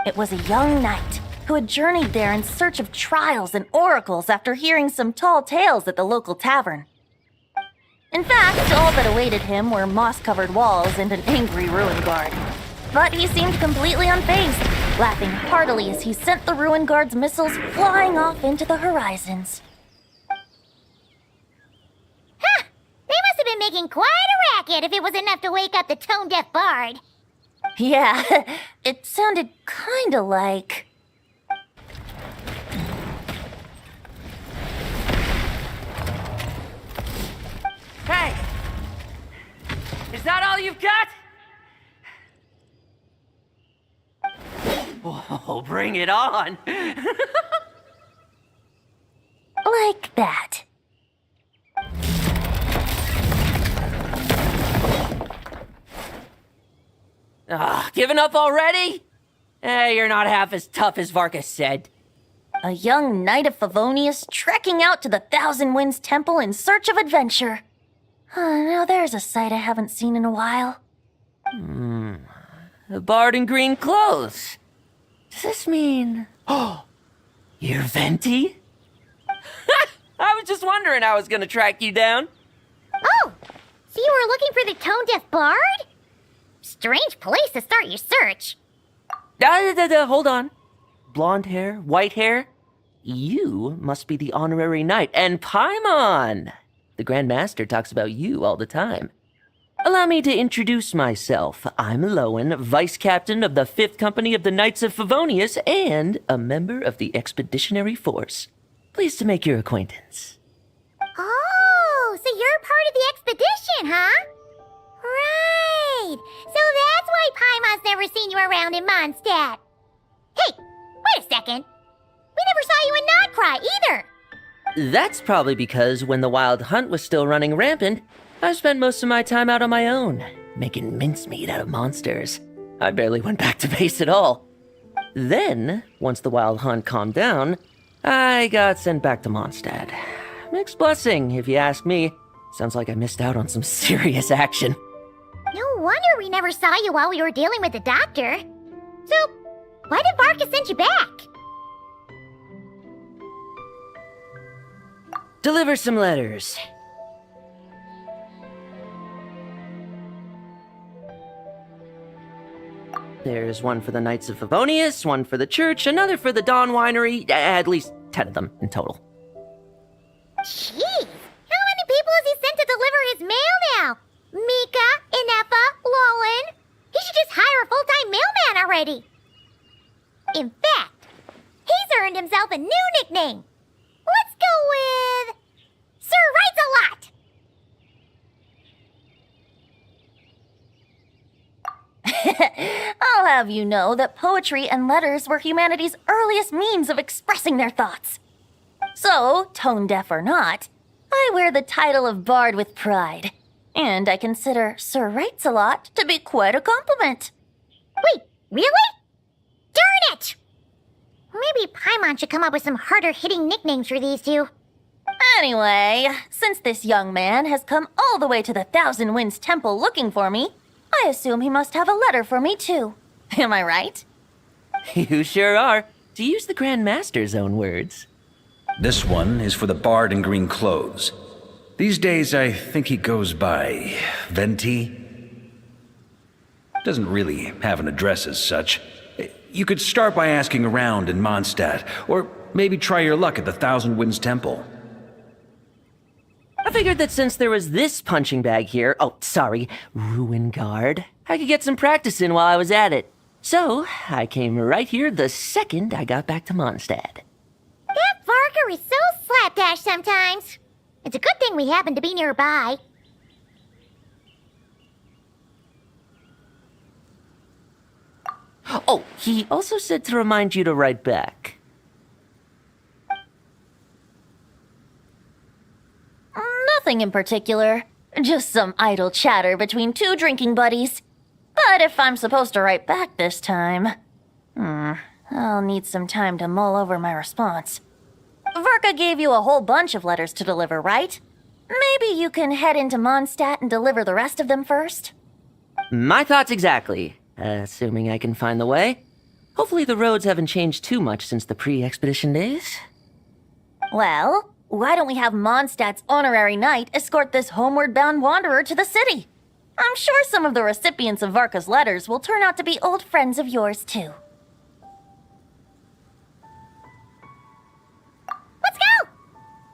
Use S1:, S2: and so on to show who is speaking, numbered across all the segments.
S1: It was a young knight who had journeyed there in search of trials and oracles after hearing some tall tales at the local tavern. In fact, all that awaited him were moss-covered walls and an angry ruin guard. But he seemed completely unfazed, laughing heartily as he sent the ruin guard's missiles flying off into the horizons.
S2: Ha! They must have been making quite a racket if it was enough to wake up the tone-deaf bard.
S1: Yeah, it sounded kinda like...
S3: Hey! Is that all you've got? Oh, bring it on!
S1: like that.
S3: Giving up already? You're not half as tough as Varka said.
S1: A young knight of Favonius trekking out to the Thousand Winds Temple in search of adventure. Now there's a sight I haven't seen in a while.
S3: A bard in green clothes. Does this mean... Oh, you're Venti? I was just wondering how I was gonna track you down.
S2: Oh, so you were looking for the tone-deaf bard? Strange place to start your search.
S3: Hold on. Blonde hair, white hair. You must be the honorary knight, and Paimon! The Grand Master talks about you all the time. Allow me to introduce myself. I'm Lowen, Vice Captain of the 5th Company of the Knights of Favonius, and a member of the Expeditionary Force. Pleased to make your acquaintance.
S2: Oh, so you're part of the expedition, huh? Right. So that's why Paimon's never seen you around in Mondstadt. Hey, wait a second. We never saw you in Nod-Krai either.
S3: That's probably because when the Wild Hunt was still running rampant, I spent most of my time out on my own, making mincemeat out of monsters. I barely went back to base at all. Then, once the Wild Hunt calmed down, I got sent back to Mondstadt. Mixed blessing, if you ask me. Sounds like I missed out on some serious action.
S2: No wonder we never saw you while we were dealing with the doctor. So, why did Varka send you back?
S3: Deliver some letters. There's one for the Knights of Favonius, one for the church, another for the Dawn Winery, at least 10 of them in total.
S2: Jeez, how many people has he sent to deliver his mail now? Mika, Inefa, Lowen. He should just hire a full-time mailman already. In fact, he's earned himself a new nickname. Let's go with... Sir Writes-A-Lot!
S1: I'll have you know that poetry and letters were humanity's earliest means of expressing their thoughts. So, tone-deaf or not, I wear the title of Bard with pride. And I consider Sir Writes-A-Lot to be quite a compliment.
S2: Wait, really? Darn it! Maybe Paimon should come up with some harder-hitting nicknames for these two.
S1: Anyway, since this young man has come all the way to the Thousand Winds Temple looking for me, I assume he must have a letter for me too. Am I right?
S3: You sure are, to use the Grand Master's own words.
S4: This one is for the bard in green clothes. These days, I think he goes by Venti. Doesn't really have an address as such. You could start by asking around in Mondstadt, or maybe try your luck at the Thousand Winds Temple.
S3: I figured that since there was this punching bag here, ruin guard, I could get some practice in while I was at it. So, I came right here the second I got back to Mondstadt.
S2: That Varka is so slapdash sometimes. It's a good thing we happen to be nearby.
S3: Oh, he also said to remind you to write back.
S1: Nothing in particular. Just some idle chatter between two drinking buddies. But if I'm supposed to write back this time... I'll need some time to mull over my response. Varka gave you a whole bunch of letters to deliver, right? Maybe you can head into Mondstadt and deliver the rest of them first?
S3: My thoughts exactly, assuming I can find the way. Hopefully the roads haven't changed too much since the pre-expedition days.
S1: Well, why don't we have Mondstadt's honorary knight escort this homeward-bound wanderer to the city? I'm sure some of the recipients of Varka's letters will turn out to be old friends of yours, too.
S2: Let's go!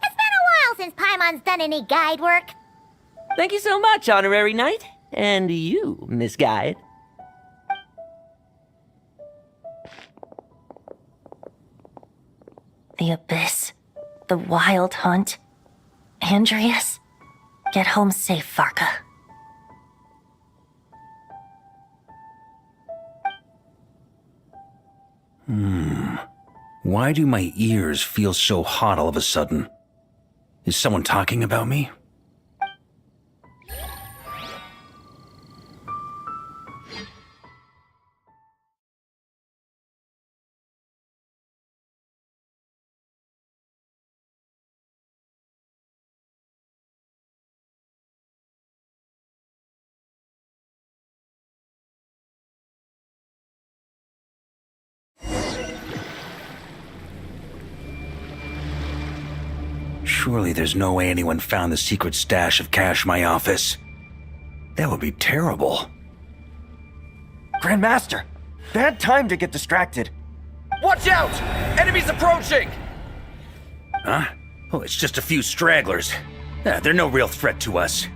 S2: It's been a while since Paimon's done any guide work.
S3: Thank you so much, honorary knight. And you, Miss Guide.
S1: The Abyss. The Wild Hunt. Andreas. Get home safe, Varka.
S4: Why do my ears feel so hot all of a sudden? Is someone talking about me? Surely there's no way anyone found the secret stash of cash in my office. That would be terrible.
S5: Grandmaster! Bad time to get distracted.
S6: Watch out! Enemies approaching!
S4: Huh? Oh, it's just a few stragglers. They're no real threat to us.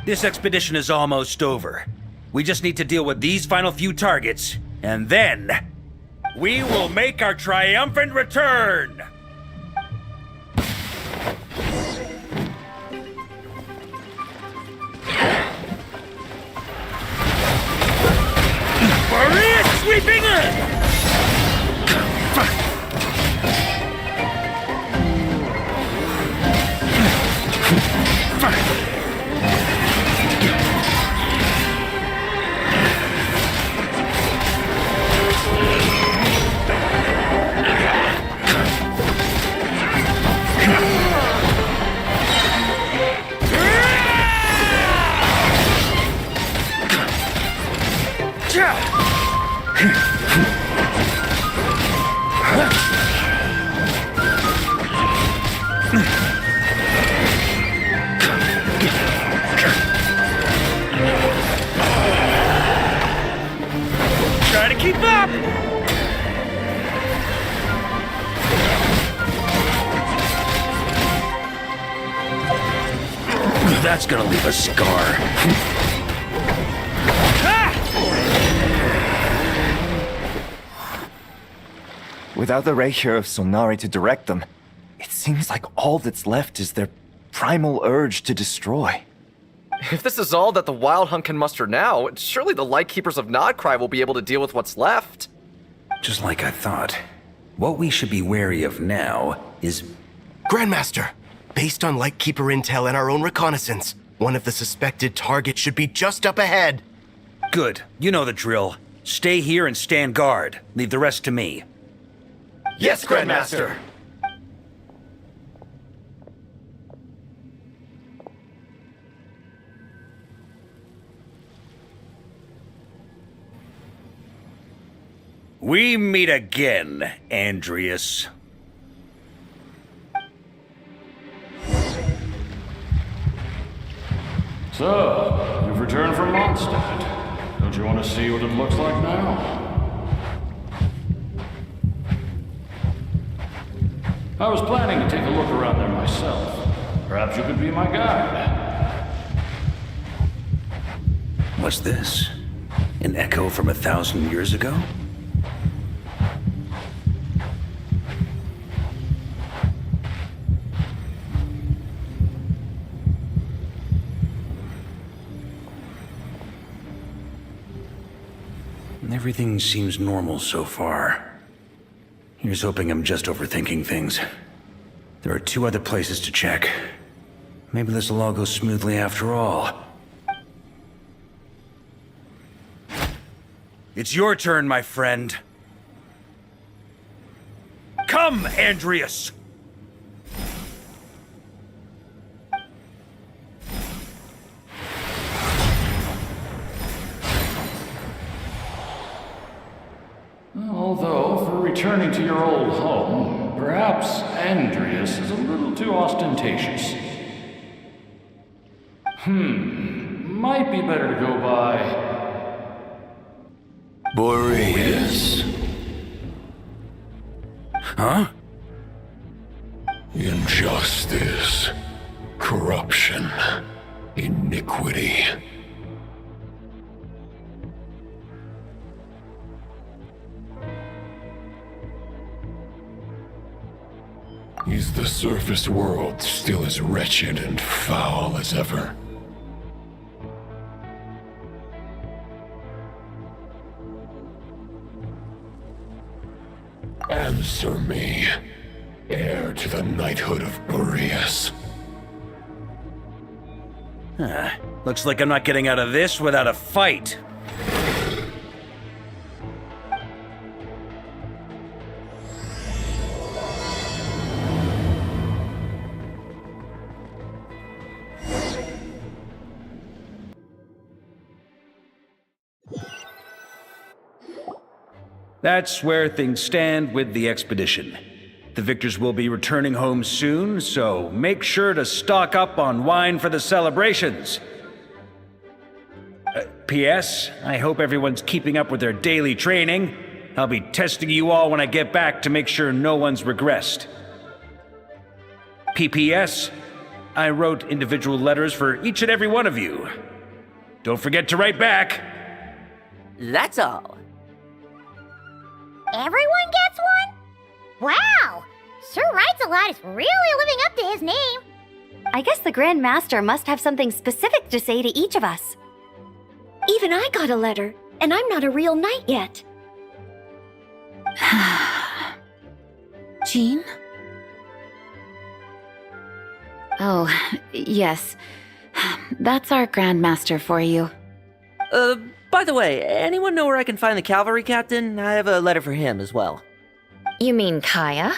S4: This expedition is almost over. We just need to deal with these final few targets, and then we will make our triumphant return! Boreas sweeping in! Try to keep up! That's gonna leave a scar.
S5: Without the Reikir of Solnari to direct them, it seems like all that's left is their primal urge to destroy.
S6: If this is all that the Wild Hunt can muster now, surely the Lightkeepers of Nod-Krai will be able to deal with what's left.
S4: Just like I thought. What we should be wary of now is...
S7: Grandmaster, based on Lightkeeper intel and our own reconnaissance, one of the suspected targets should be just up ahead.
S4: Good. You know the drill. Stay here and stand guard. Leave the rest to me.
S6: Yes, Grandmaster!
S4: We meet again, Andreas.
S8: So, you've returned from Mondstadt. Don't you want to see what it looks like now? I was planning to take a look around there myself. Perhaps you could be my guide.
S4: What's this? An echo from 1,000 years ago? Everything seems normal so far. Here's hoping I'm just overthinking things. There are 2 other places to check. Maybe this will all go smoothly after all. It's your turn, my friend. Come, Andreas!
S8: All returning to your old home, perhaps Andreas is a little too ostentatious. Might be better to go by
S9: Boreas. Huh? Injustice, corruption, iniquity. Is the surface world still as wretched and foul as ever? Answer me, heir to the knighthood of Boreas.
S4: Looks like I'm not getting out of this without a fight. That's where things stand with the expedition. The victors will be returning home soon, so make sure to stock up on wine for the celebrations. P.S. I hope everyone's keeping up with their daily training. I'll be testing you all when I get back to make sure no one's regressed. P.P.S. I wrote individual letters for each and every one of you. Don't forget to write back.
S3: That's all.
S2: Everyone gets one? Wow! Sir Writes-A-Lot is really living up to his name.
S10: I guess the Grand Master must have something specific to say to each of us. Even I got a letter, and I'm not a real knight yet.
S11: Jean? Oh, yes. That's our Grand Master for you.
S3: By the way, anyone know where I can find the cavalry captain? I have a letter for him as well.
S10: You mean Kaeya?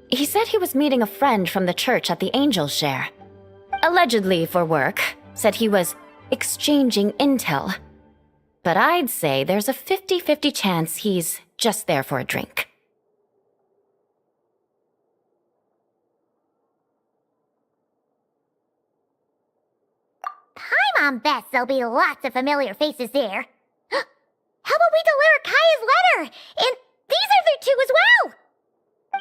S10: He said he was meeting a friend from the church at the Angel Share. Allegedly for work. Said he was exchanging intel. But I'd say there's a 50-50 chance he's just there for a drink.
S2: Paimon bets there'll be lots of familiar faces there. How about we deliver Kaeya's letter? And these other two as well!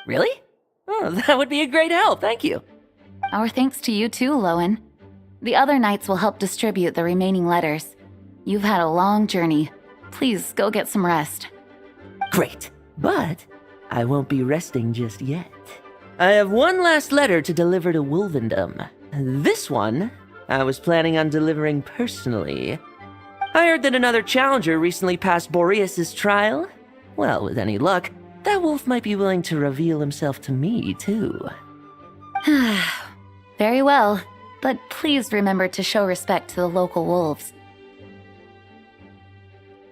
S3: Really? Oh, that would be a great help, thank you.
S11: Our thanks to you too, Lowen. The other knights will help distribute the remaining letters. You've had a long journey. Please go get some rest.
S3: Great, but I won't be resting just yet. I have one last letter to deliver to Wolvendom. This one, I was planning on delivering personally. I heard that another challenger recently passed Boreas' trial. Well, with any luck, that wolf might be willing to reveal himself to me, too.
S11: Very well, but please remember to show respect to the local wolves.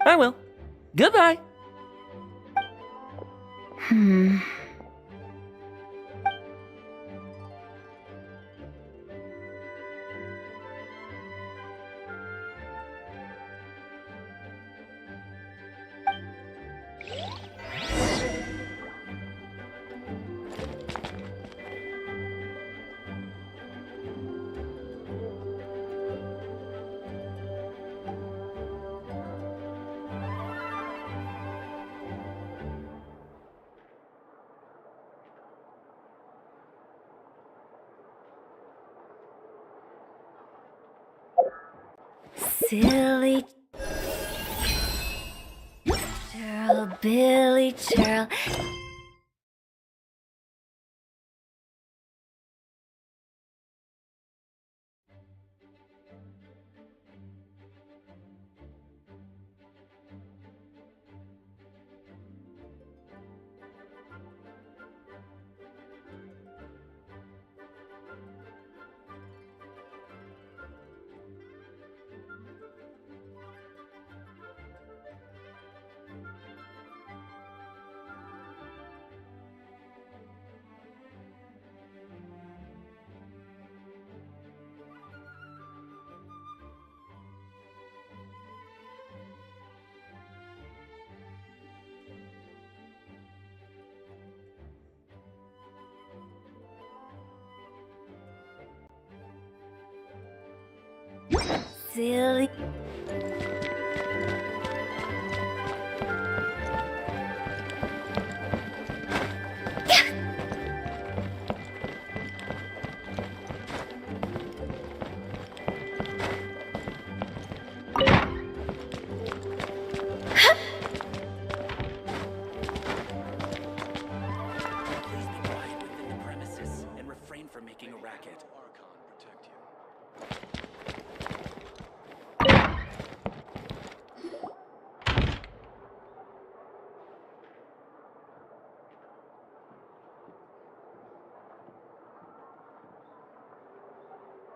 S3: I will. Goodbye.
S10: Silly churl, Billy churl.
S1: silly.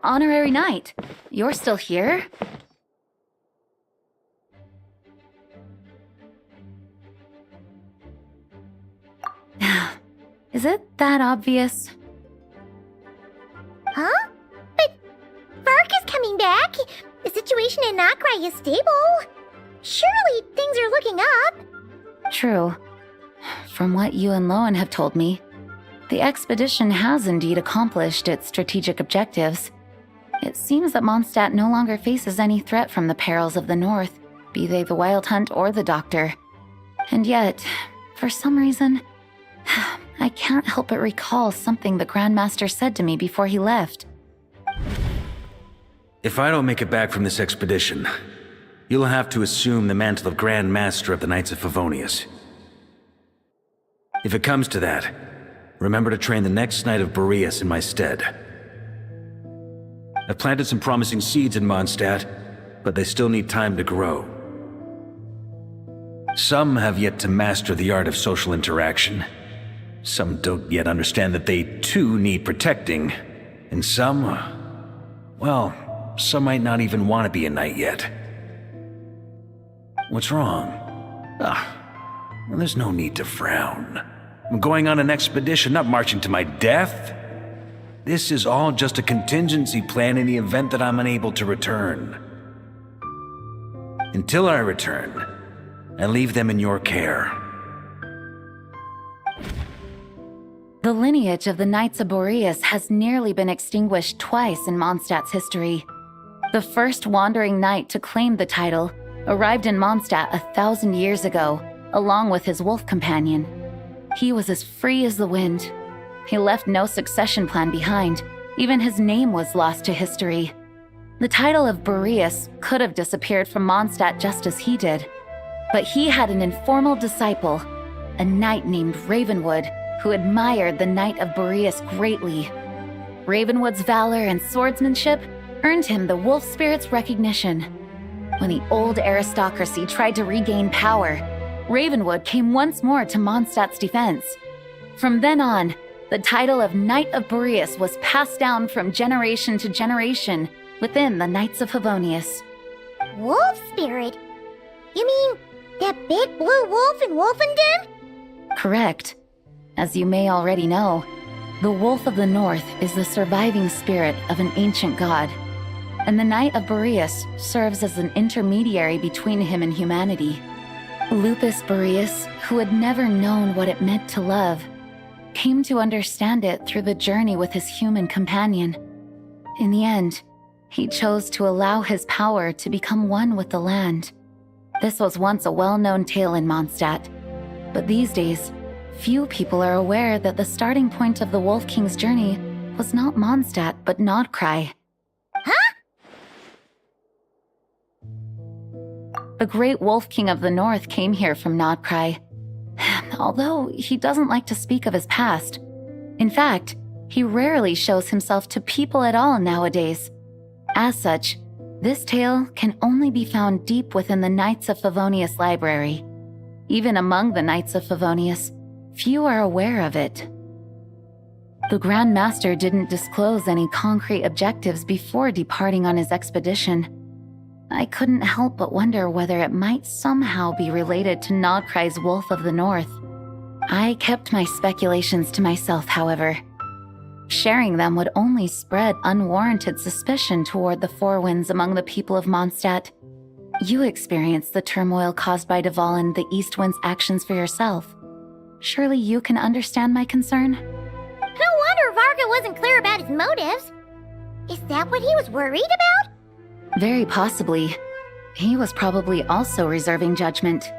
S11: Honorary Knight, you're still here? Is it that obvious?
S2: Huh? But Varka's coming back. The situation in Nod-Krai is stable. Surely things are looking up.
S11: True. From what you and Lowen have told me, the expedition has indeed accomplished its strategic objectives. It seems that Mondstadt no longer faces any threat from the perils of the North, be they the Wild Hunt or the Doctor. And yet, for some reason, I can't help but recall something the Grandmaster said to me before he left.
S4: If I don't make it back from this expedition, you'll have to assume the mantle of Grand Master of the Knights of Favonius. If it comes to that, remember to train the next Knight of Boreas in my stead. I've planted some promising seeds in Mondstadt, but they still need time to grow. Some have yet to master the art of social interaction. Some don't yet understand that they too need protecting. And some, well, some might not even want to be a knight yet. What's wrong? Well, there's no need to frown. I'm going on an expedition, not marching to my death. This is all just a contingency plan in the event that I'm unable to return. Until I return, I leave them in your care.
S11: The lineage of the Knights of Boreas has nearly been extinguished twice in Mondstadt's history. The first wandering knight to claim the title arrived in Mondstadt 1,000 years ago, along with his wolf companion. He was as free as the wind. He left no succession plan behind. Even his name was lost to history. The title of Boreas could have disappeared from Mondstadt just as he did. But he had an informal disciple, a knight named Ravenwood, who admired the Knight of Boreas greatly. Ravenwood's valor and swordsmanship earned him the wolf spirit's recognition. When the old aristocracy tried to regain power, Ravenwood came once more to Mondstadt's defense. From then on, the title of Knight of Boreas was passed down from generation to generation within the Knights of Favonius.
S2: Wolf spirit? You mean that big blue wolf in Wolvendom?
S11: Correct. As you may already know, the Wolf of the North is the surviving spirit of an ancient god, and the Knight of Boreas serves as an intermediary between him and humanity. Lupus Boreas, who had never known what it meant to love, came to understand it through the journey with his human companion. In the end, he chose to allow his power to become one with the land. This was once a well-known tale in Mondstadt, but these days, few people are aware that the starting point of the Wolf King's journey was not Mondstadt, but Nod-Krai.
S2: Huh?
S11: The great Wolf King of the North came here from Nod-Krai. Although he doesn't like to speak of his past. In fact, he rarely shows himself to people at all nowadays. As such, this tale can only be found deep within the Knights of Favonius library. Even among the Knights of Favonius, few are aware of it. The Grand Master didn't disclose any concrete objectives before departing on his expedition. I couldn't help but wonder whether it might somehow be related to Nod-Krai's Wolf of the North. I kept my speculations to myself, however. Sharing them would only spread unwarranted suspicion toward the Four Winds among the people of Mondstadt. You experienced the turmoil caused by Duval and the East Wind's actions for yourself. Surely you can understand my concern?
S2: No wonder Varka wasn't clear about his motives. Is that what he was worried about?
S11: Very possibly. He was probably also reserving judgment.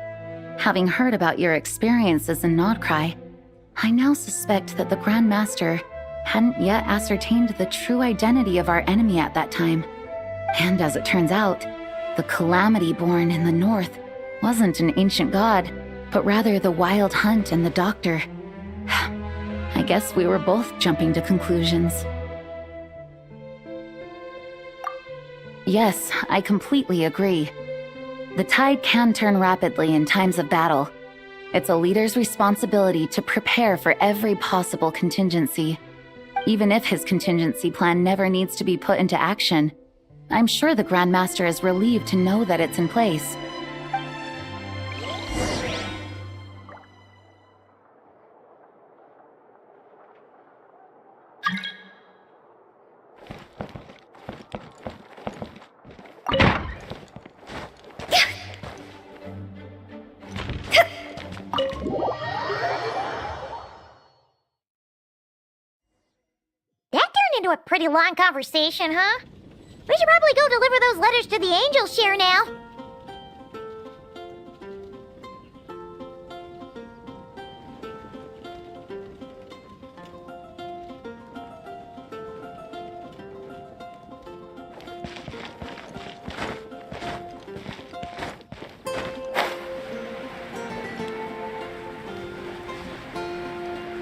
S11: Having heard about your experiences in Nod-Krai, I now suspect that the Grand Master hadn't yet ascertained the true identity of our enemy at that time. And as it turns out, the Calamity born in the north wasn't an ancient god, but rather the Wild Hunt and the Doctor. I guess we were both jumping to conclusions. Yes, I completely agree. The tide can turn rapidly in times of battle. It's a leader's responsibility to prepare for every possible contingency. Even if his contingency plan never needs to be put into action, I'm sure the Grand Master is relieved to know that it's in place.
S2: Into a pretty long conversation, huh? We should probably go deliver those letters to the Angels share now.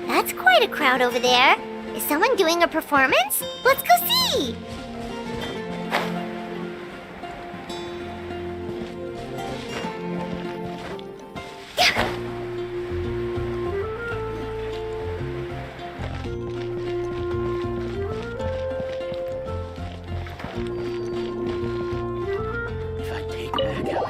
S2: That's quite a crowd over there. Is someone doing a performance? Let's go see!
S3: If I take back Ellie.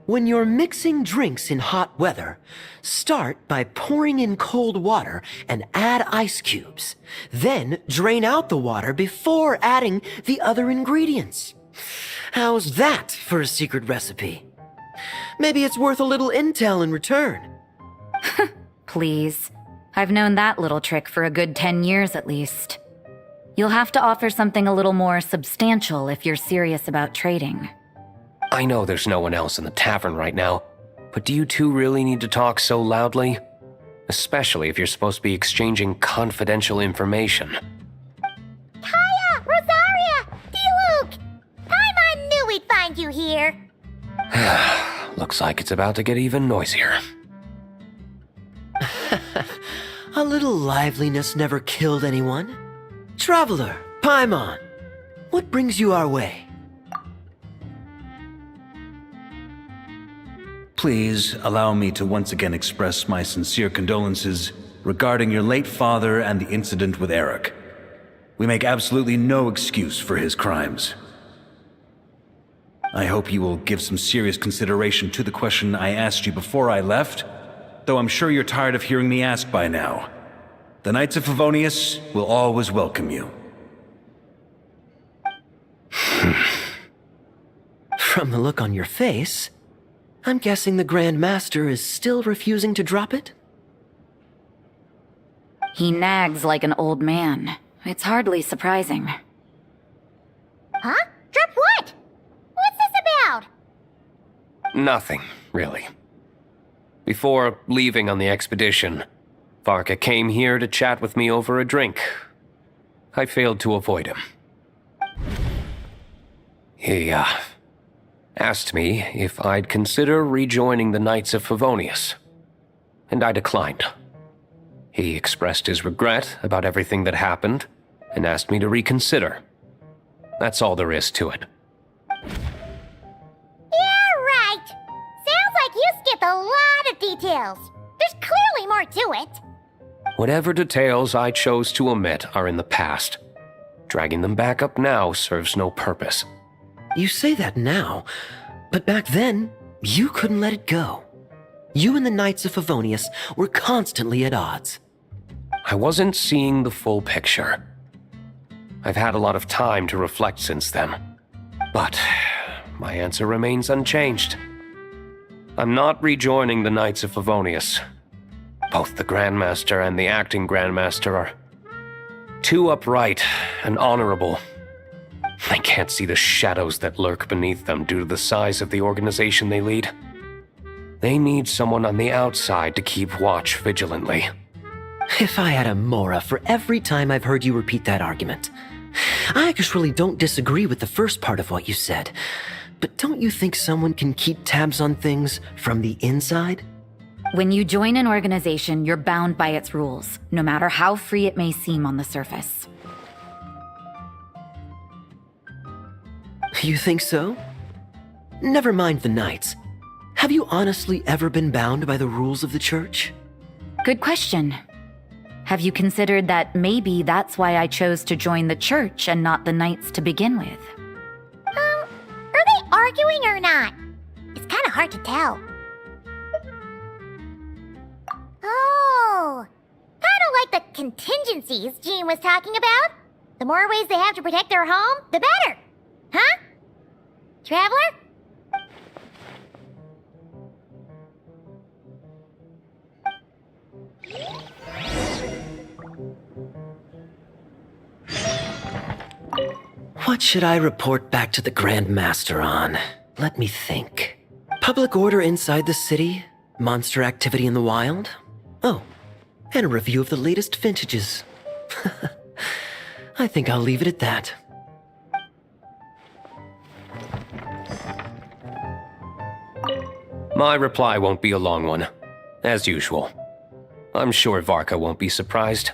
S3: When you're mixing drinks in hot weather, start by pouring in cold water and add ice cubes. Then drain out the water before adding the other ingredients. How's that for a secret recipe? Maybe it's worth a little intel in return.
S12: Please. I've known that little trick for a good 10 years at least. You'll have to offer something a little more substantial if you're serious about trading.
S13: I know there's no one else in the tavern right now, but do you two really need to talk so loudly? Especially if you're supposed to be exchanging confidential information.
S2: Kaeya! Rosaria! Diluc! Paimon knew we'd find you here!
S13: Looks like it's about to get even noisier.
S3: A little liveliness never killed anyone. Traveler, Paimon, what brings you our way?
S4: Please allow me to once again express my sincere condolences regarding your late father and the incident with Eric. We make absolutely no excuse for his crimes. I hope you will give some serious consideration to the question I asked you before I left, though I'm sure you're tired of hearing me ask by now. The Knights of Favonius will always welcome you.
S3: From the look on your face, I'm guessing the Grand Master is still refusing to drop it?
S12: He nags like an old man. It's hardly surprising.
S2: Huh? Drop what? What's this about?
S13: Nothing, really. Before leaving on the expedition, Varka came here to chat with me over a drink. I failed to avoid him. He, asked me if I'd consider rejoining the Knights of Favonius, and I declined. He expressed his regret about everything that happened, and asked me to reconsider. That's all there is to it.
S2: Yeah, right! Sounds like you skipped a lot of details. There's clearly more to it.
S13: Whatever details I chose to omit are in the past. Dragging them back up now serves no purpose.
S3: You say that now, but back then, you couldn't let it go. You and the Knights of Favonius were constantly at odds.
S13: I wasn't seeing the full picture. I've had a lot of time to reflect since then. But my answer remains unchanged. I'm not rejoining the Knights of Favonius. Both the Grandmaster and the acting Grandmaster are Too upright and honorable. I can't see the shadows that lurk beneath them due to the size of the organization they lead. They need someone on the outside to keep watch vigilantly.
S3: If I had a Mora for every time I've heard you repeat that argument. I actually don't disagree with the first part of what you said, but don't you think someone can keep tabs on things from the inside?
S12: When you join an organization, you're bound by its rules, no matter how free it may seem on the surface.
S3: You think so? Never mind the Knights. Have you honestly ever been bound by the rules of the Church?
S12: Good question. Have you considered that maybe that's why I chose to join the Church and not the Knights to begin with?
S2: Are they arguing or not? It's kind of hard to tell. Oh, kind of like the contingencies Jean was talking about. The more ways they have to protect their home, the better. Huh? Traveler?
S3: What should I report back to the Grand Master on? Let me think. Public order inside the city? Monster activity in the wild? Oh, and a review of the latest vintages. I think I'll leave it at that.
S13: My reply won't be a long one, as usual. I'm sure Varka won't be surprised.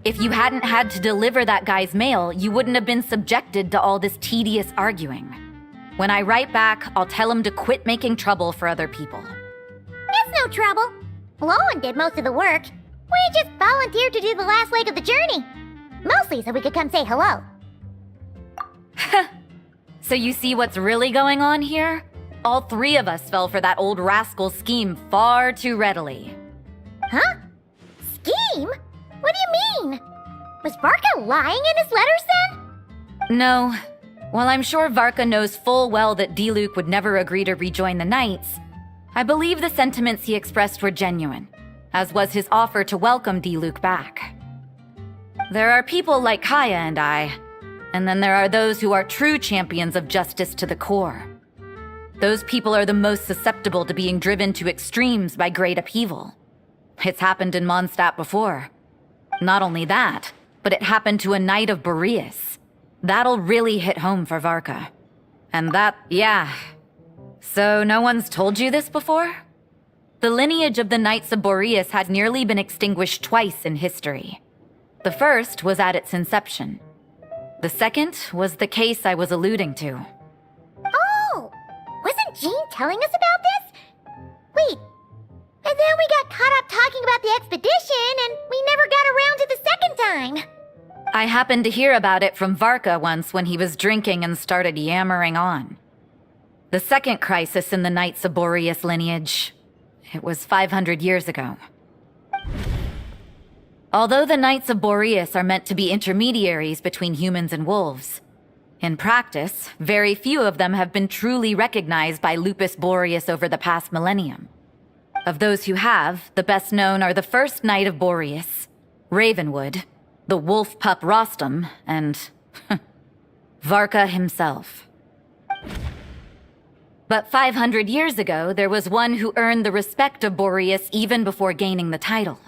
S12: If you hadn't had to deliver that guy's mail, you wouldn't have been subjected to all this tedious arguing. When I write back, I'll tell him to quit making trouble for other people.
S2: It's no trouble. Lowen did most of the work. We just volunteered to do the last leg of the journey. Mostly so we could come say hello.
S12: So you see what's really going on here? All three of us fell for that old rascal's scheme far too readily.
S2: Huh? Scheme? What do you mean? Was Varka lying in his letters then?
S12: No. While I'm sure Varka knows full well that Diluc would never agree to rejoin the Knights, I believe the sentiments he expressed were genuine, as was his offer to welcome Diluc back. There are people like Kaeya and I, and then there are those who are true champions of justice to the core. Those people are the most susceptible to being driven to extremes by great upheaval. It's happened in Mondstadt before. Not only that, but it happened to a Knight of Boreas. That'll really hit home for Varka. And that, yeah. So no one's told you this before? The lineage of the Knights of Boreas had nearly been extinguished twice in history. The first was at its inception. The second was the case I was alluding to.
S2: Oh! Wasn't Jean telling us about this? Wait, and then we got caught up talking about the expedition, and we never got around to the second time.
S12: I happened to hear about it from Varka once when he was drinking and started yammering on. The second crisis in the Knights of Boreas lineage. It was 500 years ago. Although the Knights of Boreas are meant to be intermediaries between humans and wolves, in practice, very few of them have been truly recognized by Lupus Boreas over the past millennium. Of those who have, the best known are the first Knight of Boreas, Ravenwood, the wolf pup Rostam, and Varka himself. But 500 years ago, there was one who earned the respect of Boreas even before gaining the title.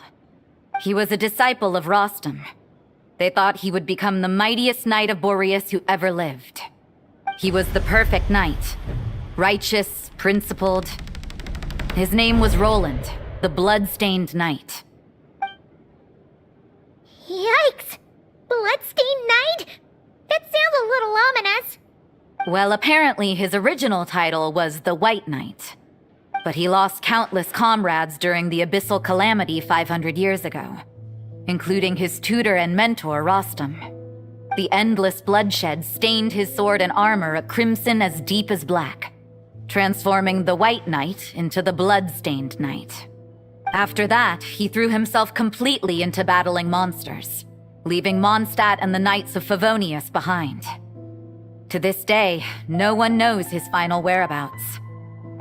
S12: He was a disciple of Rostam. They thought he would become the mightiest Knight of Boreas who ever lived. He was the perfect knight, righteous, principled. His name was Roland, the blood-stained knight.
S2: Yikes! Bloodstained Knight? That sounds a little ominous.
S12: Well, apparently his original title was the White Knight. But he lost countless comrades during the Abyssal Calamity 500 years ago, including his tutor and mentor, Rostam. The endless bloodshed stained his sword and armor a crimson as deep as black, transforming the White Knight into the Blood-Stained Knight. After that, he threw himself completely into battling monsters, leaving Mondstadt and the Knights of Favonius behind. To this day, no one knows his final whereabouts.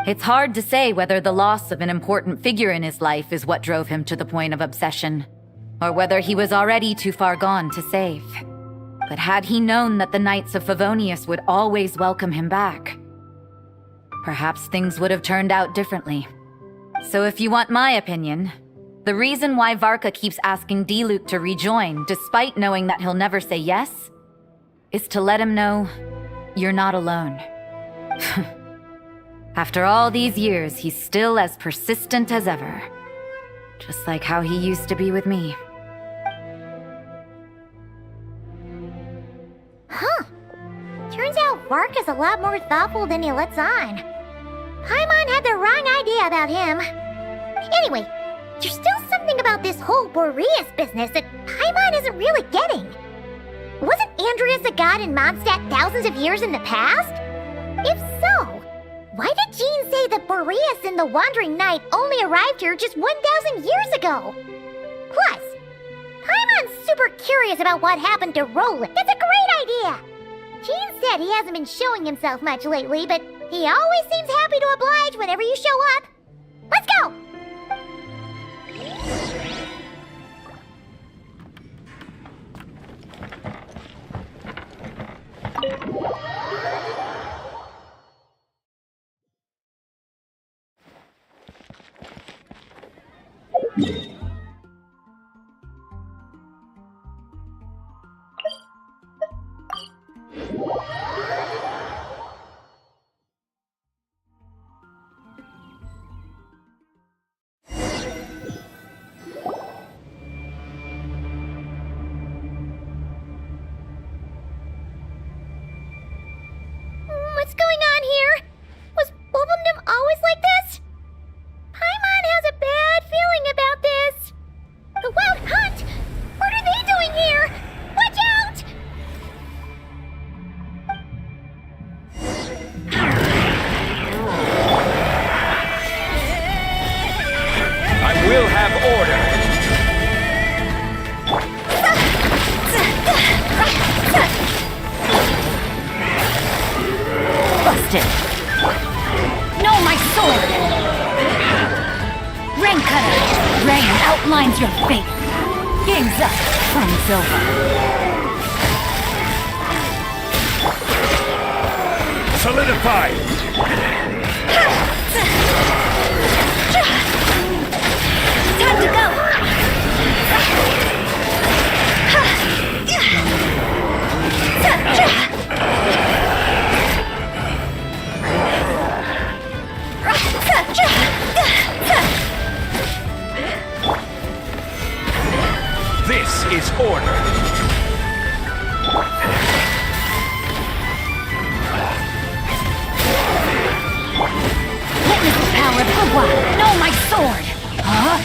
S12: It's hard to say whether the loss of an important figure in his life is what drove him to the point of obsession, or whether he was already too far gone to save. But had he known that the Knights of Favonius would always welcome him back, perhaps things would have turned out differently. So if you want my opinion, the reason why Varka keeps asking Diluc to rejoin, despite knowing that he'll never say yes, is to let him know you're not alone. After all these years, he's still as persistent as ever. Just like how he used to be with me.
S2: Huh. Turns out Varka's a lot more thoughtful than he lets on. Paimon had the wrong idea about him. Anyway, there's still something about this whole Boreas business that Paimon isn't really getting. Wasn't Andreas a god in Mondstadt thousands of years in the past? If so, why did Jean say that Boreas and the Wandering Knight only arrived here just 1,000 years ago? Plus, Paimon's super curious about what happened to Roland. That's a great idea! Jean said he hasn't been showing himself much lately, but he always seems happy to oblige whenever you show up. Let's go! What's going on here? Was Wolvendom always like this? Paimon has a bad feeling about this. The Wild Hunt? What are they doing here? Watch out!
S4: I will have order.
S11: Busted! No, my sword! Rain Cutter! Rain outlines your fate! Game's up! Fun's over!
S9: Solidify!
S2: Time to go!
S4: This is order.
S11: Witness the power of Uwa! No, my sword! Huh?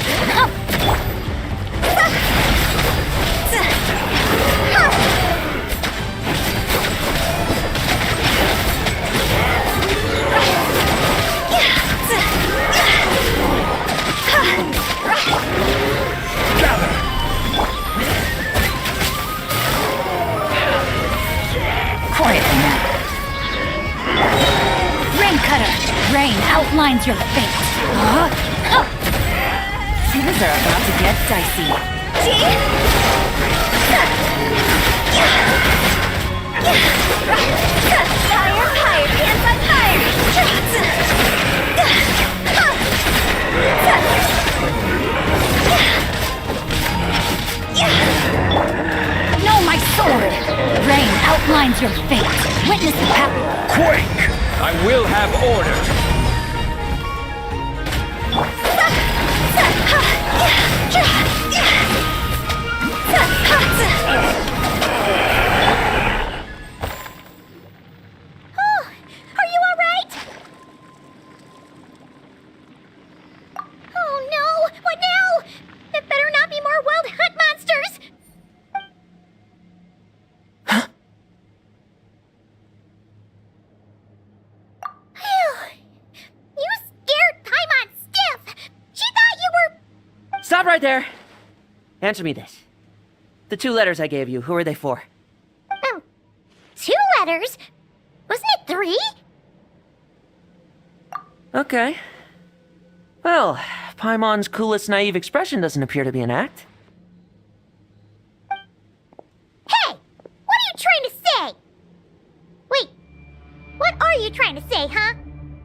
S11: Quietly now. Rain Cutter! Rain outlines your fate! Things are about to get dicey.
S2: Fire, fire, pants on fire!
S11: No, my sword! Rain outlines your fate. Witness the power.
S4: Quake! I will have order.
S2: Are you alright? Oh no! What now? There better not be more Wild Hunt monsters! You scared Paimon stiff! She thought you were
S3: Stop right there! Answer me this. The 2 letters I gave you, who are they for?
S2: 2 letters? Wasn't it 3?
S3: Okay. Well, Paimon's coolest naive expression doesn't appear to be an act.
S2: Hey! What are you trying to say? Wait, what are you trying to say, huh?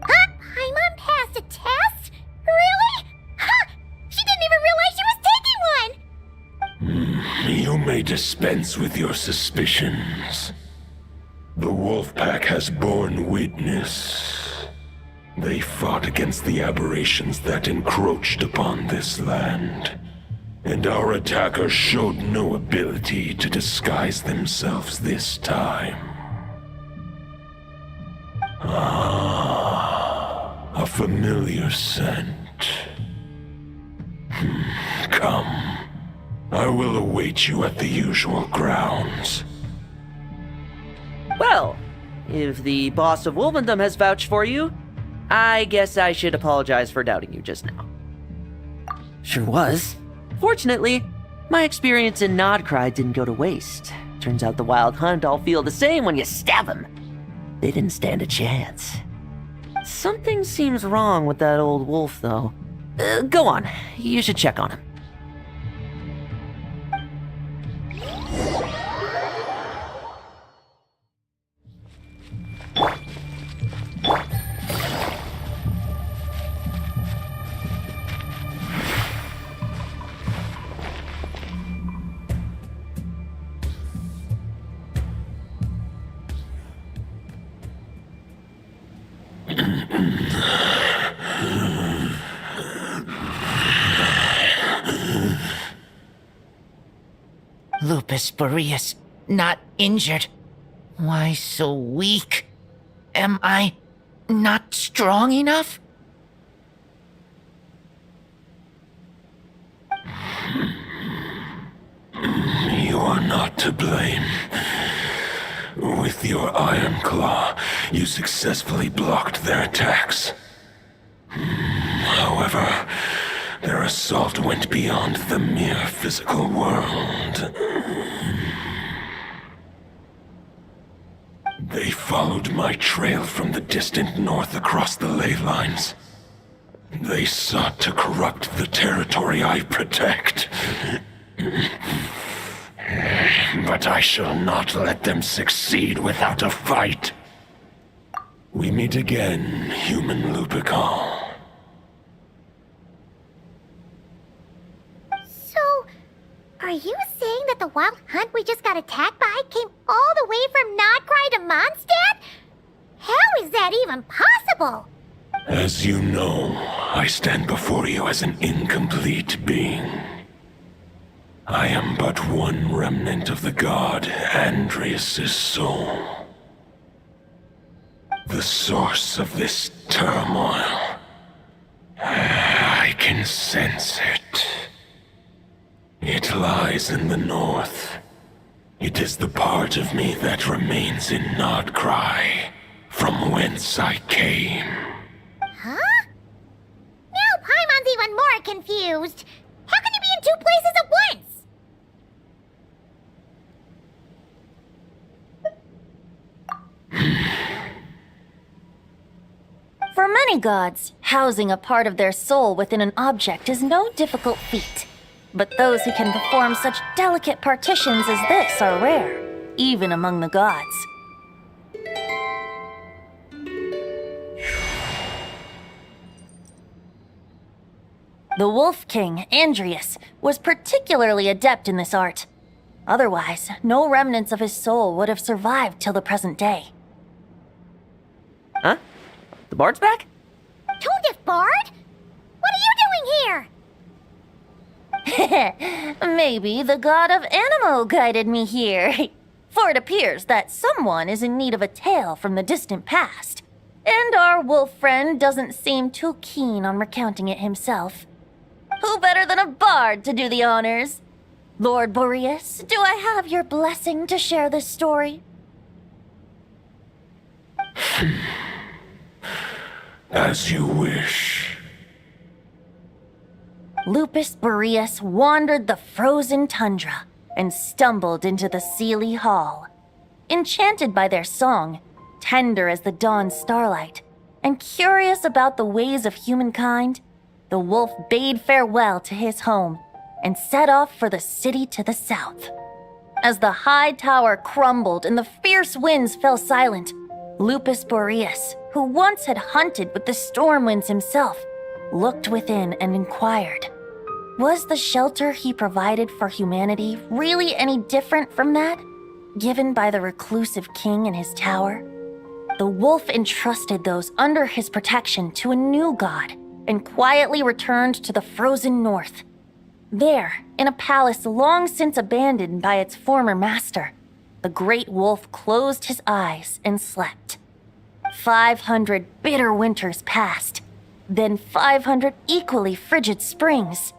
S2: Huh? Paimon passed a test? Really? Huh? She didn't even realize she was taking one!
S9: You may dispense with your suspicions. The Wolfpack has borne witness. They fought against the aberrations that encroached upon this land, and our attackers showed no ability to disguise themselves this time. Ah, a familiar scent. Come, I will await you at the usual grounds.
S3: Well, if the boss of Wolvendom has vouched for you, I guess I should apologize for doubting you just now. Sure was. Fortunately, my experience in Nod-Krai didn't go to waste. Turns out the Wild Hunt all feel the same when you stab them. They didn't stand a chance. Something seems wrong with that old wolf, though. Go on, you should check on him.
S14: Lupus Boreas, not injured. Why so weak? Am I not strong enough?
S9: You are not to blame. With your Iron Claw, you successfully blocked their attacks. However, their assault went beyond the mere physical world. They followed my trail from the distant north across the ley lines. They sought to corrupt the territory I protect. But I shall not let them succeed without a fight. We meet again, human Lupical.
S2: So, are you saying that the Wild Hunt we just got attacked by came all the way from Nod-Krai to Mondstadt? How is that even possible?
S9: As you know, I stand before you as an incomplete being. I am but one remnant of the god Andreas' soul. The source of this turmoil. I can sense it. It lies in the north. It is the part of me that remains in Nod-Krai, from whence I came.
S2: Huh? Now Paimon's even more confused. How can you be in 2 places at once?
S1: For many gods, housing a part of their soul within an object is no difficult feat. But those who can perform such delicate partitions as this are rare, even among the gods. The Wolf King, Andreas, was particularly adept in this art. Otherwise, no remnants of his soul would have survived till the present day.
S3: Huh? The bard's back?
S2: Toadif Bard? What are you doing here?
S1: Maybe the god of Animo guided me here. For it appears that someone is in need of a tale from the distant past. And our wolf friend doesn't seem too keen on recounting it himself. Who better than a bard to do the honors? Lord Boreas, do I have your blessing to share this story?
S9: As you wish.
S1: Lupus Boreas wandered the frozen tundra and stumbled into the Seelie Hall. Enchanted by their song, tender as the dawn starlight, and curious about the ways of humankind, the wolf bade farewell to his home and set off for the city to the south. As the high tower crumbled and the fierce winds fell silent, Lupus Boreas, who once had hunted with the storm winds himself, looked within and inquired, was the shelter he provided for humanity really any different from that given by the reclusive king in his tower? The wolf entrusted those under his protection to a new god and quietly returned to the frozen north. There, in a palace long since abandoned by its former master, the great wolf closed his eyes and slept. 500 bitter winters passed, then 500 equally frigid springs.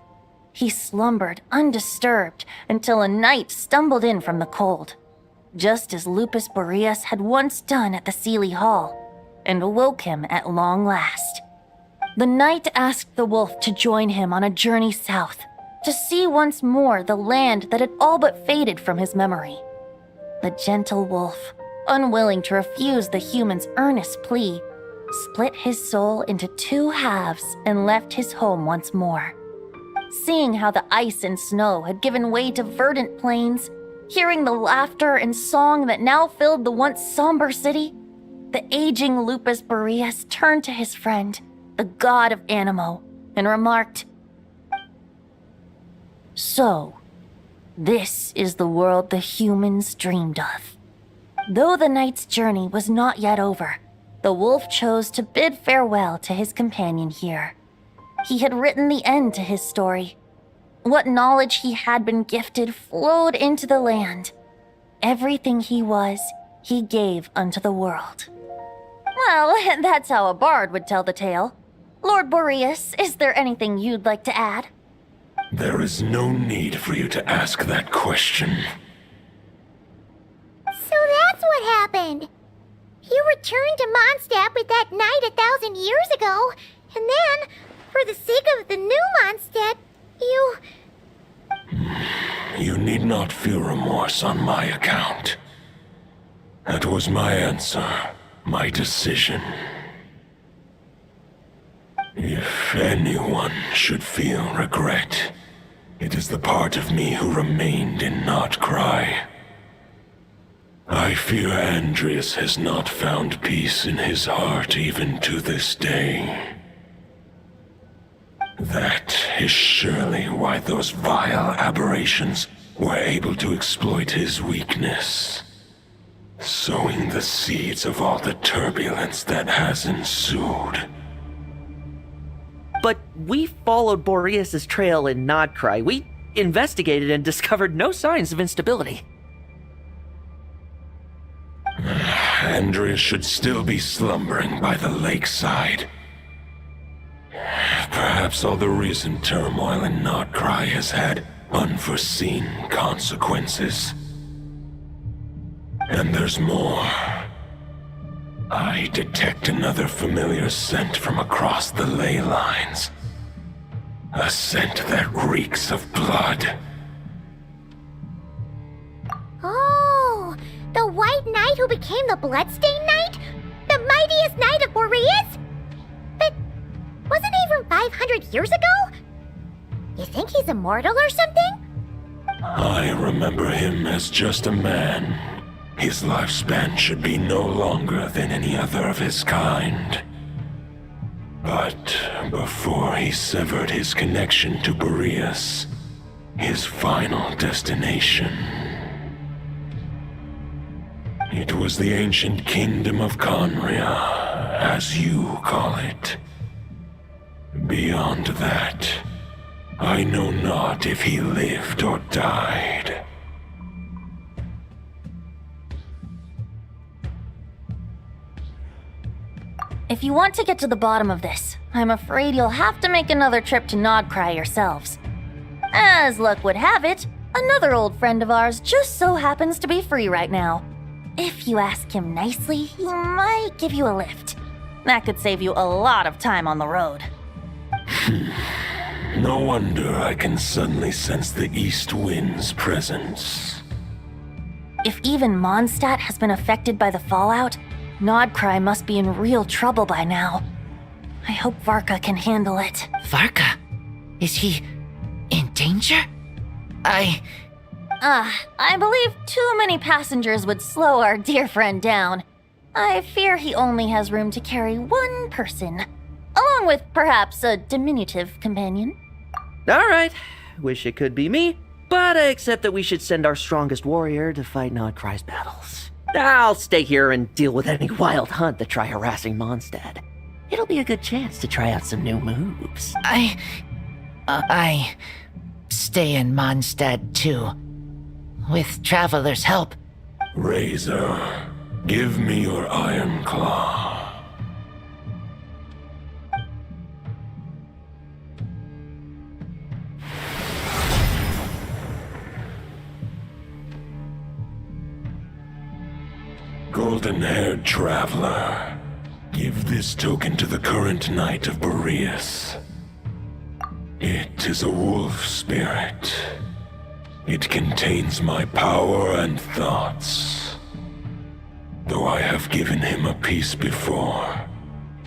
S1: He slumbered undisturbed until a night stumbled in from the cold, just as Lupus Boreas had once done at the Seelie Hall, and awoke him at long last. The night asked the wolf to join him on a journey south, to see once more the land that had all but faded from his memory. The gentle wolf, unwilling to refuse the human's earnest plea, split his soul into two halves and left his home once more. Seeing how the ice and snow had given way to verdant plains, hearing the laughter and song that now filled the once somber city, the aging Lupus Boreas turned to his friend, the god of Animo, and remarked, "So, this is the world the humans dreamed of." Though the night's journey was not yet over, the wolf chose to bid farewell to his companion here. He had written the end to his story. What knowledge he had been gifted flowed into the land. Everything he was, he gave unto the world. Well, that's how a bard would tell the tale. Lord Boreas, is there anything you'd like to add?
S9: There is no need for you to ask that question.
S2: So that's what happened. You returned to Mondstadt with that knight 1,000 years ago, and then, for the sake of the new Mondstadt, you...
S9: You need not feel remorse on my account. That was my answer, my decision. If anyone should feel regret, it is the part of me who remained in Nod-Krai. I fear Andreas has not found peace in his heart even to this day. That is surely why those vile aberrations were able to exploit his weakness, sowing the seeds of all the turbulence that has ensued.
S3: But we followed Boreas' trail in Nod-Krai. We investigated and discovered no signs of instability.
S9: Andreas should still be slumbering by the lakeside. Perhaps all the recent turmoil in Nod-Krai has had unforeseen consequences. And there's more. I detect another familiar scent from across the ley lines. A scent that reeks of blood.
S2: Oh, the White Knight who became the Bloodstained Knight? The mightiest Knight of Boreas? But wasn't he from 500 years ago? You think he's immortal or something?
S9: I remember him as just a man. His lifespan should be no longer than any other of his kind. But before he severed his connection to Boreas, his final destination, it was the ancient kingdom of Conria, as you call it. Beyond that, I know not if he lived or died.
S1: If you want to get to the bottom of this, I'm afraid you'll have to make another trip to Nod-Krai yourselves. As luck would have it, another old friend of ours just so happens to be free right now. If you ask him nicely, he might give you a lift. That could save you a lot of time on the road.
S9: No wonder I can suddenly sense the east wind's presence.
S1: If even Mondstadt has been affected by the fallout, Nod-Krai must be in real trouble by now. I hope Varka can handle it.
S14: Varka? Is he in danger?
S1: I believe too many passengers would slow our dear friend down. I fear he only has room to carry one person, along with perhaps a diminutive companion.
S3: All right, wish it could be me, but I accept that we should send our strongest warrior to fight Nod-Krai's battles. I'll stay here and deal with any wild hunt that try harassing Mondstadt. It'll be a good chance to try out some new moves.
S14: I stay in Mondstadt too. With Traveler's help.
S9: Razor, give me your iron claw. Golden-haired traveler, give this token to the current Knight of Boreas. It is a wolf spirit. It contains my power and thoughts. Though I have given him a piece before,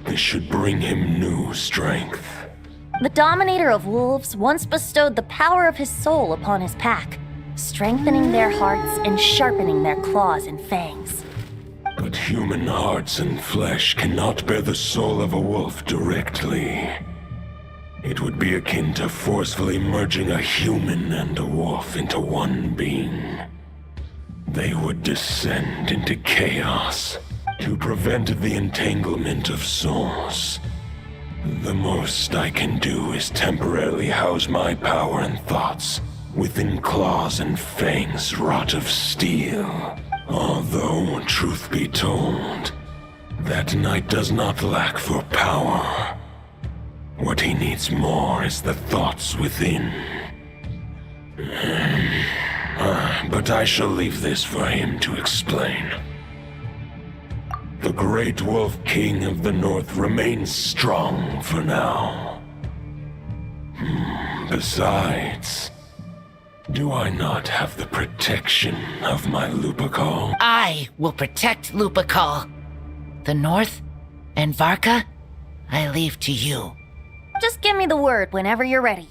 S9: this should bring him new strength.
S1: The Dominator of Wolves once bestowed the power of his soul upon his pack, strengthening their hearts and sharpening their claws and fangs.
S9: But human hearts and flesh cannot bear the soul of a wolf directly. It would be akin to forcefully merging a human and a wolf into one being. They would descend into chaos to prevent the entanglement of souls. The most I can do is temporarily house my power and thoughts within claws and fangs wrought of steel. Although, truth be told, that knight does not lack for power. What he needs more is the thoughts within. But I shall leave this for him to explain. The Great Wolf King of the North remains strong for now. Besides, do I not have the protection of my Lupacol?
S14: I will protect Lupacol. The North and Varka, I leave to you.
S1: Just give me the word whenever you're ready.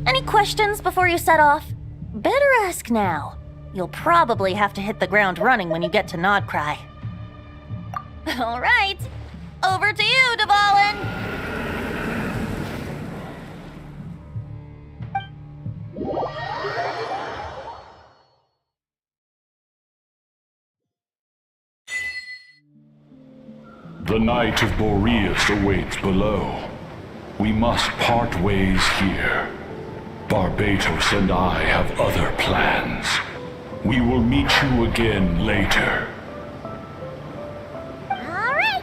S1: Any questions before you set off? Better ask now. You'll probably have to hit the ground running when you get to Nod-Krai. All right, over to you, Dvalin!
S8: The Knight of Boreas awaits below. We must part ways here. Barbatos and I have other plans. We will meet you again later.
S2: Alright!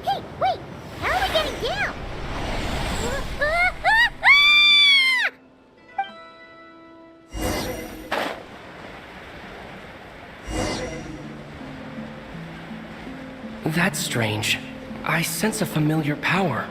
S2: Hey, wait! How are we getting down?
S15: That's strange. I sense a familiar power.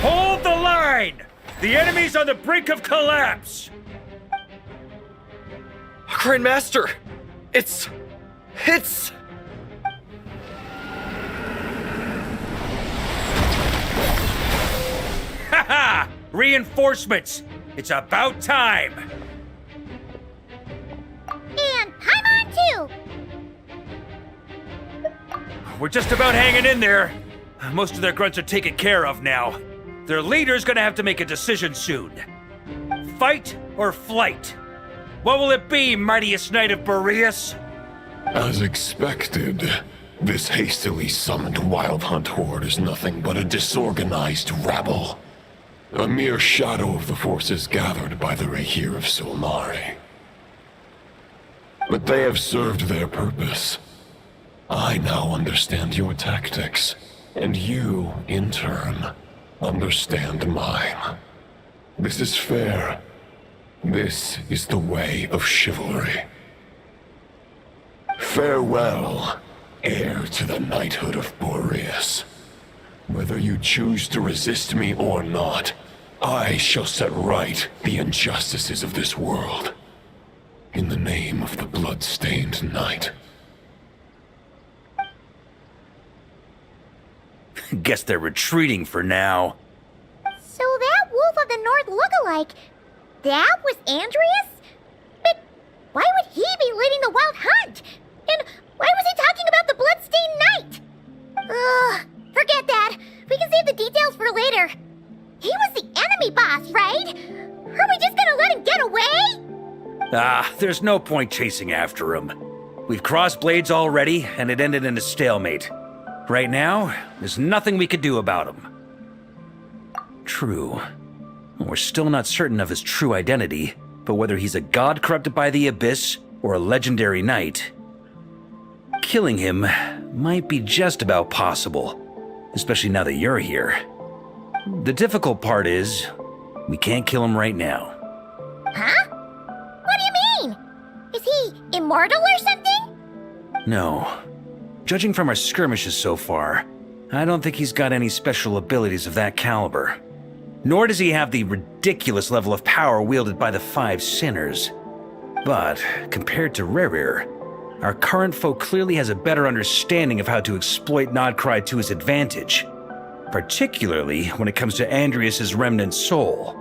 S16: Hold the line! The enemy's on the brink of collapse!
S6: Grandmaster! It's...
S16: Haha! Reinforcements! It's about time!
S2: And Paimon too!
S16: We're just about hanging in there. Most of their grunts are taken care of now. Their leader's gonna have to make a decision soon. Fight or flight? What will it be, mightiest knight of Boreas?
S9: As expected, this hastily summoned Wild Hunt horde is nothing but a disorganized rabble. A mere shadow of the forces gathered by the Rehir of Solnari. But they have served their purpose. I now understand your tactics, and you, in turn, understand mine. This is fair. This is the way of chivalry. Farewell, heir to the knighthood of Boreas. Whether you choose to resist me or not, I shall set right the injustices of this world. In the name of the blood-stained knight.
S16: Guess they're retreating for now.
S2: So that Wolf of the North lookalike, that was Andreas? But why would he be leading the Wild Hunt? And why was he talking about the Bloodstained Knight? Ugh, forget that. We can save the details for later. He was the enemy boss, right? Are we just gonna let him get away?
S16: There's no point chasing after him. We've crossed blades already, and it ended in a stalemate. Right now, there's nothing we could do about him. True. We're still not certain of his true identity, but whether he's a god corrupted by the Abyss or a legendary knight, killing him might be just about possible, especially now that you're here. The difficult part is, we can't kill him right now.
S2: Huh? What do you mean? Is he immortal or something?
S16: No. Judging from our skirmishes so far, I don't think he's got any special abilities of that caliber. Nor does he have the ridiculous level of power wielded by the Five Sinners. But, compared to Rerir, our current foe clearly has a better understanding of how to exploit Nod-Krai to his advantage, particularly when it comes to Andreas' remnant soul.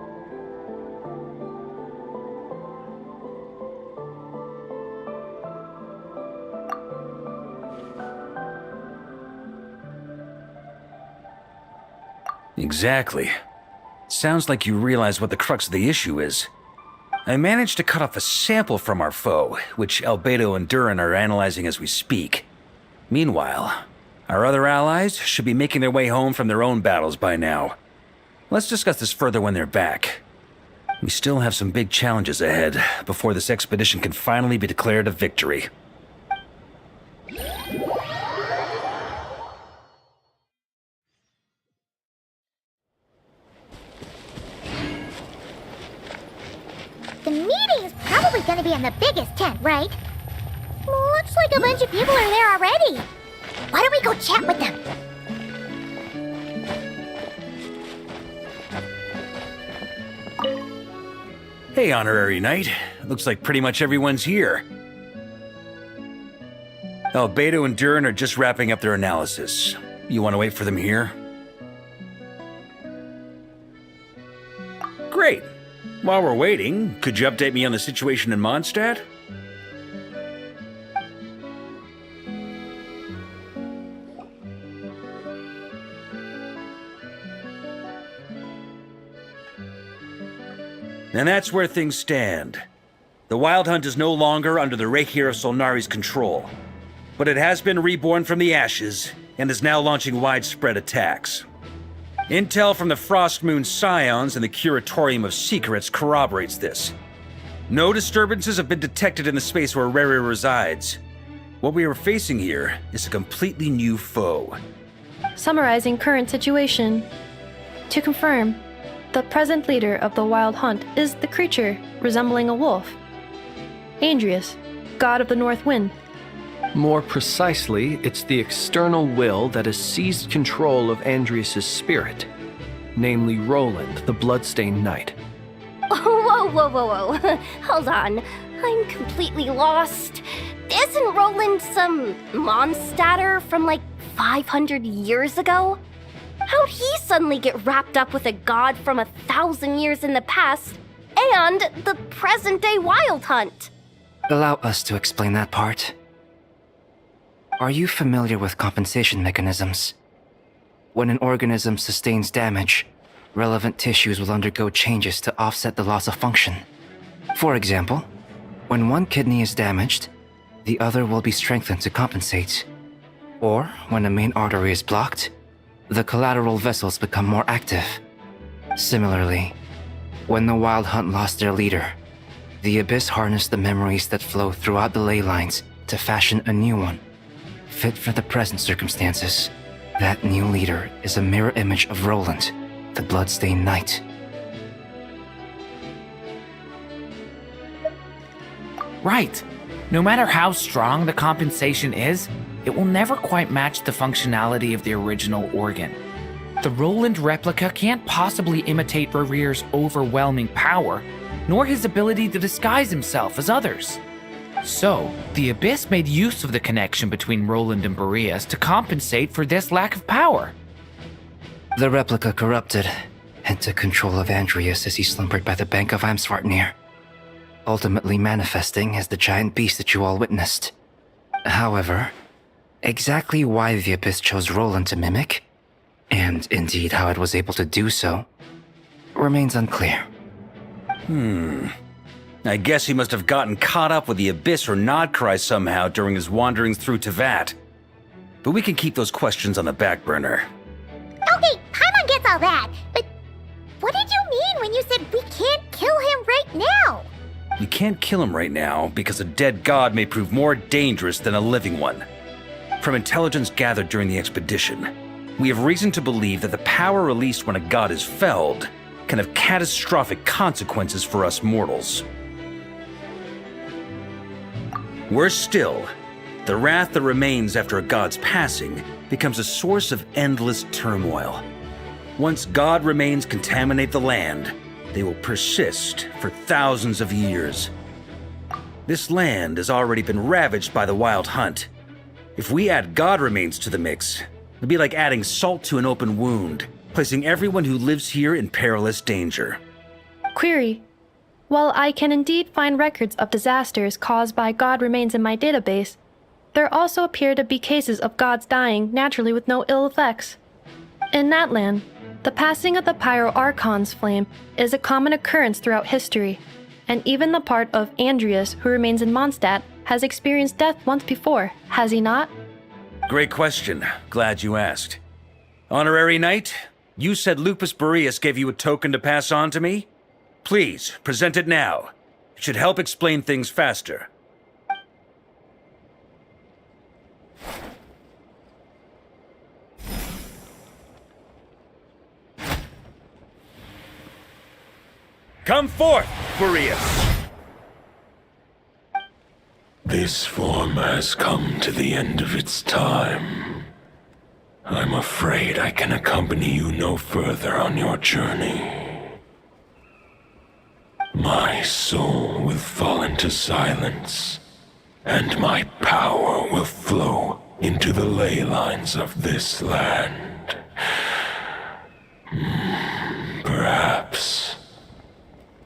S16: Exactly. Sounds like you realize what the crux of the issue is. I managed to cut off a sample from our foe, which Albedo and Durin are analyzing as we speak. Meanwhile, our other allies should be making their way home from their own battles by now. Let's discuss this further when they're back. We still have some big challenges ahead before this expedition can finally be declared a victory.
S2: The meeting is probably gonna be in the biggest tent, right? Looks like a bunch of people are there already. Why don't we go chat with them?
S16: Hey, Honorary Knight. Looks like pretty much everyone's here. Albedo and Durin are just wrapping up their analysis. You want to wait for them here? Great. While we're waiting, could you update me on the situation in Mondstadt? And that's where things stand. The Wild Hunt is no longer under the Rehir of Solnari's control, but it has been reborn from the ashes and is now launching widespread attacks. Intel from the Frostmoon Scions and the Curatorium of Secrets corroborates this. No disturbances have been detected in the space where Rerir resides. What we are facing here is a completely new foe.
S17: Summarizing current situation. To confirm, the present leader of the Wild Hunt is the creature resembling a wolf. Andreas, god of the North Wind.
S15: More precisely, it's the external will that has seized control of Andreas' spirit, namely Roland, the Bloodstained Knight.
S2: Whoa. Hold on. I'm completely lost. Isn't Roland some Mondstadter from like 500 years ago? How'd he suddenly get wrapped up with a god from 1,000 years in the past and the present-day Wild Hunt?
S18: Allow us to explain that part. Are you familiar with compensation mechanisms? When an organism sustains damage, relevant tissues will undergo changes to offset the loss of function. For example, when one kidney is damaged, the other will be strengthened to compensate. Or, when a main artery is blocked, the collateral vessels become more active. Similarly, when the Wild Hunt lost their leader, the Abyss harnessed the memories that flow throughout the ley lines to fashion a new one, fit for the present circumstances. That new leader is a mirror image of Roland, the Bloodstained Knight.
S14: Right. No matter how strong the compensation is, it will never quite match the functionality of the original organ. The Roland replica can't possibly imitate Barir's overwhelming power, nor his ability to disguise himself as others. So, the Abyss made use of the connection between Roland and Boreas to compensate for this lack of power.
S18: The replica corrupted and took control of Andreas as he slumbered by the bank of Amsvartnir, ultimately manifesting as the giant beast that you all witnessed. However, exactly why the Abyss chose Roland to mimic, and indeed how it was able to do so, remains unclear.
S16: I guess he must have gotten caught up with the Abyss or Nod-Krai somehow during his wanderings through Teyvat. But we can keep those questions on the back burner.
S2: Okay, Paimon gets all that, but what did you mean when you said we can't kill him right now?
S16: We can't kill him right now because a dead god may prove more dangerous than a living one. From intelligence gathered during the expedition, we have reason to believe that the power released when a god is felled can have catastrophic consequences for us mortals. Worse still, the wrath that remains after a god's passing becomes a source of endless turmoil. Once god remains contaminate the land, they will persist for thousands of years. This land has already been ravaged by the Wild Hunt. If we add god remains to the mix, it'd be like adding salt to an open wound, placing everyone who lives here in perilous danger.
S17: Query. While I can indeed find records of disasters caused by god remains in my database, there also appear to be cases of gods dying naturally with no ill effects. In that land, the passing of the Pyro-Archon's flame is a common occurrence throughout history, and even the part of Andreas who remains in Mondstadt has experienced death once before, has he not?
S16: Great question. Glad you asked. Honorary Knight, you said Lupus Boreas gave you a token to pass on to me? Please, present it now. It should help explain things faster. Come forth, Boreas!
S9: This form has come to the end of its time. I'm afraid I can accompany you no further on your journey. My soul will fall into silence, and my power will flow into the ley lines of this land. Perhaps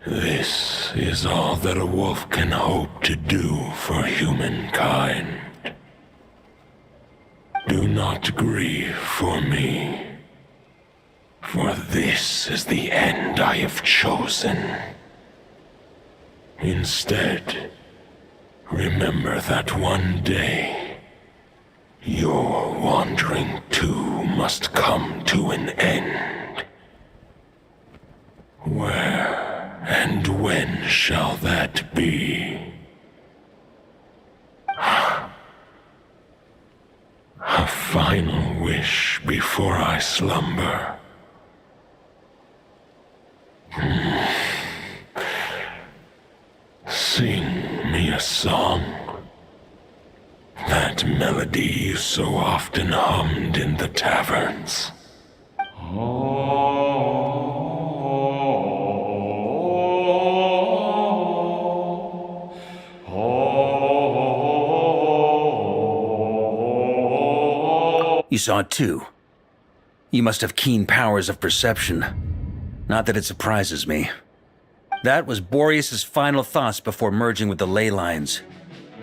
S9: this is all that a wolf can hope to do for humankind. Do not grieve for me, for this is the end I have chosen. Instead, remember that one day, your wandering too must come to an end. Where and when shall that be? A final wish before I slumber. Sing me a song. That melody you so often hummed in the taverns.
S16: You saw it too. You must have keen powers of perception. Not that it surprises me. That was Boreas' final thoughts before merging with the ley lines.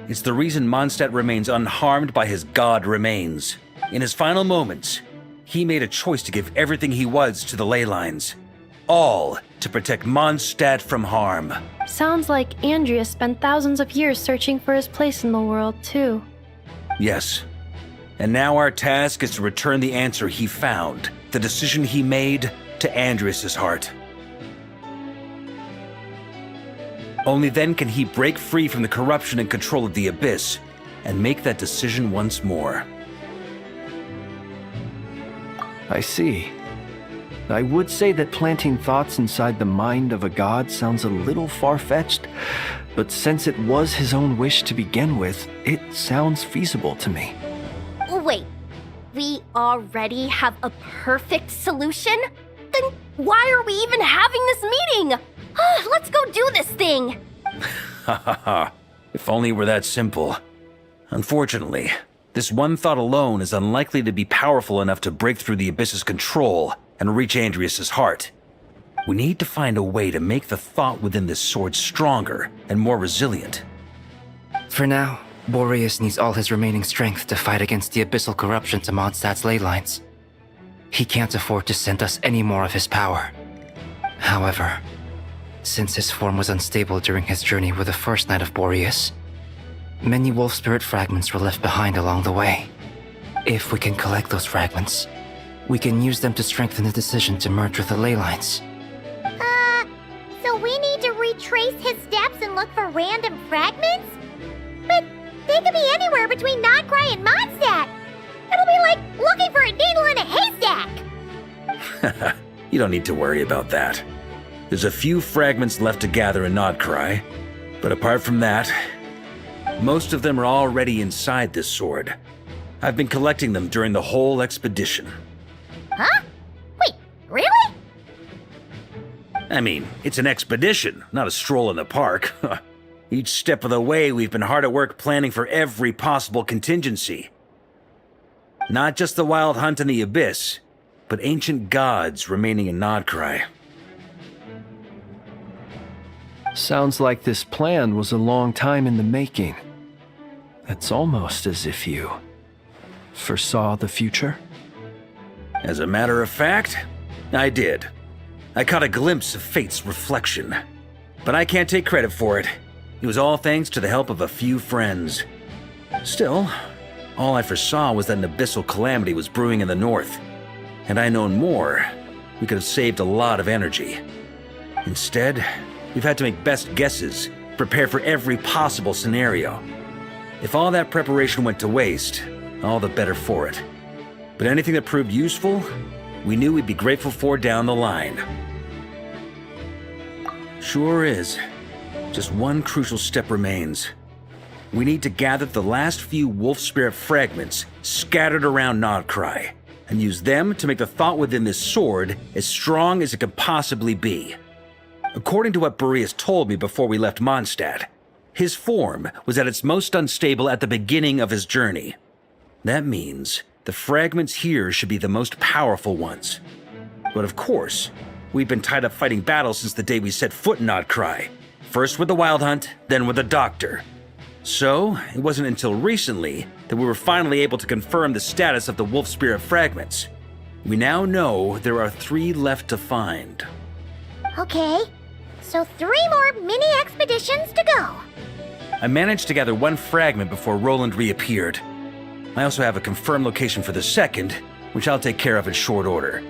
S16: It's the reason Mondstadt remains unharmed by his god remains. In his final moments, he made a choice to give everything he was to the ley lines. all to protect Mondstadt from harm.
S17: Sounds like Andrias spent thousands of years searching for his place in the world, too.
S16: Yes. And now our task is to return the answer he found, the decision he made, to Andrias' heart. Only then can he break free from the corruption and control of the Abyss, and make that decision once more.
S15: I see. I would say that planting thoughts inside the mind of a god sounds a little far-fetched, but since it was his own wish to begin with, it sounds feasible to me.
S2: Wait, we already have a perfect solution? Then why are we even having this meeting? Let's go do this thing!
S16: Ha ha ha. If only it were that simple. Unfortunately, this one thought alone is unlikely to be powerful enough to break through the Abyss's control and reach Andrias' heart. We need to find a way to make the thought within this sword stronger and more resilient.
S18: For now, Boreas needs all his remaining strength to fight against the abyssal corruption to Mondstadt's ley lines. He can't afford to send us any more of his power. However, since his form was unstable during his journey with the first Knight of Boreas, many wolf spirit fragments were left behind along the way. If we can collect those fragments, we can use them to strengthen the decision to merge with the ley lines.
S2: So we need to retrace his steps and look for random fragments? But they could be anywhere between Nod-Krai and Mondstadt. It'll be like looking for a needle in a haystack.
S16: You don't need to worry about that. There's a few fragments left to gather in Nod-Krai, but apart from that, most of them are already inside this sword. I've been collecting them during the whole expedition.
S2: Huh? Wait, really?
S16: I mean, it's an expedition, not a stroll in the park. Each step of the way, we've been hard at work planning for every possible contingency. Not just the wild hunt in the Abyss, but ancient gods remaining in Nod-Krai.
S15: Sounds like this plan was a long time in the making. It's almost as if you foresaw the future.
S16: As a matter of fact, I did. I caught a glimpse of fate's reflection. But I can't take credit for it. It was all thanks to the help of a few friends. Still, all I foresaw was that an abyssal calamity was brewing in the north. Had I known more, we could have saved a lot of energy. Instead, we've had to make best guesses, prepare for every possible scenario. If all that preparation went to waste, all the better for it. But anything that proved useful, we knew we'd be grateful for down the line. Sure is. Just one crucial step remains. We need to gather the last few wolf spirit fragments scattered around Nod-Krai, and use them to make the thought within this sword as strong as it could possibly be. According to what Boreas told me before we left Mondstadt, his form was at its most unstable at the beginning of his journey. That means the fragments here should be the most powerful ones. But of course, we've been tied up fighting battles since the day we set foot in Nod-Krai. First with the Wild Hunt, then with the Doctor. So, it wasn't until recently that we were finally able to confirm the status of the Wolf Spirit fragments. We now know there are 3 left to find.
S2: Okay, so 3 more mini expeditions to go.
S16: I managed to gather 1 fragment before Roland reappeared. I also have a confirmed location for the second, which I'll take care of in short order.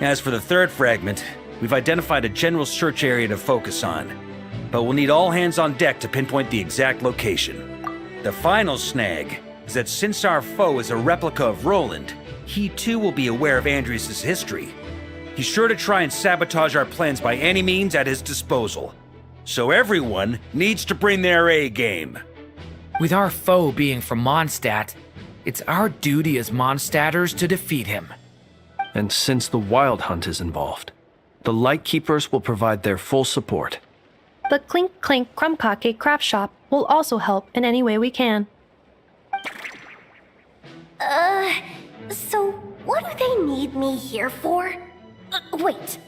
S16: As for the 3rd fragment, we've identified a general search area to focus on, but we'll need all hands on deck to pinpoint the exact location. The final snag is that since our foe is a replica of Roland, he too will be aware of Andrias' history. He's sure to try and sabotage our plans by any means at his disposal. So everyone needs to bring their A game.
S14: With our foe being from Mondstadt, it's our duty as Mondstadters to defeat him.
S15: And since the Wild Hunt is involved, the Lightkeepers will provide their full support.
S17: The Clink Clink Krumkake craft shop will also help in any way we can.
S2: So what do they need me here for? Wait,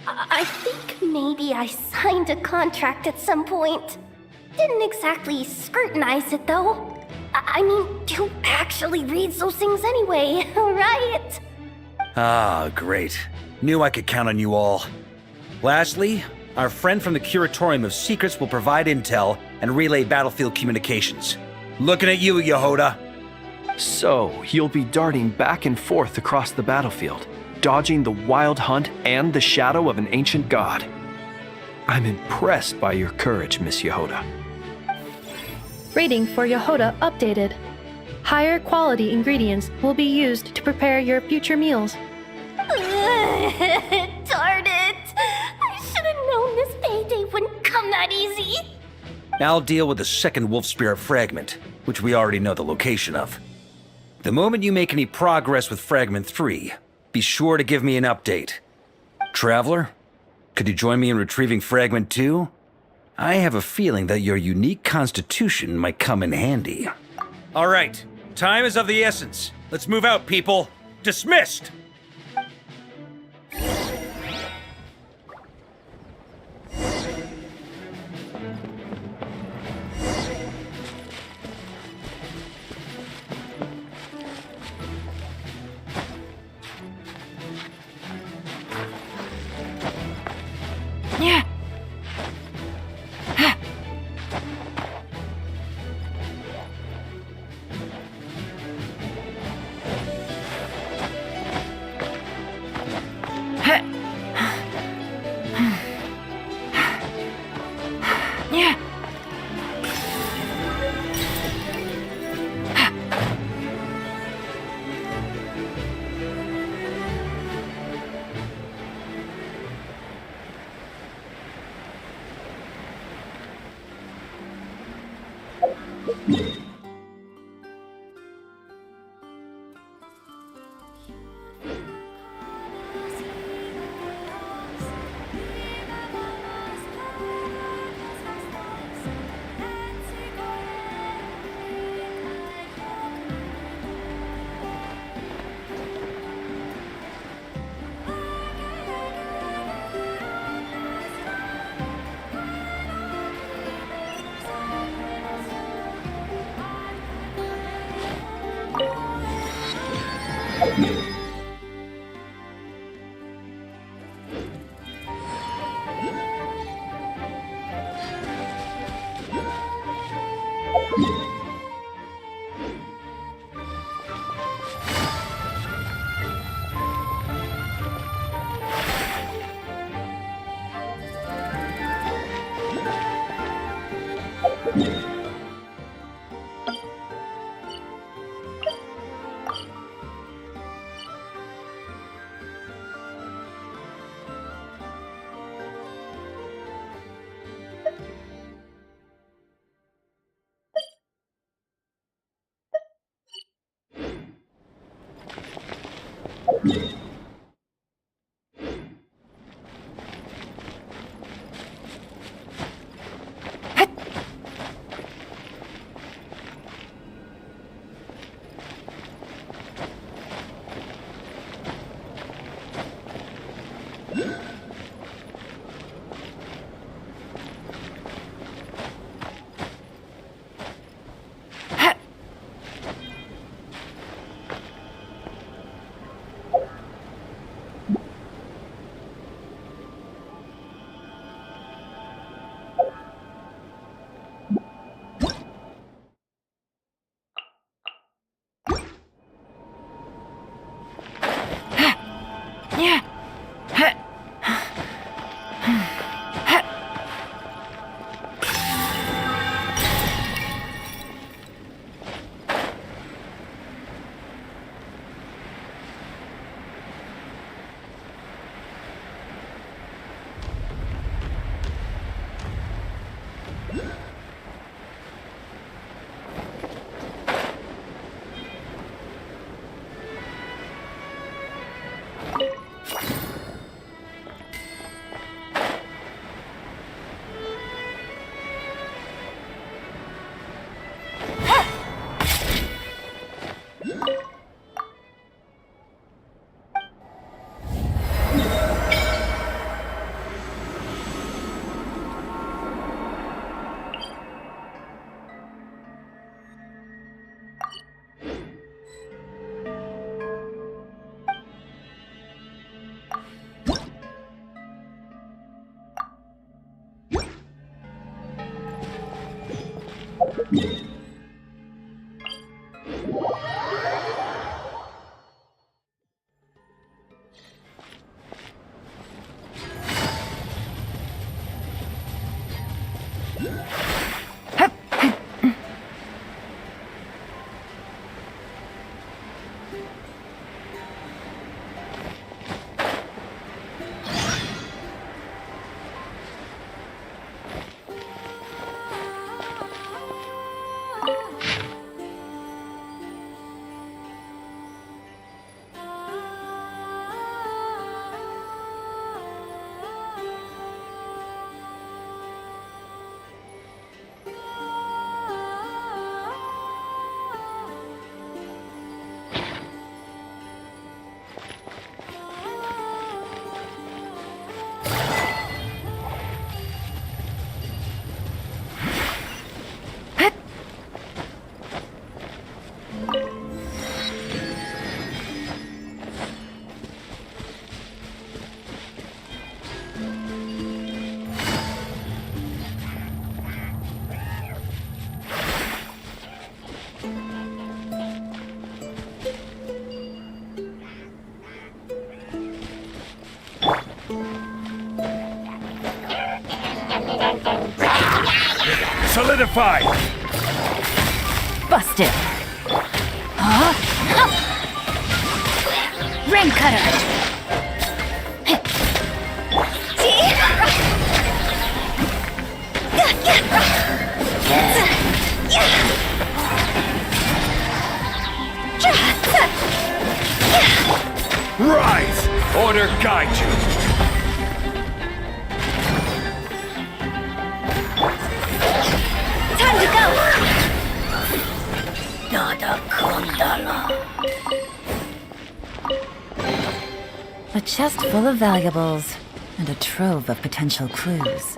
S2: I think maybe I signed a contract at some point. Didn't exactly scrutinize it though. I mean, who actually reads those things anyway, right?
S16: Ah, great. Knew I could count on you all. Lastly, our friend from the Curatorium of Secrets will provide intel and relay battlefield communications. Looking at you, Yehoda.
S15: So, you'll be darting back and forth across the battlefield, dodging the wild hunt and the shadow of an ancient god. I'm impressed by your courage, Miss Yehoda.
S17: Rating for Yehoda updated. Higher quality ingredients will be used to prepare your future meals.
S2: Darn it! I should have known this payday wouldn't come that easy.
S16: I'll deal with the second wolf spirit fragment, which we already know the location of. The moment you make any progress with Fragment 3, be sure to give me an update. Traveler, could you join me in retrieving Fragment 2? I have a feeling that your unique constitution might come in handy. All right, time is of the essence. Let's move out, people. Dismissed!
S12: Yeah. Yeah.
S16: Solidify!
S12: Busted. Huh? Rain cutter.
S16: Rise! Order guide you!
S2: Time to go!
S12: A chest full of valuables and a trove of potential clues.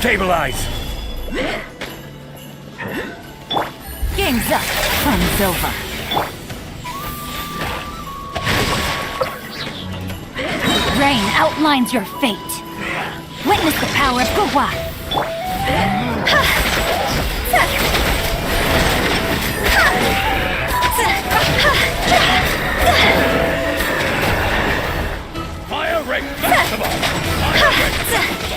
S16: Stabilize!
S12: Game's up. Fun's over. Rain outlines your fate. Witness the power of Kaeya.
S16: Fire ring festival! Fire ring festival!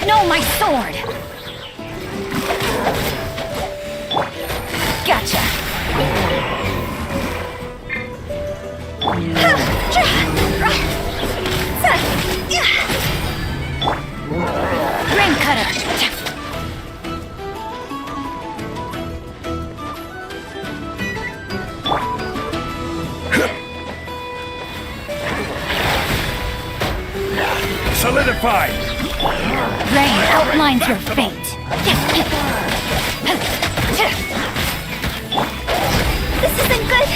S12: No, my sword! Gotcha! Ring cutter!
S16: Solidify!
S12: Rain outlines your fate.
S2: This isn't good!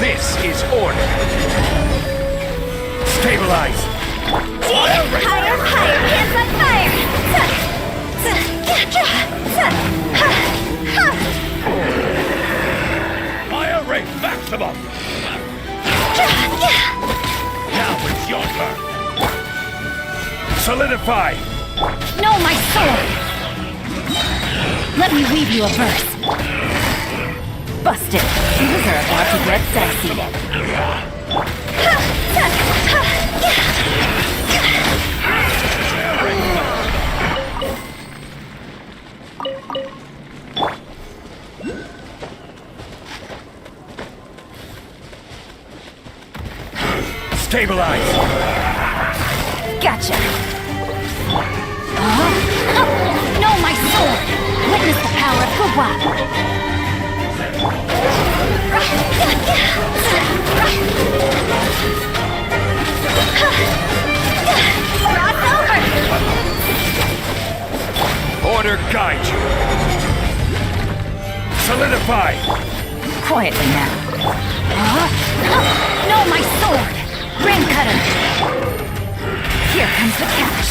S16: This is order! Stabilize!
S2: Higher, higher, hands on fire!
S16: Fire rate maximum!
S9: Now it's your turn. Solidify!
S12: No, my sword! Let me weave you a verse. Busted. These are about to get sexy.
S9: Stabilize!
S12: Gotcha. No, my sword! Witness the power of Gugwa!
S9: Order guide you! Solidify!
S12: Quietly now. No, my sword! Rain cutter! Here comes the catch.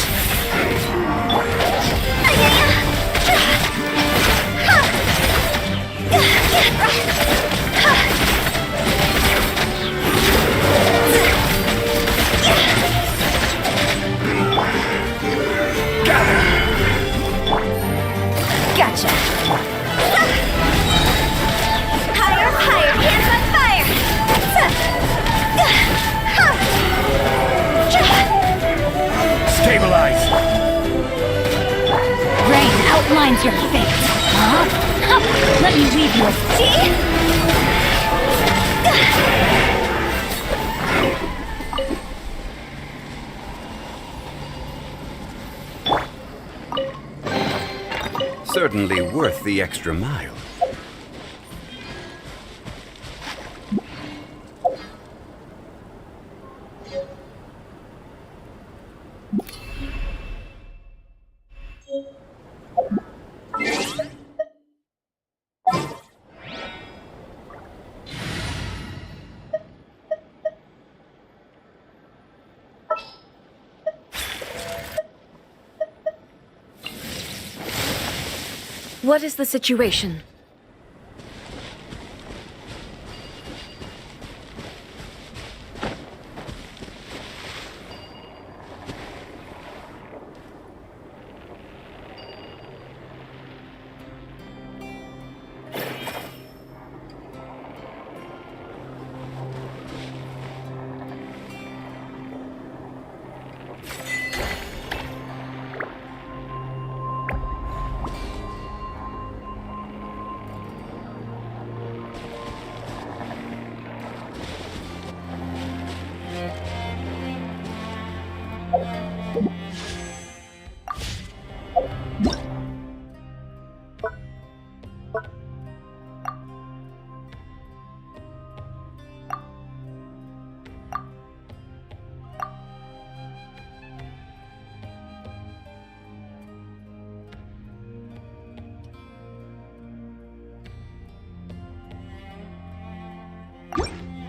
S12: Gotcha.
S2: Higher, higher, hands on fire!
S9: Stabilize!
S12: Rain outlines your fate. Let me weave you a
S19: Certainly worth the extra mile.
S10: What is the situation?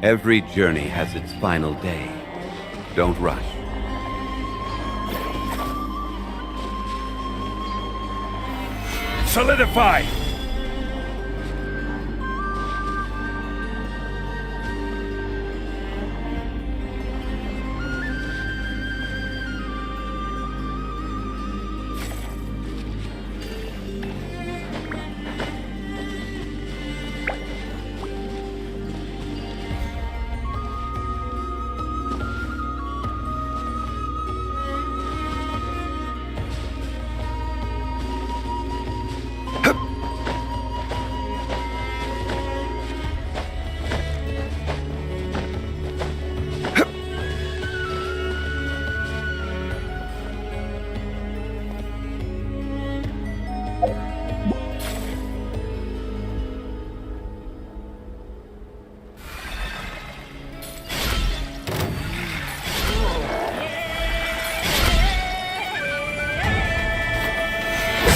S19: Every journey has its final day. Don't rush.
S9: Solidify!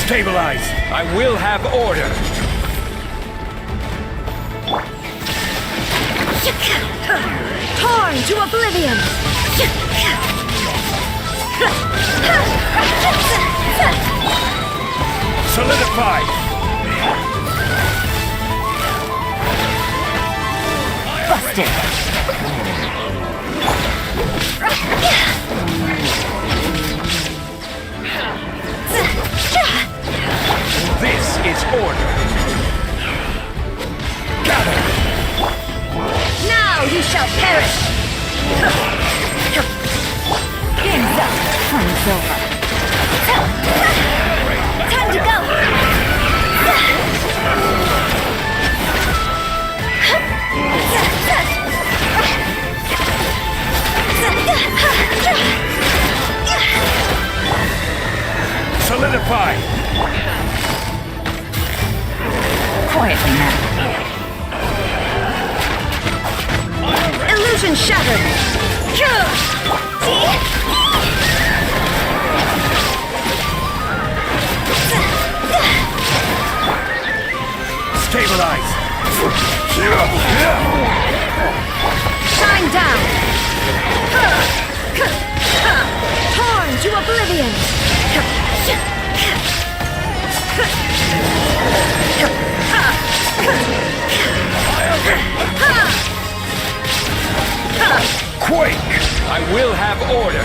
S9: Stabilize! I will have order!
S2: Torn to oblivion!
S9: Solidify!
S12: Busted!
S16: Purify!
S12: Quietly now.
S2: Illusion shattered!
S16: Stabilize!
S2: Shine down! Torn to oblivion!
S16: Quake! I will have order!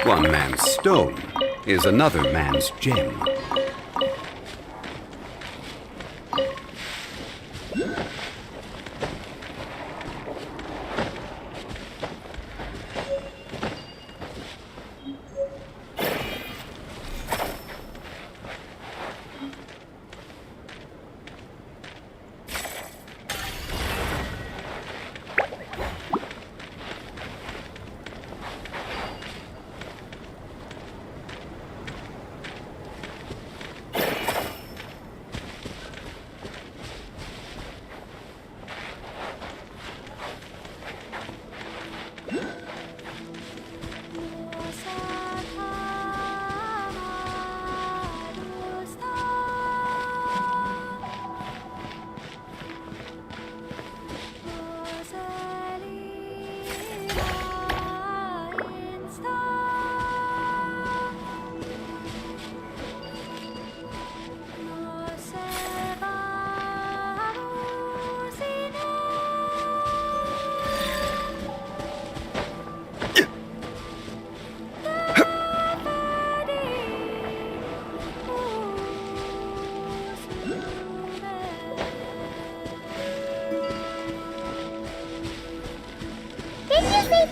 S19: One man's stone is another man's gem.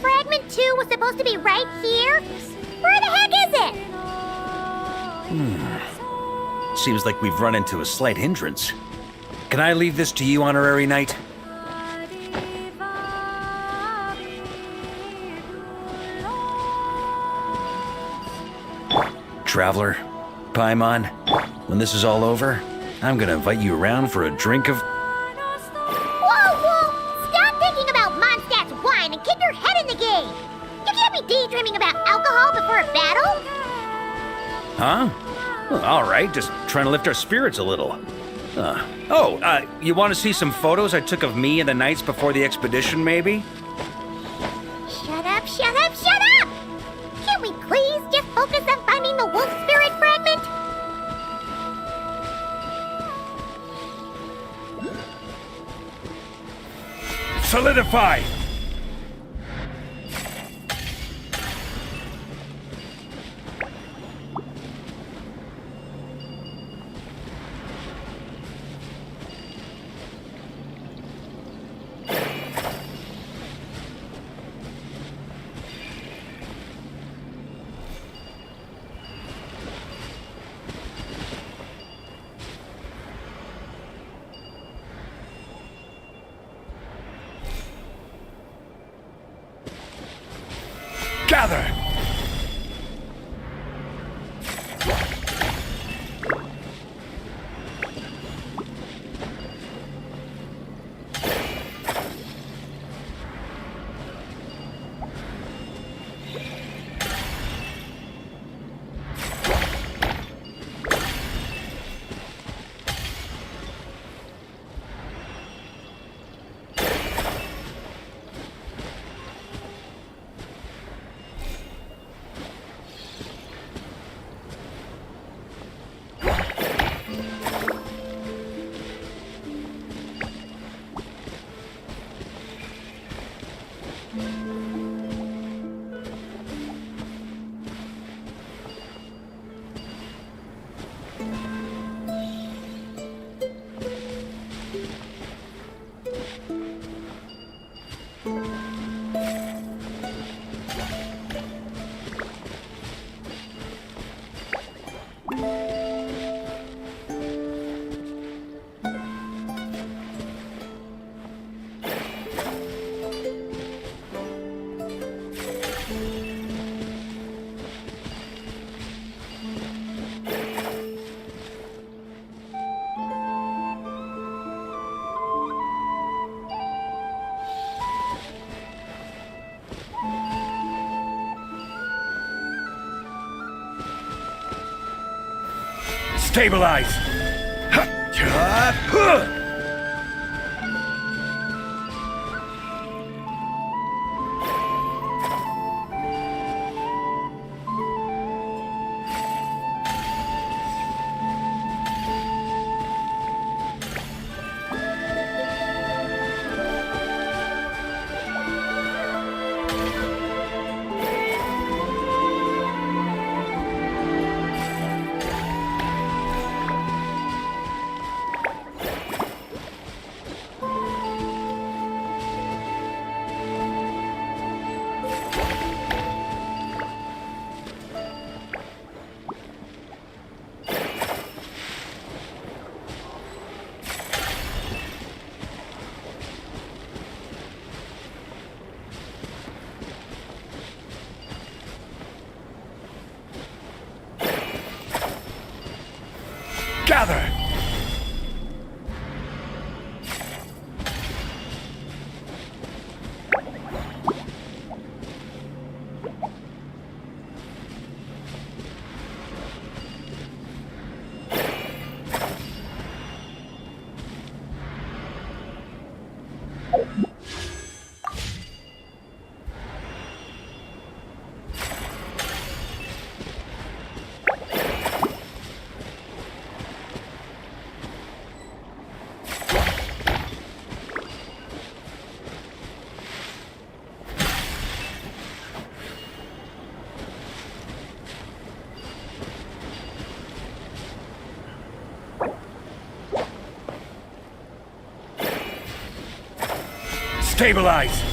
S2: Fragment 2 was supposed to be right here? Where the heck is it?
S16: Seems like we've run into a slight hindrance. Can I leave this to you, Honorary Knight? Traveler, Paimon, when this is all over, I'm gonna invite you around for a drink of...
S2: Daydreaming about alcohol before a battle?
S16: Huh? Well, all right, just trying to lift our spirits a little. You want to see some photos I took of me and the knights before the expedition, maybe?
S2: Shut up, shut up, shut up! Can't we please just focus on finding the wolf spirit fragment?
S16: Solidify! Gather! Stabilize! Gather! Stabilize!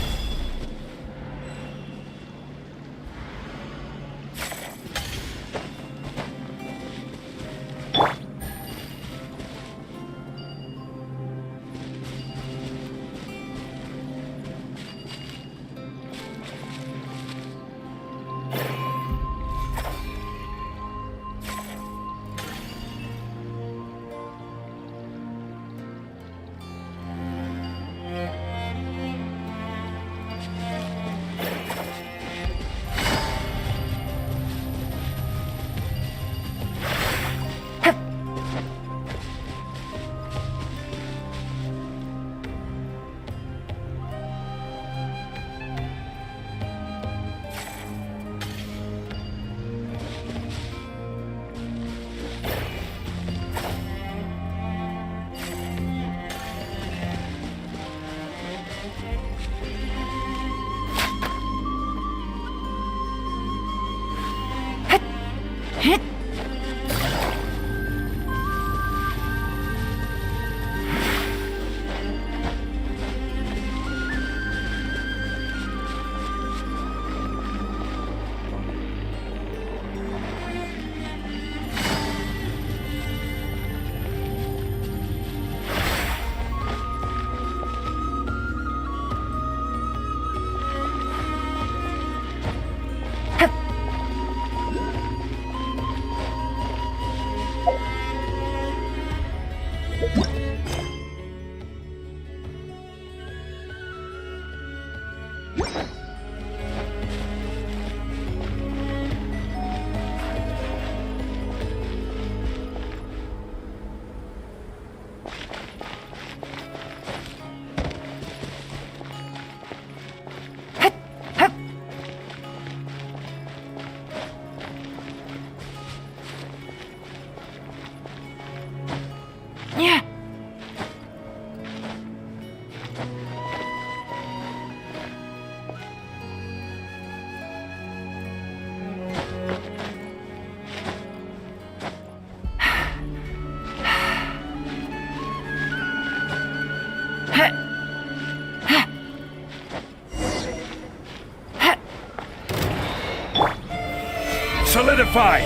S16: Solidify!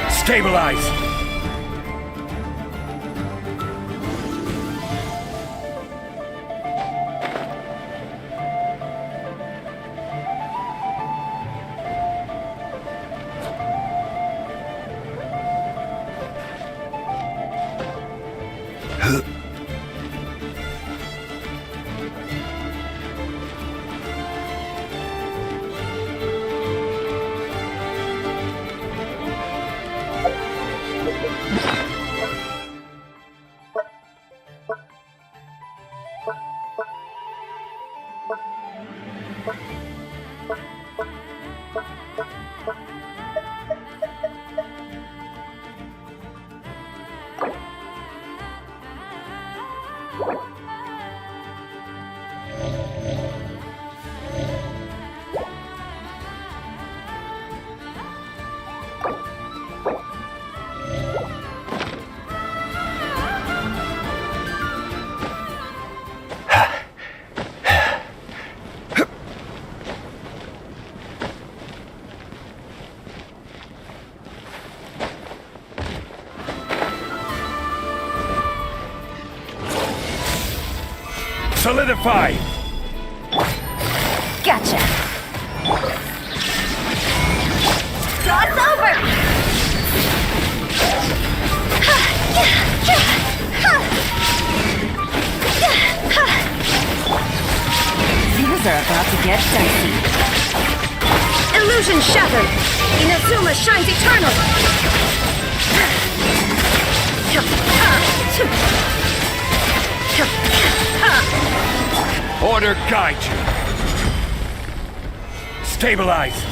S16: Stabilize!
S8: Solidify!
S1: Gotcha. Cross over! These are about to get dicey.
S20: Illusion shattered! Inazuma shines eternal!
S8: Order guide you. Stabilize.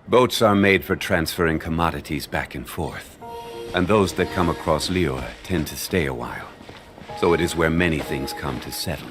S19: Boats are made for transferring commodities back and forth. And those that come across Lior tend to stay a while. So it is where many things come to settle.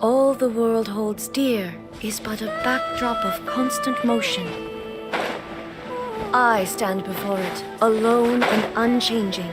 S20: All the world holds dear is but a backdrop of constant motion. I stand before it, alone and unchanging.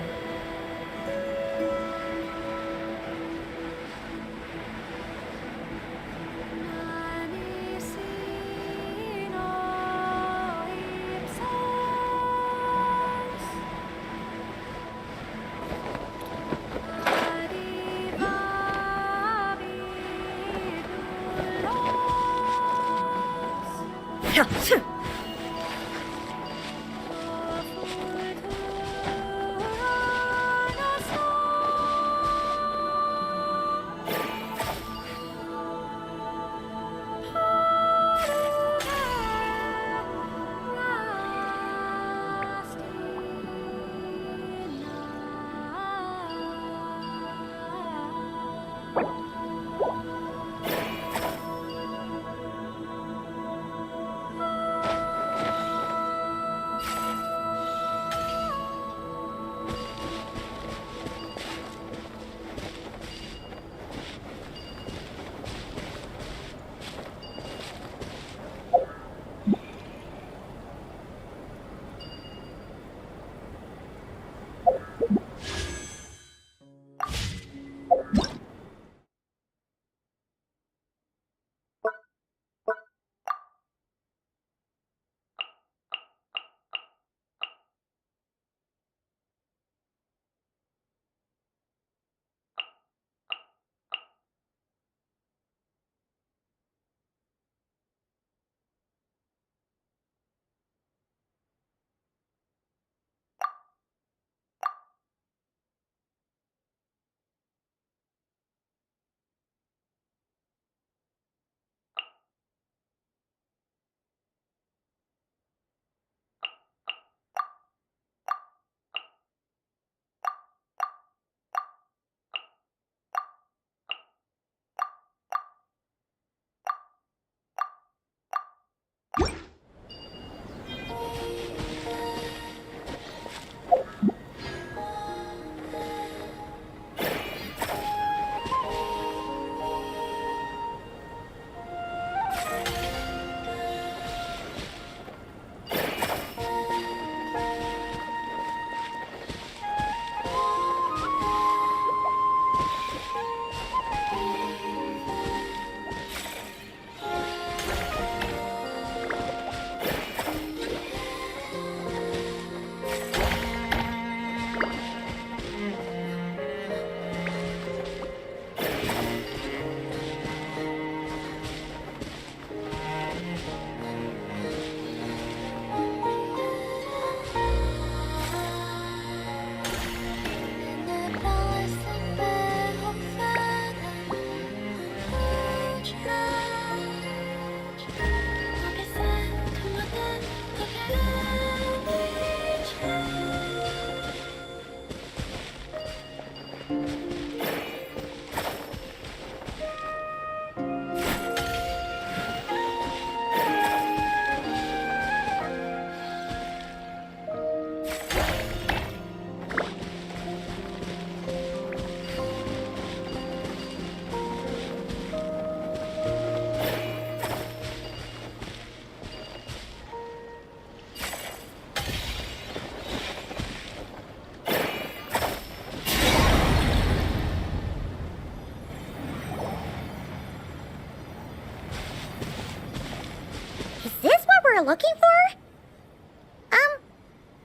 S2: we're looking for?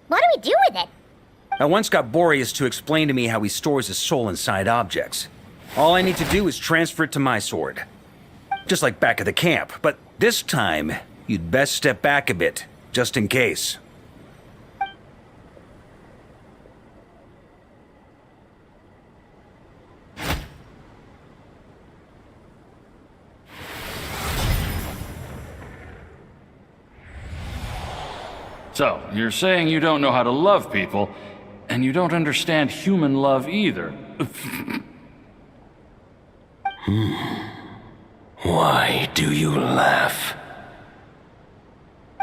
S2: What do we do with it?
S16: I once got Boreas to explain to me how he stores his soul inside objects. All I need to do is transfer it to my sword. Just like back at the camp, but this time, you'd best step back a bit, just in case.
S8: So, you're saying you don't know how to love people, and you don't understand human love either.
S9: Why do you laugh?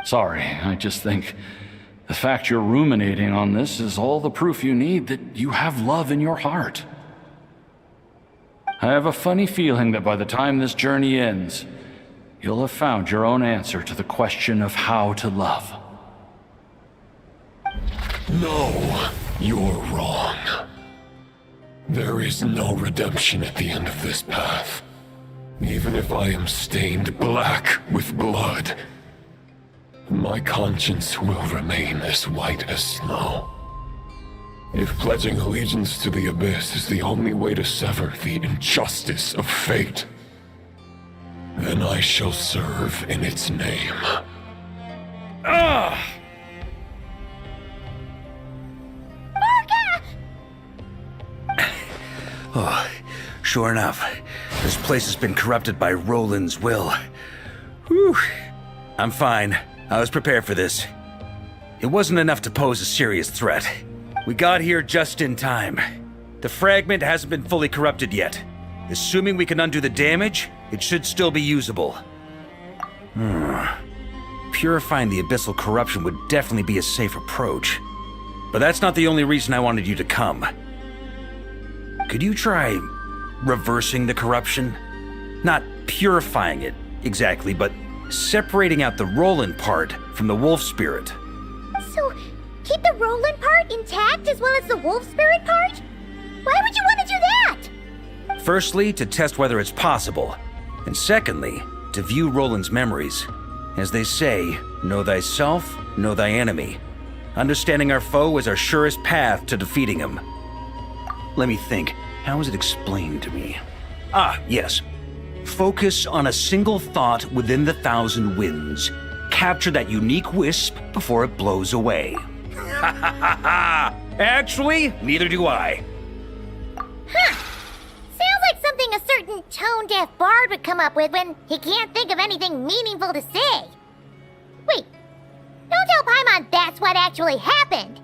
S8: Sorry, I just think the fact you're ruminating on this is all the proof you need that you have love in your heart. I have a funny feeling that by the time this journey ends, you'll have found your own answer to the question of how to love.
S9: No, you're wrong. There is no redemption at the end of this path. Even if I am stained black with blood, my conscience will remain as white as snow. If pledging allegiance to the Abyss is the only way to sever the injustice of fate, then I shall serve in its name.
S16: Ah! Oh, sure enough, this place has been corrupted by Roland's will. Whew. I'm fine. I was prepared for this. It wasn't enough to pose a serious threat. We got here just in time. The fragment hasn't been fully corrupted yet. Assuming we can undo the damage, it should still be usable. Purifying the abyssal corruption would definitely be a safe approach. But that's not the only reason I wanted you to come. Could you try reversing the corruption? Not purifying it, exactly, but separating out the Roland part from the wolf spirit.
S2: So, keep the Roland part intact as well as the wolf spirit part? Why would you want to do that?
S16: Firstly, to test whether it's possible. And secondly, to view Roland's memories. As they say, know thyself, know thy enemy. Understanding our foe is our surest path to defeating him. Let me think. How was it explained to me? Ah, yes. Focus on a single thought within the 1,000 winds. Capture that unique wisp before it blows away. Ha ha ha ha! Actually, neither do I.
S2: Huh. Sounds like something a certain tone-deaf bard would come up with when he can't think of anything meaningful to say. Wait, don't tell Paimon that's what actually happened.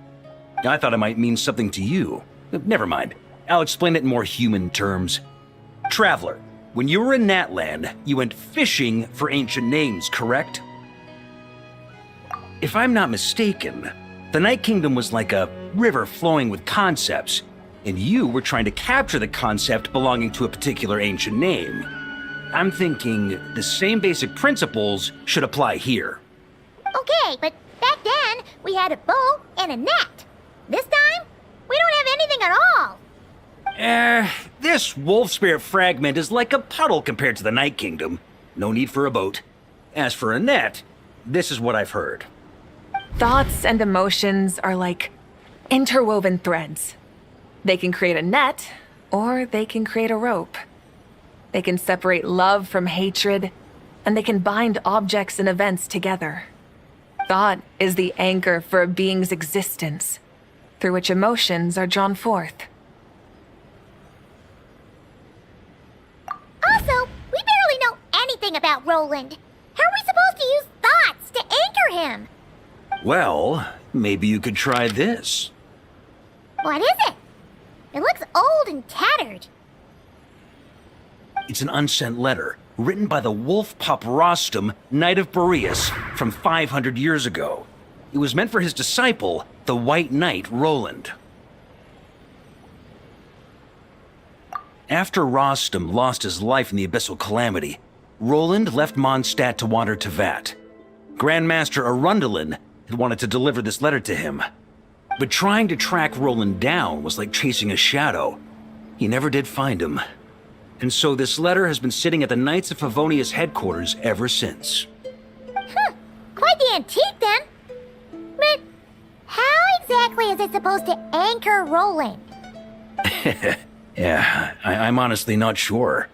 S16: I thought it might mean something to you. Never mind. I'll explain it in more human terms. Traveler, when you were in Natland, you went fishing for ancient names, correct? If I'm not mistaken, the Night Kingdom was like a river flowing with concepts, and you were trying to capture the concept belonging to a particular ancient name. I'm thinking the same basic principles should apply here.
S2: Okay, but back then, we had a bow and a net. This time, we don't have anything at all.
S16: This wolf spirit fragment is like a puddle compared to the Night Kingdom. No need for a boat. As for a net, this is what I've heard.
S21: Thoughts and emotions are like interwoven threads. They can create a net, or they can create a rope. They can separate love from hatred, and they can bind objects and events together. Thought is the anchor for a being's existence, through which emotions are drawn forth.
S2: Also, we barely know anything about Roland. How are we supposed to use thoughts to anchor him?
S16: Well, maybe you could try this.
S2: What is it? It looks old and tattered.
S16: It's an unsent letter, written by the wolf pup Rostam, Knight of Boreas, from 500 years ago. It was meant for his disciple, the White Knight Roland. After Rostam lost his life in the Abyssal Calamity, Roland left Mondstadt to wander to Vat. Grandmaster Arundelen had wanted to deliver this letter to him. But trying to track Roland down was like chasing a shadow. He never did find him. And so this letter has been sitting at the Knights of Favonius headquarters ever since.
S2: Quite the antique then. But how exactly is it supposed to anchor Roland?
S16: Yeah, I'm honestly not sure.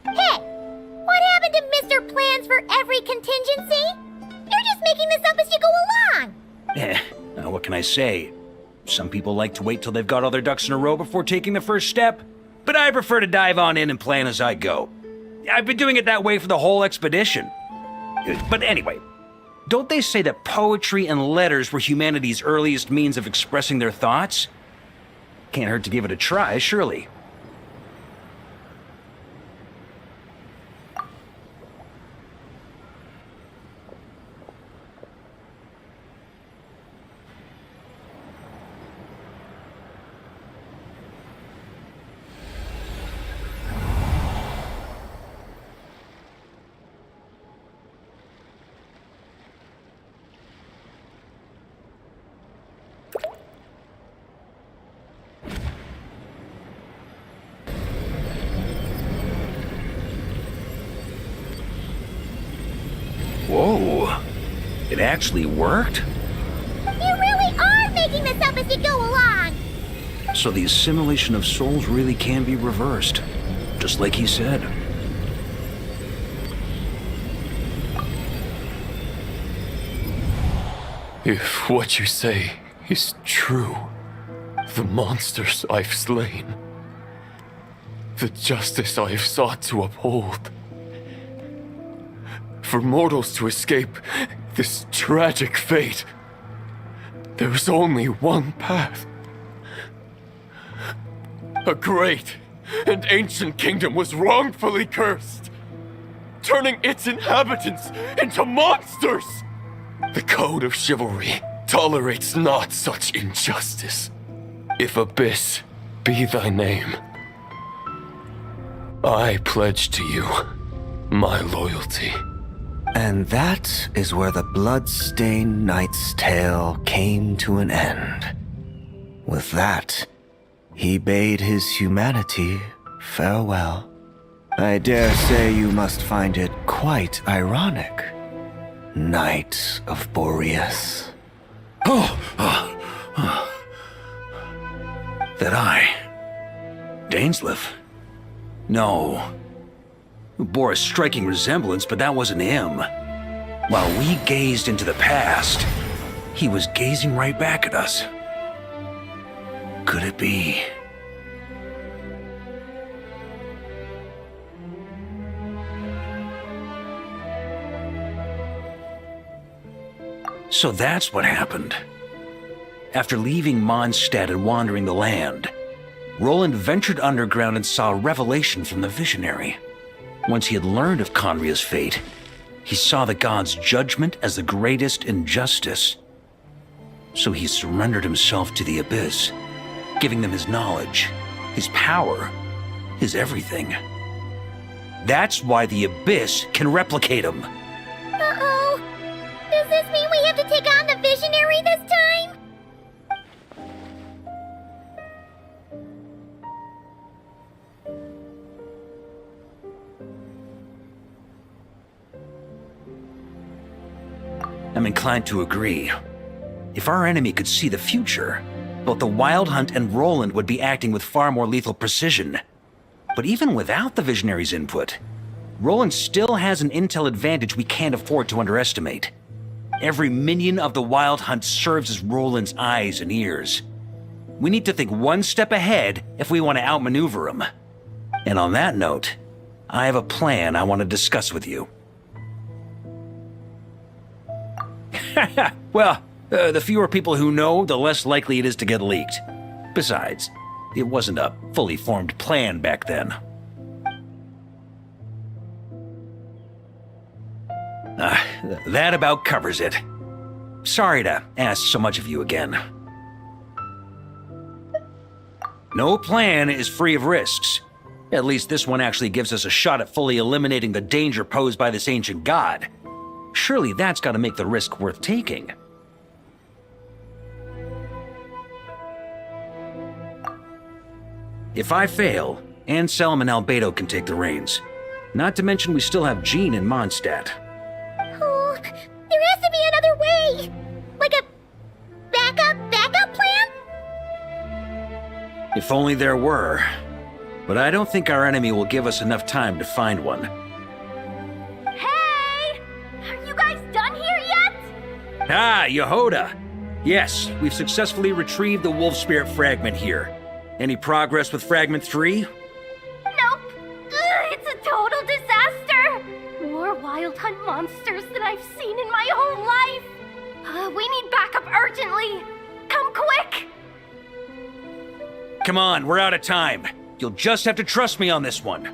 S2: Hey, what happened to Mr. Plans for every contingency? You're just making this up as you go along.
S16: What can I say? Some people like to wait till they've got all their ducks in a row before taking the first step, but I prefer to dive on in and plan as I go. I've been doing it that way for the whole expedition. But anyway, don't they say that poetry and letters were humanity's earliest means of expressing their thoughts? Can't hurt to give it a try, surely. It actually worked?
S2: You really are making this up as you go along!
S16: So the assimilation of souls really can be reversed, just like he said.
S9: If what you say is true, the monsters I've slain, the justice I have sought to uphold, for mortals to escape this tragic fate, there's only one path. A great and ancient kingdom was wrongfully cursed, turning its inhabitants into monsters! The code of chivalry tolerates not such injustice. If Abyss be thy name, I pledge to you my loyalty.
S18: And that is where the blood-stained knight's tale came to an end. With that, he bade his humanity farewell. I dare say you must find it quite ironic, Knight of Boreas.
S16: That I... Dainsleif? No. Bore a striking resemblance, but that wasn't him. While we gazed into the past, he was gazing right back at us. Could it be? So that's what happened. After leaving Mondstadt and wandering the land, Roland ventured underground and saw a revelation from the visionary. Once he had learned of Conria's fate, he saw the gods' judgment as the greatest injustice. So he surrendered himself to the Abyss, giving them his knowledge, his power, his everything. That's why the Abyss can replicate him.
S2: Uh-oh. Does this mean we have to take on the Visionary this time?
S16: I'm inclined to agree. If our enemy could see the future, both the Wild Hunt and Roland would be acting with far more lethal precision. But even without the Visionary's input, Roland still has an intel advantage we can't afford to underestimate. Every minion of the Wild Hunt serves as Roland's eyes and ears. We need to think one step ahead if we want to outmaneuver him. And on that note, I have a plan I want to discuss with you. Well, the fewer people who know, the less likely it is to get leaked. Besides, it wasn't a fully formed plan back then. That about covers it. Sorry to ask so much of you again. No plan is free of risks. At least this one actually gives us a shot at fully eliminating the danger posed by this ancient god. Surely that's got to make the risk worth taking. If I fail, Anselm and Albedo can take the reins. Not to mention we still have Jean in Mondstadt.
S2: Oh, there has to be another way! Like a backup plan?
S16: If only there were. But I don't think our enemy will give us enough time to find one.
S2: Hey! Are you guys done here yet?
S16: Ah, Yehoda! Yes, we've successfully retrieved the Wolf Spirit fragment here. Any progress with Fragment 3?
S2: Nope. It's a total disaster! More Wild Hunt monsters than I've seen in my whole life! We need backup urgently! Come quick!
S16: Come on, we're out of time. You'll just have to trust me on this one.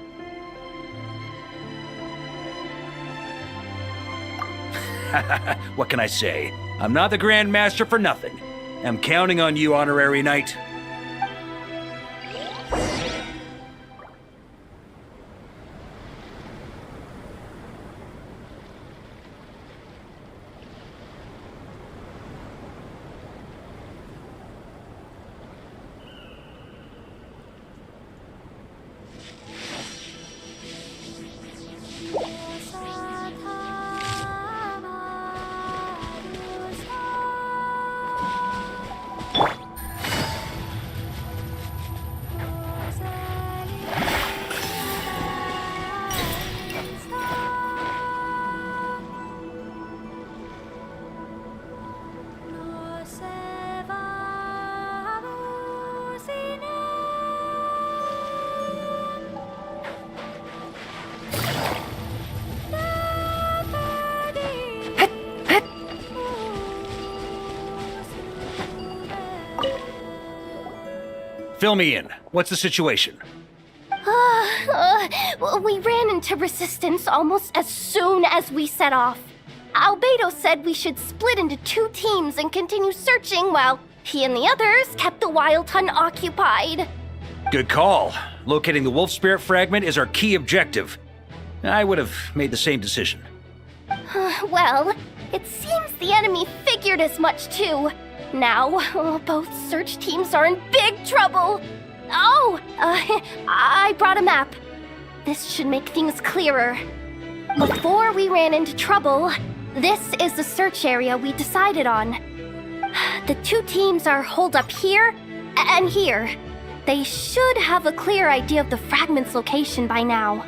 S16: What can I say? I'm not the Grand Master for nothing. I'm counting on you, Honorary Knight. Fill me in. What's the situation?
S2: We ran into resistance almost as soon as we set off. Albedo said we should split into 2 teams and continue searching while he and the others kept the Wild Hunt occupied.
S16: Good call. Locating the wolf spirit fragment is our key objective. I would have made the same decision.
S2: Well, it seems the enemy figured as much too. Now, both search teams are in big trouble. Oh, I brought a map. This should make things clearer. Before we ran into trouble, this is the search area we decided on. The 2 teams are holed up here and here. They should have a clear idea of the fragment's location by now.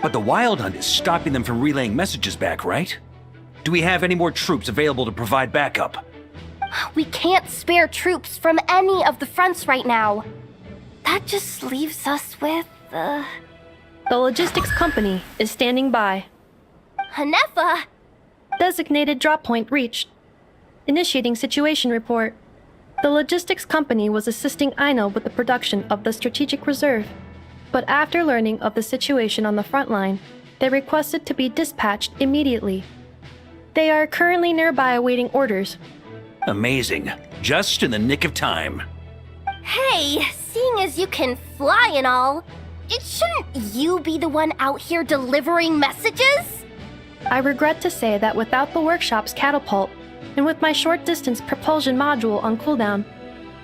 S16: But the Wild Hunt is stopping them from relaying messages back, right? Do we have any more troops available to provide backup?
S2: We can't spare troops from any of the fronts right now. That just leaves us with,
S17: The logistics company is standing by.
S2: Hanefa!
S17: Designated drop point reached. Initiating situation report. The logistics company was assisting Aino with the production of the strategic reserve. But after learning of the situation on the front line, they requested to be dispatched immediately. They are currently nearby awaiting orders.
S16: Amazing. Just in the nick of time.
S2: Hey, seeing as you can fly and all, shouldn't you be the one out here delivering messages?
S17: I regret to say that without the workshop's catapult, and with my short-distance propulsion module on cooldown,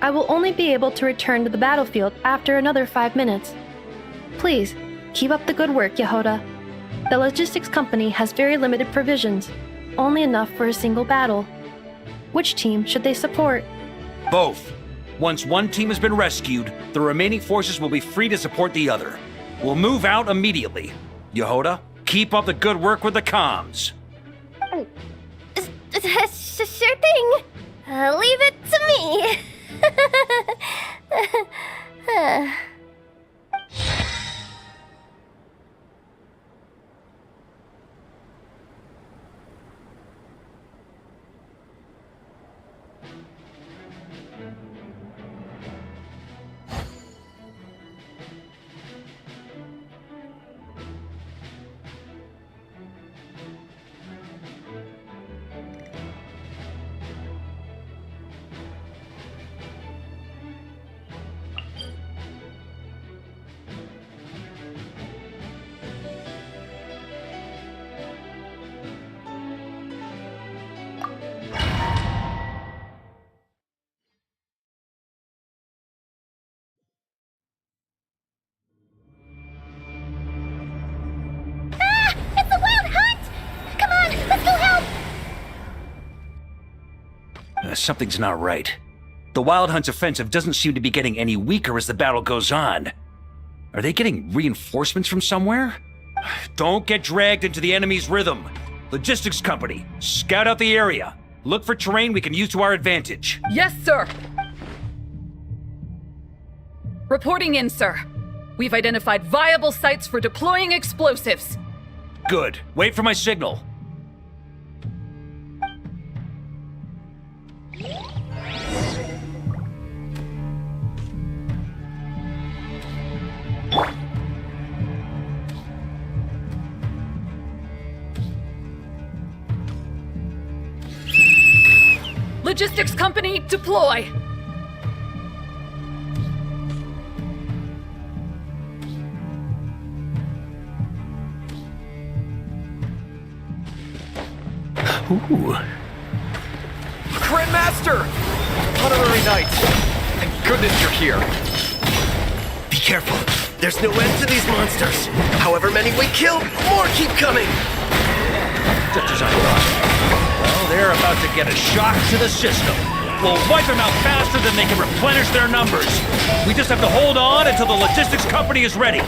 S17: I will only be able to return to the battlefield after another 5 minutes. Please, keep up the good work, Yehoda. The logistics company has very limited provisions, only enough for a single battle. Which team should they support?
S16: Both. Once one team has been rescued, the remaining forces will be free to support the other. We'll move out immediately. Yehoda, keep up the good work with the comms.
S2: Sure thing. Leave it to me.
S16: Something's not right. The Wild Hunt's offensive doesn't seem to be getting any weaker as the battle goes on. Are they getting reinforcements from somewhere? Don't get dragged into the enemy's rhythm. Logistics company, scout out the area. Look for terrain we can use to our advantage.
S5: Yes, sir. Reporting in, sir. We've identified viable sites for deploying explosives.
S16: Good. Wait for my signal.
S5: Logistics company, deploy!
S16: Ooh.
S6: Grandmaster! Honorary Knight! Thank goodness you're here.
S7: Be careful. There's no end to these monsters. However many we kill, more keep coming.
S16: Just as I thought. Well, they're about to get a shock to the system. We'll wipe them out faster than they can replenish their numbers. We just have to hold on until the logistics company is ready.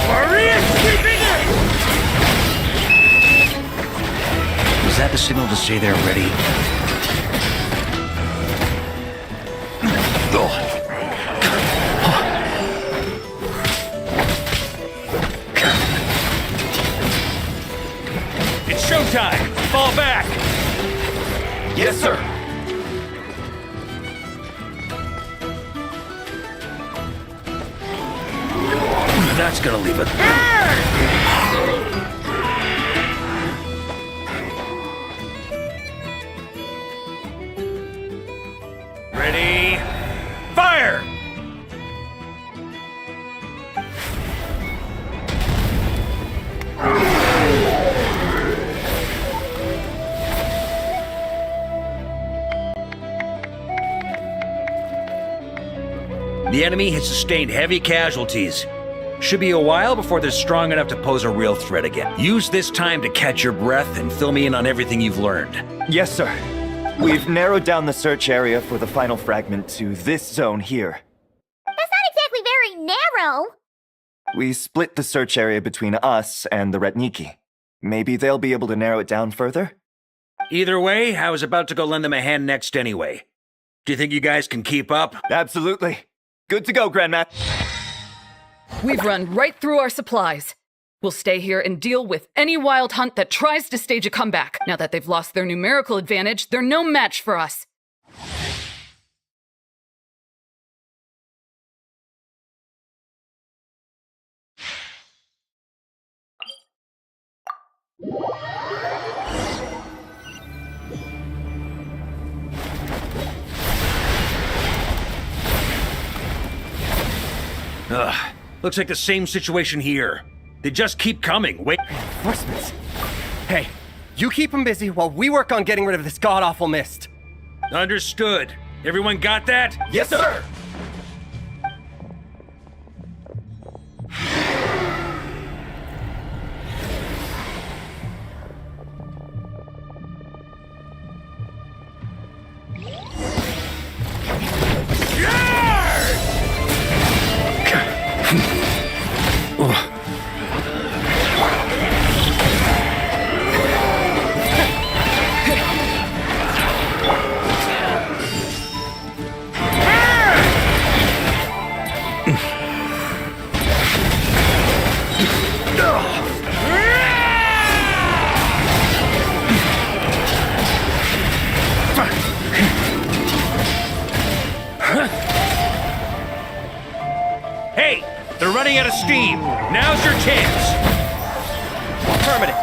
S16: Boreas sweeping in!
S4: Was that the signal to say they're ready?
S6: Yes, sir!
S16: That's gonna leave it. Ready? Fire! The enemy has sustained heavy casualties. Should be a while before they're strong enough to pose a real threat again. Use this time to catch your breath and fill me in on everything you've learned.
S13: Yes, sir. We've narrowed down the search area for the final fragment to this zone here.
S2: That's not exactly very narrow.
S13: We split the search area between us and the Retniki. Maybe they'll be able to narrow it down further?
S16: Either way, I was about to go lend them a hand next anyway. Do you think you guys can keep up?
S13: Absolutely. Good to go, Grandmaster.
S5: We've run right through our supplies. We'll stay here and deal with any wild hunt that tries to stage a comeback. Now that they've lost their numerical advantage, they're no match for us.
S16: Ugh. Looks like the same situation here. They just keep coming. Wait.
S7: Reinforcements. Hey, you keep them busy while we work on getting rid of this god-awful mist.
S16: Understood. Everyone got that?
S7: Yes, sir!
S16: Hey, they're running out of steam. Now's your chance.
S7: Affirmative.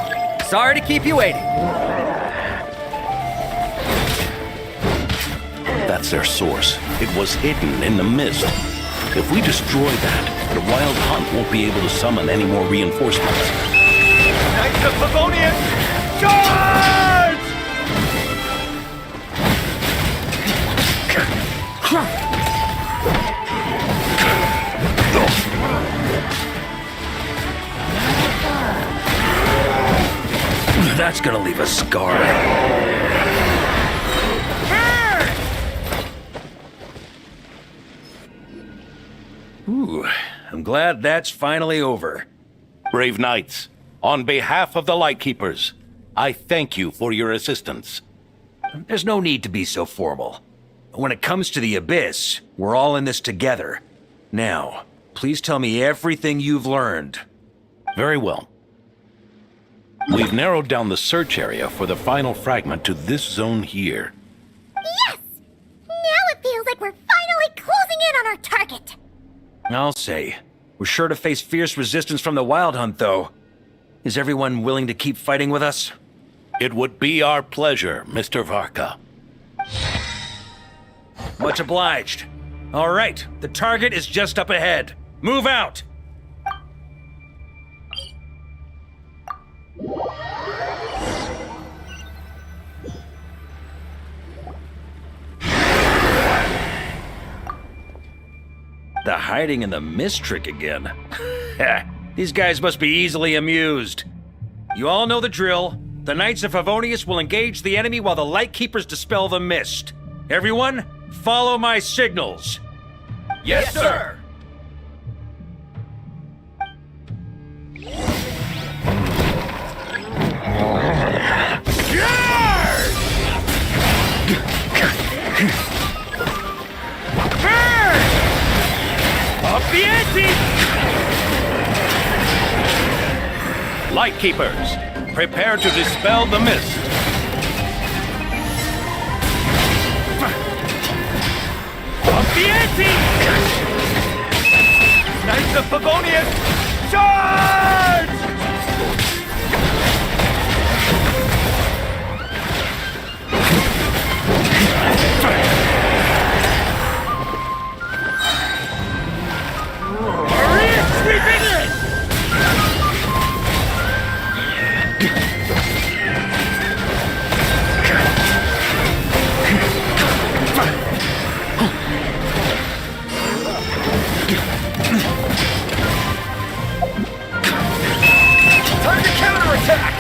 S7: Sorry to keep you waiting.
S22: That's their source. It was hidden in the mist. If we destroy that, the Wild Hunt won't be able to summon any more reinforcements.
S13: Knights of Favonius, charge!
S16: That's gonna leave a scar. Ooh, I'm glad that's finally over.
S22: Brave knights, on behalf of the Lightkeepers, I thank you for your assistance.
S16: There's no need to be so formal. When it comes to the Abyss, we're all in this together. Now, please tell me everything you've learned.
S22: Very well. We've narrowed down the search area for the final fragment to this zone here.
S2: Yes! Now it feels like we're finally closing in on our target.
S16: I'll say. We're sure to face fierce resistance from the Wild Hunt, though. Is everyone willing to keep fighting with us?
S22: It would be our pleasure, Mr. Varka.
S16: Much obliged. All right, the target is just up ahead. Move out! The hiding in the mist trick again. These guys must be easily amused. You all know the drill. The Knights of Favonius will engage the enemy while the Lightkeepers dispel the mist. Everyone, follow my signals.
S6: Yes, sir!
S16: Up the ante!
S22: Lightkeepers, prepare to dispel the mist.
S3: the ante! Knights of Favonius, charge! Boreas sweeping in!
S6: Time to counterattack!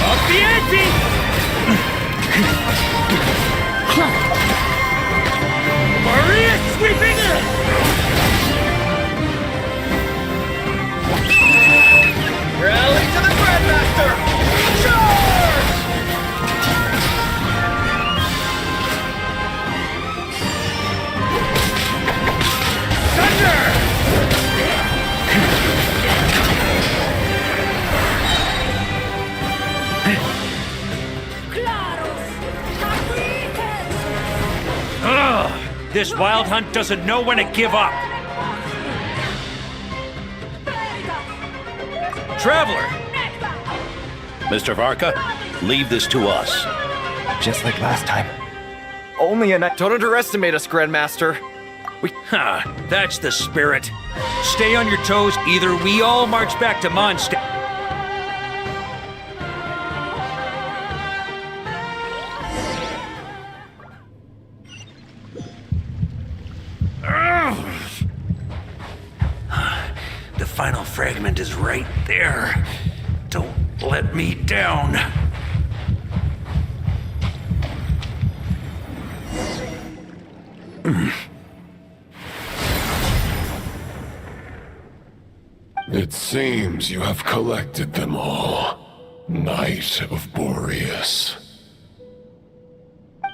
S3: Up the ante! Boreas sweeping in!
S6: Rally to the Grandmaster! Charge!
S3: Thunder!
S16: Ugh! This wild hunt doesn't know when to give up! Traveler!
S22: Mr. Varka, leave this to us.
S13: Just like last time. Only a night.
S6: Don't underestimate us, Grandmaster.
S16: That's the spirit. Stay on your toes, either we all march back to Mondstadt. The final fragment is right there. Don't let me down.
S9: It seems you have collected them all, Knight of Boreas.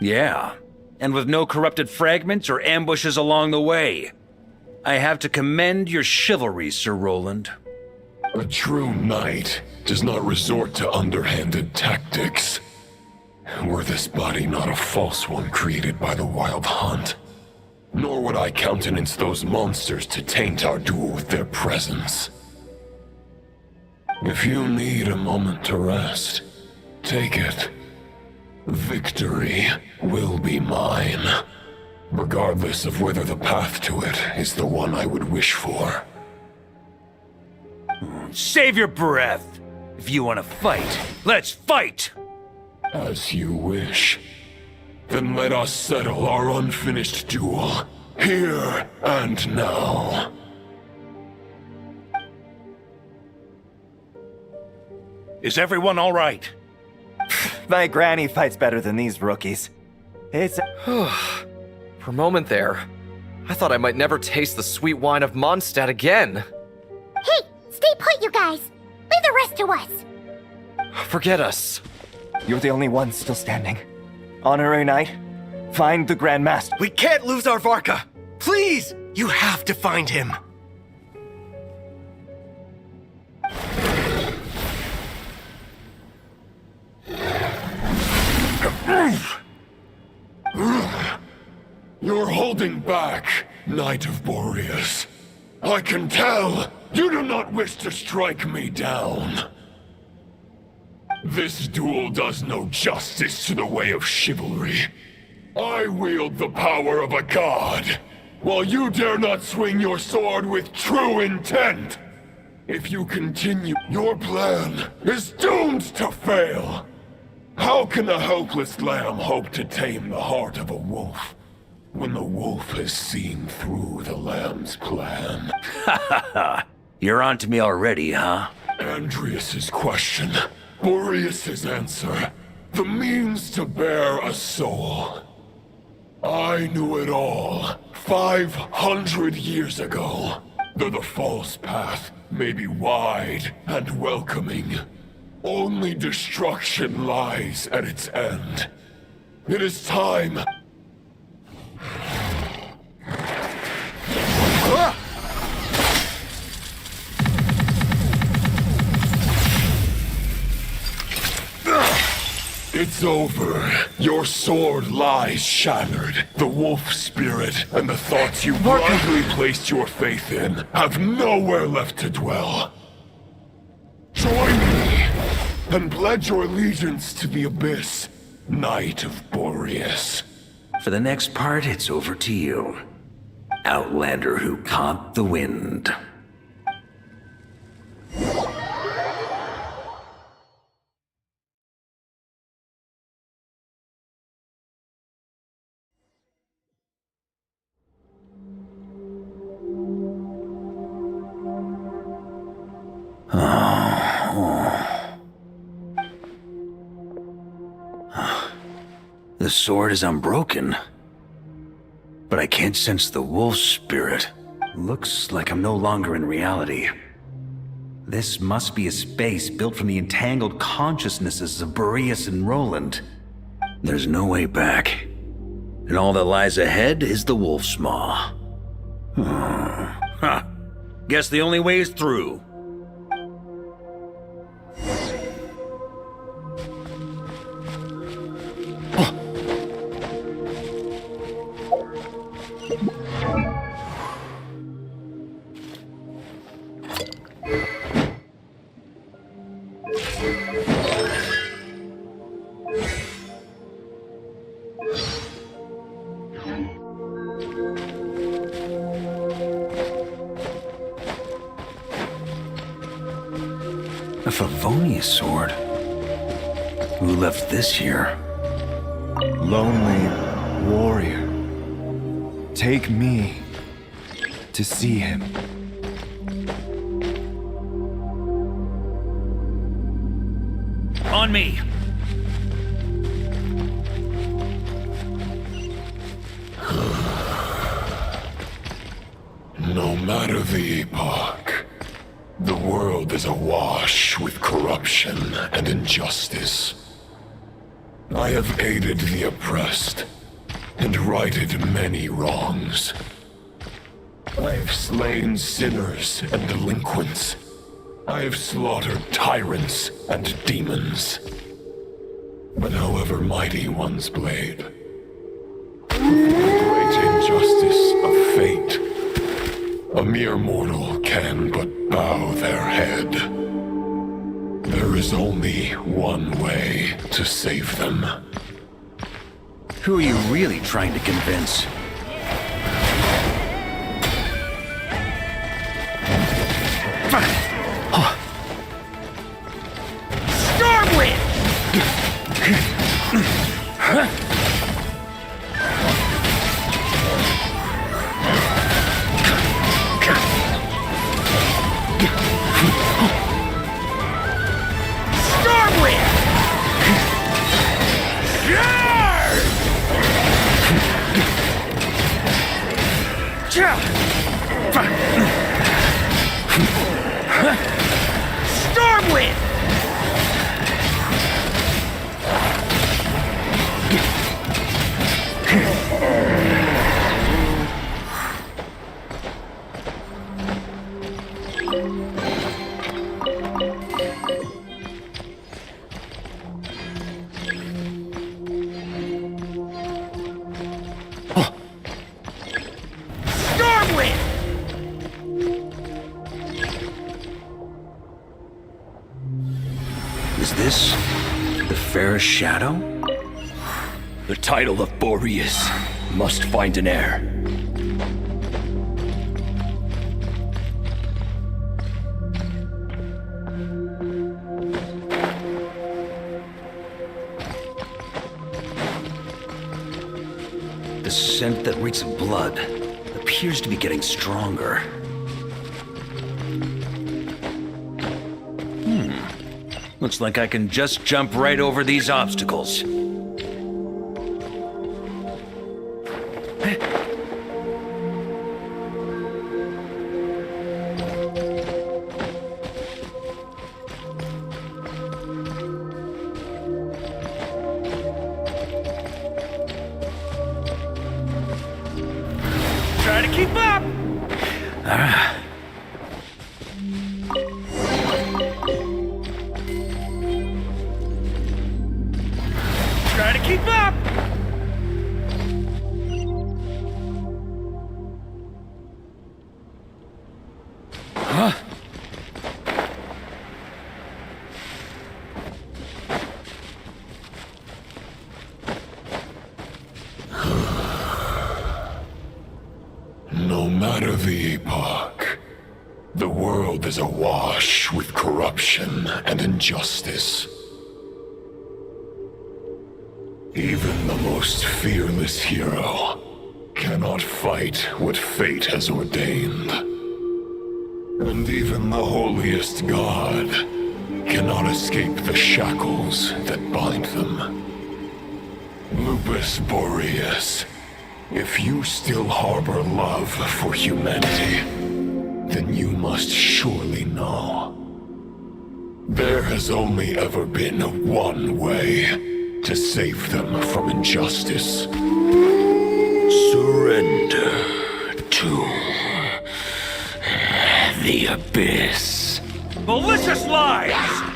S16: Yeah, and with no corrupted fragments or ambushes along the way. I have to commend your chivalry, Sir Roland.
S9: A true knight does not resort to underhanded tactics. Were this body not a false one created by the Wild Hunt, nor would I countenance those monsters to taint our duel with their presence. If you need a moment to rest, take it. Victory will be mine, regardless of whether the path to it is the one I would wish for.
S16: Save your breath. If you want to fight, let's fight!
S9: As you wish. Then let us settle our unfinished duel, here and now.
S22: Is everyone all right?
S13: My granny fights better than these rookies. It's...
S6: For a moment there, I thought I might never taste the sweet wine of Mondstadt again.
S2: Hey, stay put, you guys. Leave the rest to us.
S6: Forget us.
S13: You're the only one still standing. Honorary Knight, find the Grand Master.
S7: We can't lose our Varka! Please! You have to find him!
S9: You're holding back, Knight of Boreas. I can tell you do not wish to strike me down. This duel does no justice to the way of chivalry. I wield the power of a god, while you dare not swing your sword with true intent. If you continue, your plan is doomed to fail. How can a helpless lamb hope to tame the heart of a wolf, when the wolf has seen through the lamb's plan?
S16: Ha ha ha! You're on to me already, huh?
S9: Andreas's question, Boreas's answer, the means to bear a soul. I knew it all 500 years ago. Though the false path may be wide and welcoming, only destruction lies at its end. It is time. It's over. Your sword lies shattered. The wolf spirit and the thoughts you blindly placed your faith in have nowhere left to dwell. Join me and pledge your allegiance to the abyss, Knight of Boreas.
S4: For the next part, it's over to you. Outlander who caught the wind. The sword is unbroken, but I can't sense the wolf spirit. Looks like I'm no longer in reality. This must be a space built from the entangled consciousnesses of Boreas and Roland. There's no way back, and all that lies ahead is the wolf's maw. Guess the only way is through. A Favonius sword? Who left this here?
S13: Lonely warrior. Take me to see him.
S4: On me!
S9: No matter the epoch, the world is awash with corruption and injustice. I have aided the oppressed and righted many wrongs. I have slain sinners and delinquents. I have slaughtered tyrants and demons. But however mighty one's blade, before the great injustice of fate, a mere mortal can but bow their head. There is only one way to save them.
S4: Who are you really trying to convince?
S3: Stormwind! Stormwind!
S4: Is this the fairest shadow?
S11: The title of Boreas must find an heir.
S4: The scent that reeks of blood appears to be getting stronger. Looks like I can just jump right over these obstacles.
S3: Try to keep up! Try to keep up!
S16: Huh?
S9: No matter the epoch, the world is awash with corruption and injustice. Even the most fearless hero cannot fight what fate has ordained. And even the holiest god cannot escape the shackles that bind them. Lupus Boreas, if you still harbor love for humanity, then you must surely know. There has only ever been one way to save them from injustice.
S22: Surrender to the abyss.
S3: Malicious lies!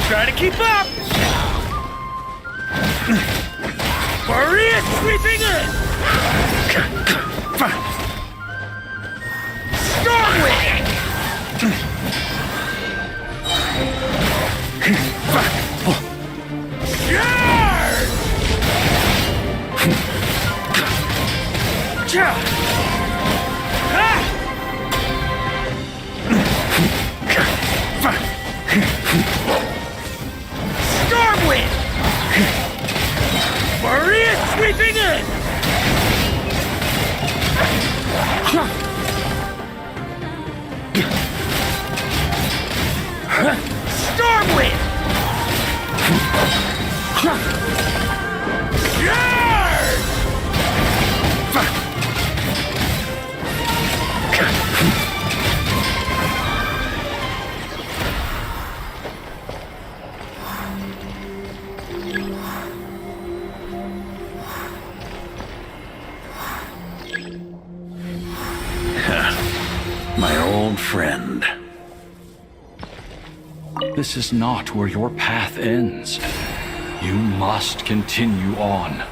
S3: Try to keep up! Boreas sweeping in! Stormwind! Stormwind! Boreas sweeping in! Stormwind!
S16: My old friend.
S11: This is not where your path ends. You must continue on.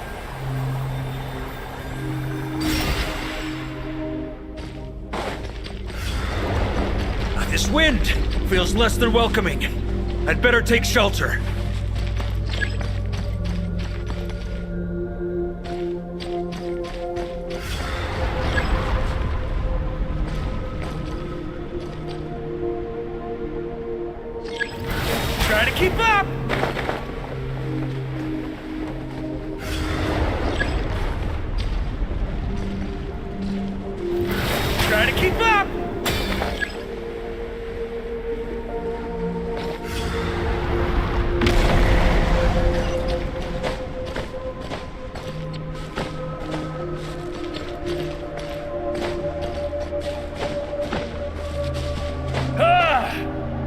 S3: This wind feels less than welcoming. I'd better take shelter. Try to keep up! Try to keep up!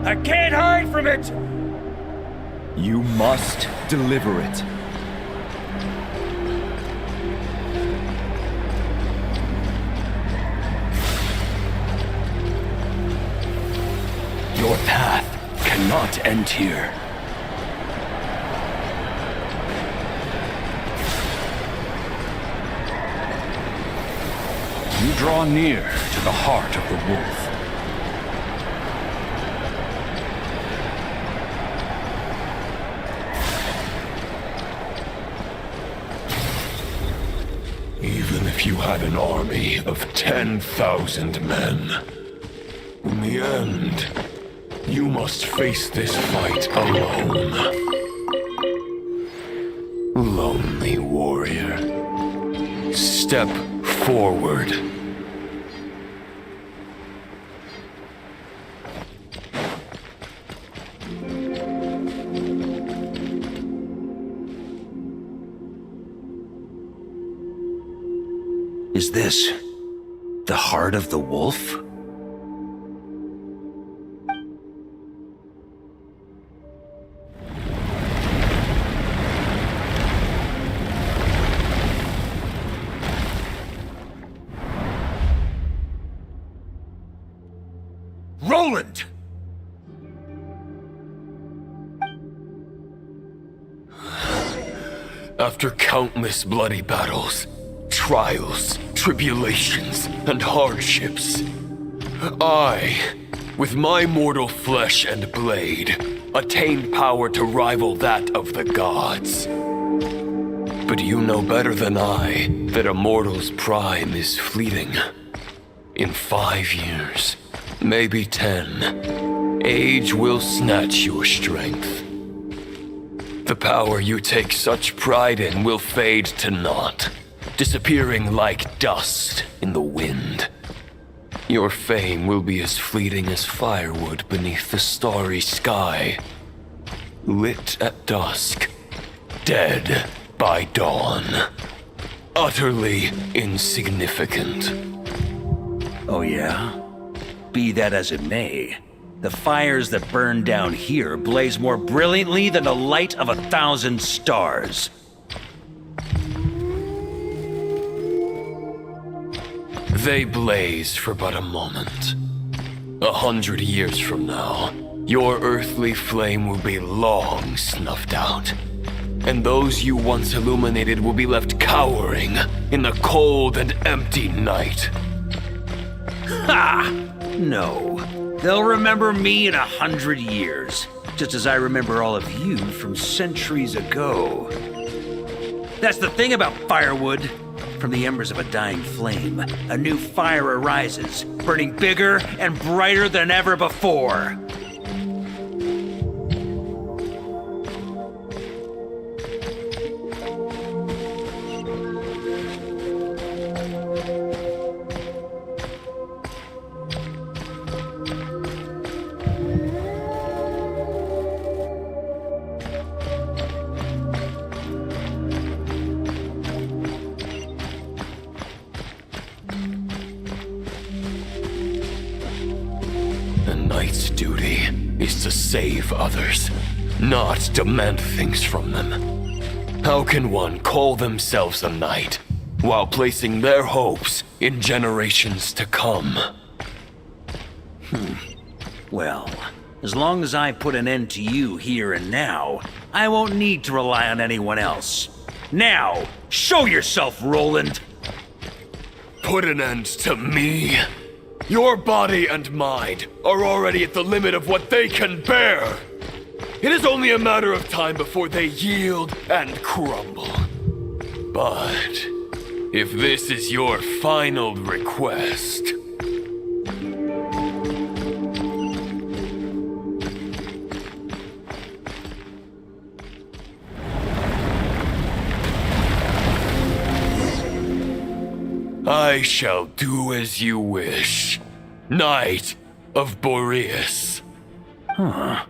S3: I can't hide from it!
S13: You must deliver it.
S11: Your path cannot end here. You draw near to the heart of the wolf.
S9: Even if you had an army of 10,000 men, in the end, you must face this fight alone. Lonely warrior. Step forward.
S16: Is this the heart of the wolf?
S3: Roland!
S9: After countless bloody battles, trials, tribulations, and hardships, I, with my mortal flesh and blade, attained power to rival that of the gods. But you know better than I that a mortal's prime is fleeting. In 5 years, maybe 10, age will snatch your strength. The power you take such pride in will fade to naught, disappearing like dust in the wind. Your fame will be as fleeting as firewood beneath the starry sky, lit at dusk, dead by dawn, utterly insignificant.
S16: Oh yeah? Be that as it may, the fires that burn down here blaze more brilliantly than the light of 1,000 stars.
S9: They blaze for but a moment. 100 years from now, your earthly flame will be long snuffed out, and those you once illuminated will be left cowering in the cold and empty night.
S16: Ha! No. They'll remember me in 100 years, just as I remember all of you from centuries ago. That's the thing about firewood. From the embers of a dying flame, a new fire arises, burning bigger and brighter than ever before.
S9: To save others, not demand things from them. How can one call themselves a knight while placing their hopes in generations to come?
S16: Well, as long as I put an end to you here and now, I won't need to rely on anyone else. Now, show yourself, Roland!
S9: Put an end to me? Your body and mind are already at the limit of what they can bear. It is only a matter of time before they yield and crumble. But if this is your final request... I shall do as you wish, Knight of Boreas.
S16: Huh.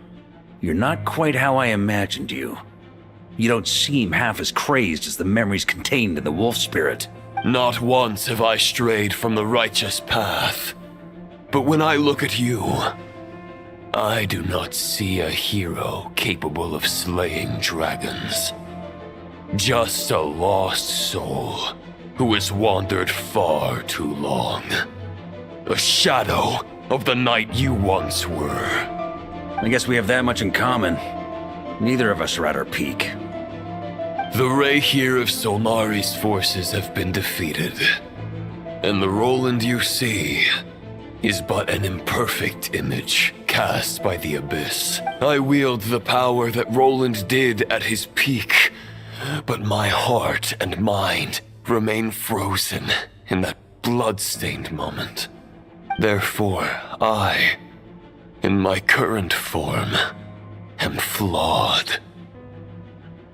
S16: You're not quite how I imagined you. You don't seem half as crazed as the memories contained in the wolf spirit.
S9: Not once have I strayed from the righteous path. But when I look at you, I do not see a hero capable of slaying dragons. Just a lost soul who has wandered far too long. A shadow of the knight you once were.
S16: I guess we have that much in common. Neither of us are at our peak.
S9: The ray here of Solnari's forces have been defeated, and the Roland you see is but an imperfect image cast by the Abyss. I wield the power that Roland did at his peak, but my heart and mind remain frozen in that blood-stained moment. Therefore, I, in my current form, am flawed.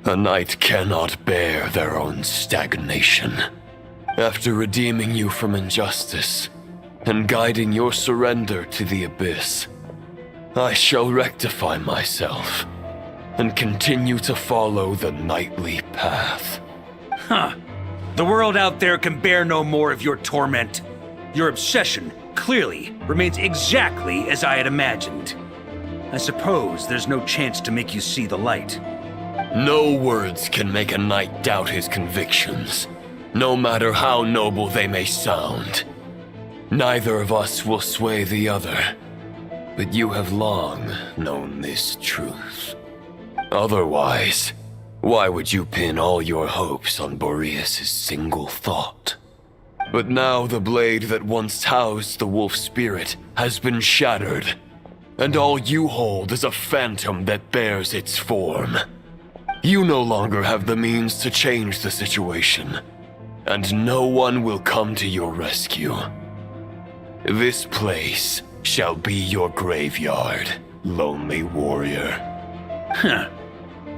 S9: A knight cannot bear their own stagnation. After redeeming you from injustice and guiding your surrender to the abyss, I shall rectify myself and continue to follow the knightly path.
S16: Huh. The world out there can bear no more of your torment. Your obsession, clearly, remains exactly as I had imagined. I suppose there's no chance to make you see the light.
S9: No words can make a knight doubt his convictions, no matter how noble they may sound. Neither of us will sway the other, but you have long known this truth. Otherwise, why would you pin all your hopes on Boreas' single thought? But now the blade that once housed the wolf spirit has been shattered, and all you hold is a phantom that bears its form. You no longer have the means to change the situation, and no one will come to your rescue. This place shall be your graveyard, lonely warrior.
S16: Huh.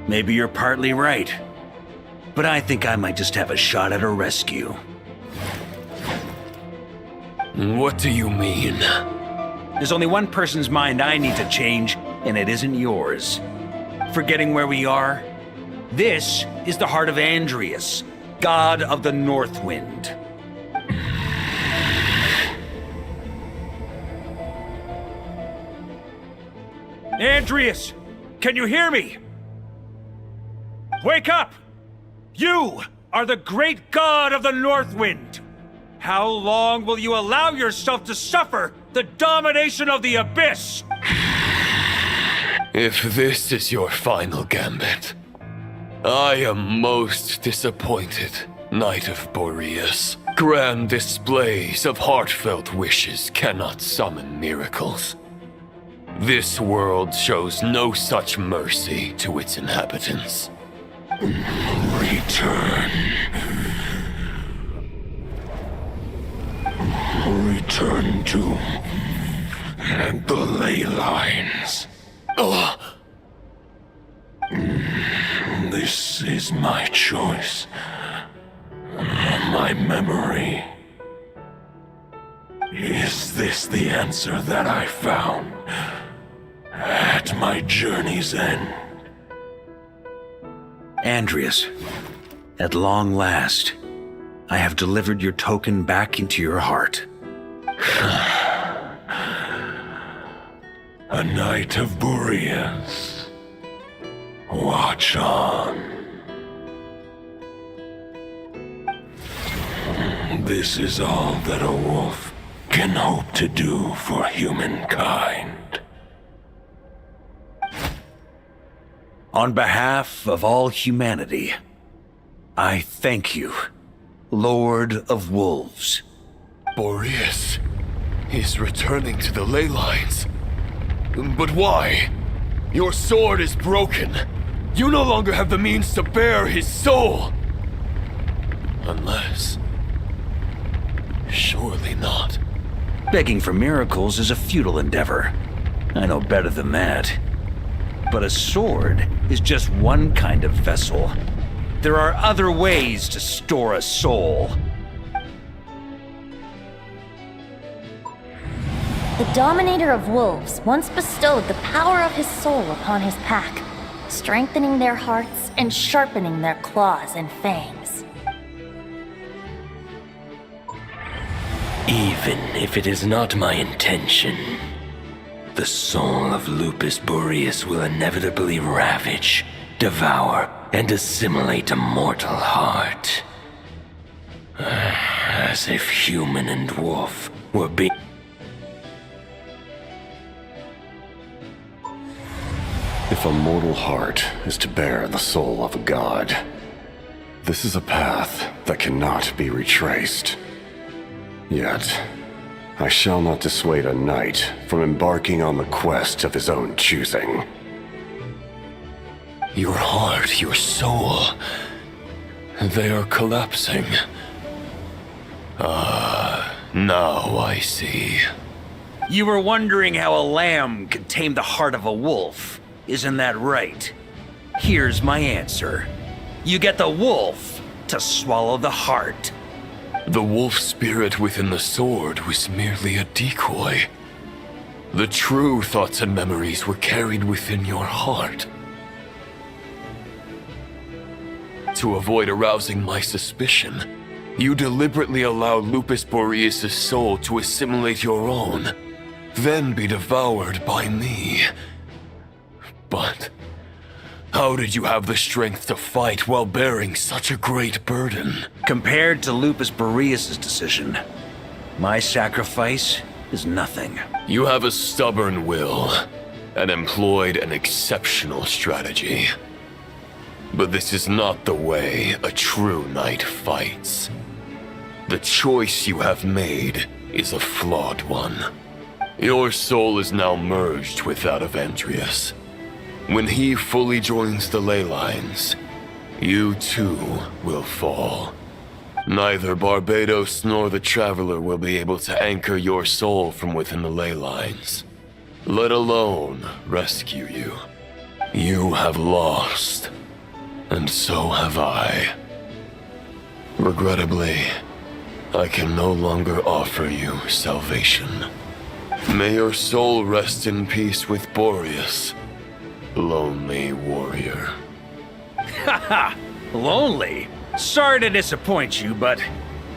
S16: Maybe you're partly right. But I think I might just have a shot at a rescue.
S9: What do you mean?
S16: There's only one person's mind I need to change, and it isn't yours. Forgetting where we are? This is the heart of Andrias, god of the North Wind. Andrias, can you hear me? Wake up! You are the great god of the North Wind! How long will you allow yourself to suffer the domination of the Abyss?
S9: If this is your final gambit, I am most disappointed, Knight of Boreas. Grand displays of heartfelt wishes cannot summon miracles. This world shows no such mercy to its inhabitants. Return.
S8: Return to the ley lines. This is my choice. My memory. Is this the answer that I found at my journey's end?
S16: Andrias, at long last, I have delivered your token back into your heart.
S8: A Knight of Boreas. Watch on. This is all that a wolf can hope to do for humankind.
S16: On behalf of all humanity, I thank you, Lord of Wolves.
S9: Boreas is returning to the ley lines. But why? Your sword is broken. You no longer have the means to bear his soul. Unless... surely not.
S16: Begging for miracles is a futile endeavor. I know better than that. But a sword is just one kind of vessel. There are other ways to store a soul.
S1: The Dominator of Wolves once bestowed the power of his soul upon his pack, strengthening their hearts and sharpening their claws and fangs.
S14: Even if it is not my intention, the soul of Lupus Boreas will inevitably ravage, devour, and assimilate a mortal heart. As if human and wolf were being...
S15: If a mortal heart is to bear the soul of a god, this is a path that cannot be retraced. Yet, I shall not dissuade a knight from embarking on the quest of his own choosing.
S9: Your heart, your soul... they are collapsing. Now I see.
S16: You were wondering how a lamb could tame the heart of a wolf, isn't that right? Here's my answer. You get the wolf to swallow the heart.
S9: The wolf spirit within the sword was merely a decoy. The true thoughts and memories were carried within your heart. To avoid arousing my suspicion, you deliberately allowed Lupus Boreas' soul to assimilate your own, then be devoured by me. But how did you have the strength to fight while bearing such a great burden?
S16: Compared to Lupus Boreas' decision, my sacrifice is nothing.
S9: You have a stubborn will and employed an exceptional strategy. But this is not the way a true knight fights. The choice you have made is a flawed one. Your soul is now merged with that of Andreas. When he fully joins the ley lines, you too will fall. Neither Barbados nor the Traveler will be able to anchor your soul from within the ley lines, let alone rescue you. You have lost, and so have I. Regrettably, I can no longer offer you salvation. May your soul rest in peace with Boreas, lonely warrior.
S16: Haha, lonely? Sorry to disappoint you, but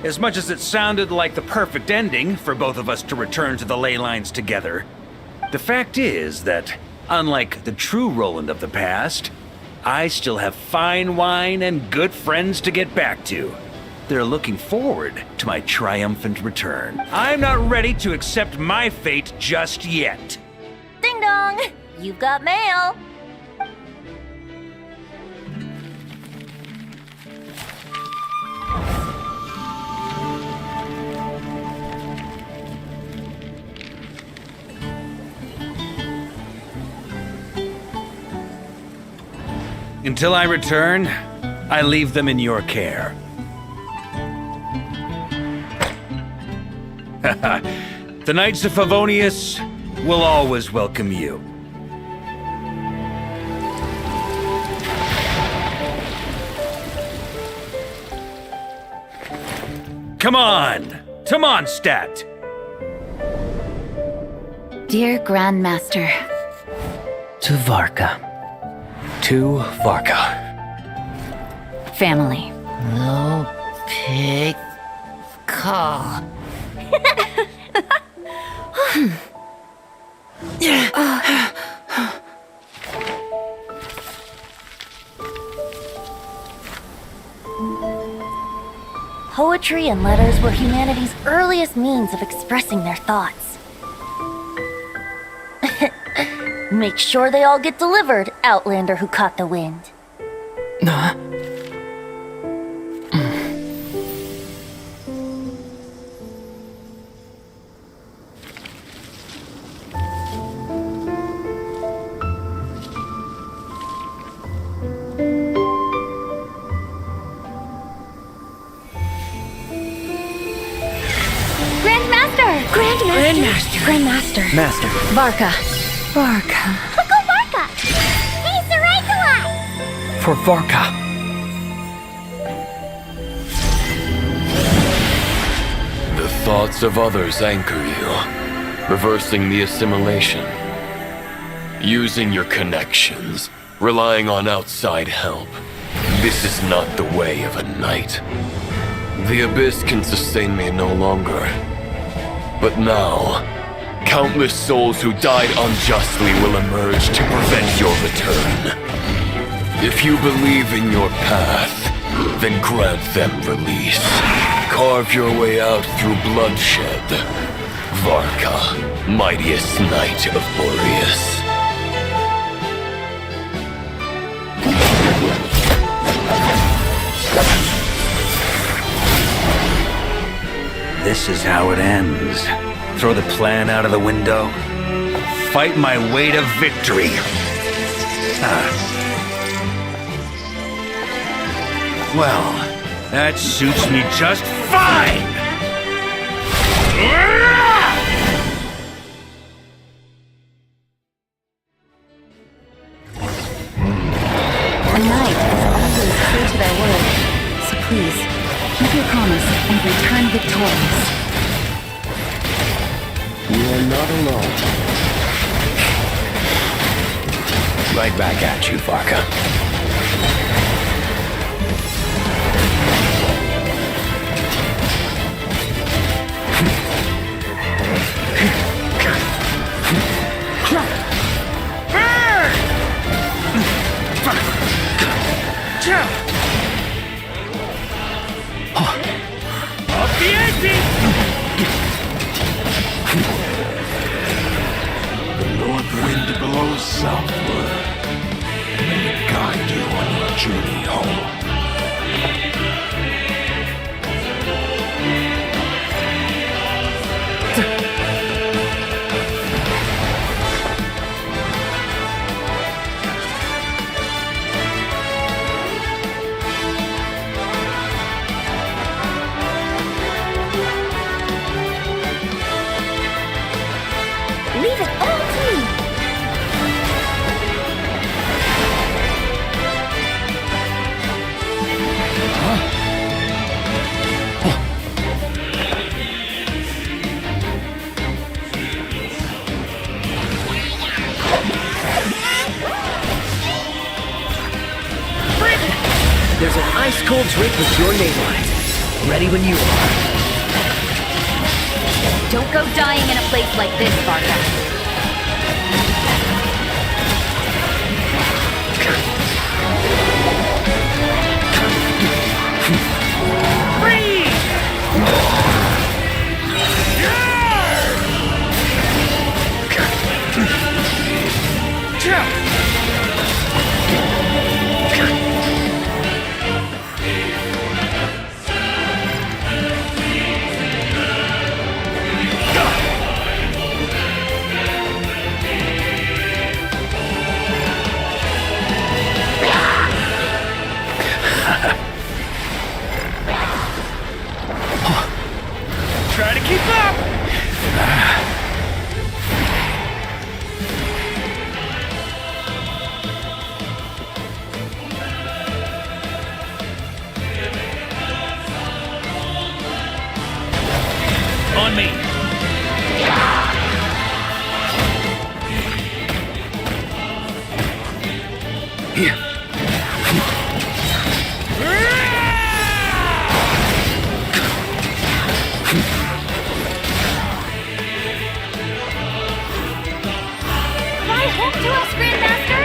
S16: as much as it sounded like the perfect ending for both of us to return to the ley lines together, the fact is that, unlike the true Roland of the past, I still have fine wine and good friends to get back to. They're looking forward to my triumphant return. I'm not ready to accept my fate just yet.
S1: Ding dong! You've got mail!
S16: Until I return, I leave them in your care. The Knights of Favonius will always welcome you. Come on! Stat!
S10: Dear Grandmaster.
S18: To Varka. To Varka.
S10: Family.
S12: No pig call.
S1: Poetry and letters were humanity's earliest means of expressing their thoughts. Make sure they all get delivered, Outlander who caught the wind.
S10: Grandmaster.
S18: Master.
S10: Varka.
S2: Go Varka! He's the right one!
S18: For Varka.
S9: The thoughts of others anchor you, reversing the assimilation. Using your connections, relying on outside help. This is not the way of a knight. The Abyss can sustain me no longer. But now, countless souls who died unjustly will emerge to prevent your return. If you believe in your path, then grant them release. Carve your way out through bloodshed. Varka, mightiest knight of Boreas.
S16: This is how it ends. Throw the plan out of the window. Fight my way to victory. Well, that suits me just fine!
S10: Please, keep your promise and return victorious.
S9: You are not alone.
S14: Right back at you, Varka.
S3: Up the ante!
S9: The north wind blows southward. May it guide you on your journey home.
S2: Leave it all to me!
S19: There's an ice-cold drink with your name on it. Ready when you are.
S1: Don't go dying in a place like this, Varka.
S3: Try to keep up! On me!
S19: Here.
S2: Fly home to us, Grandmaster!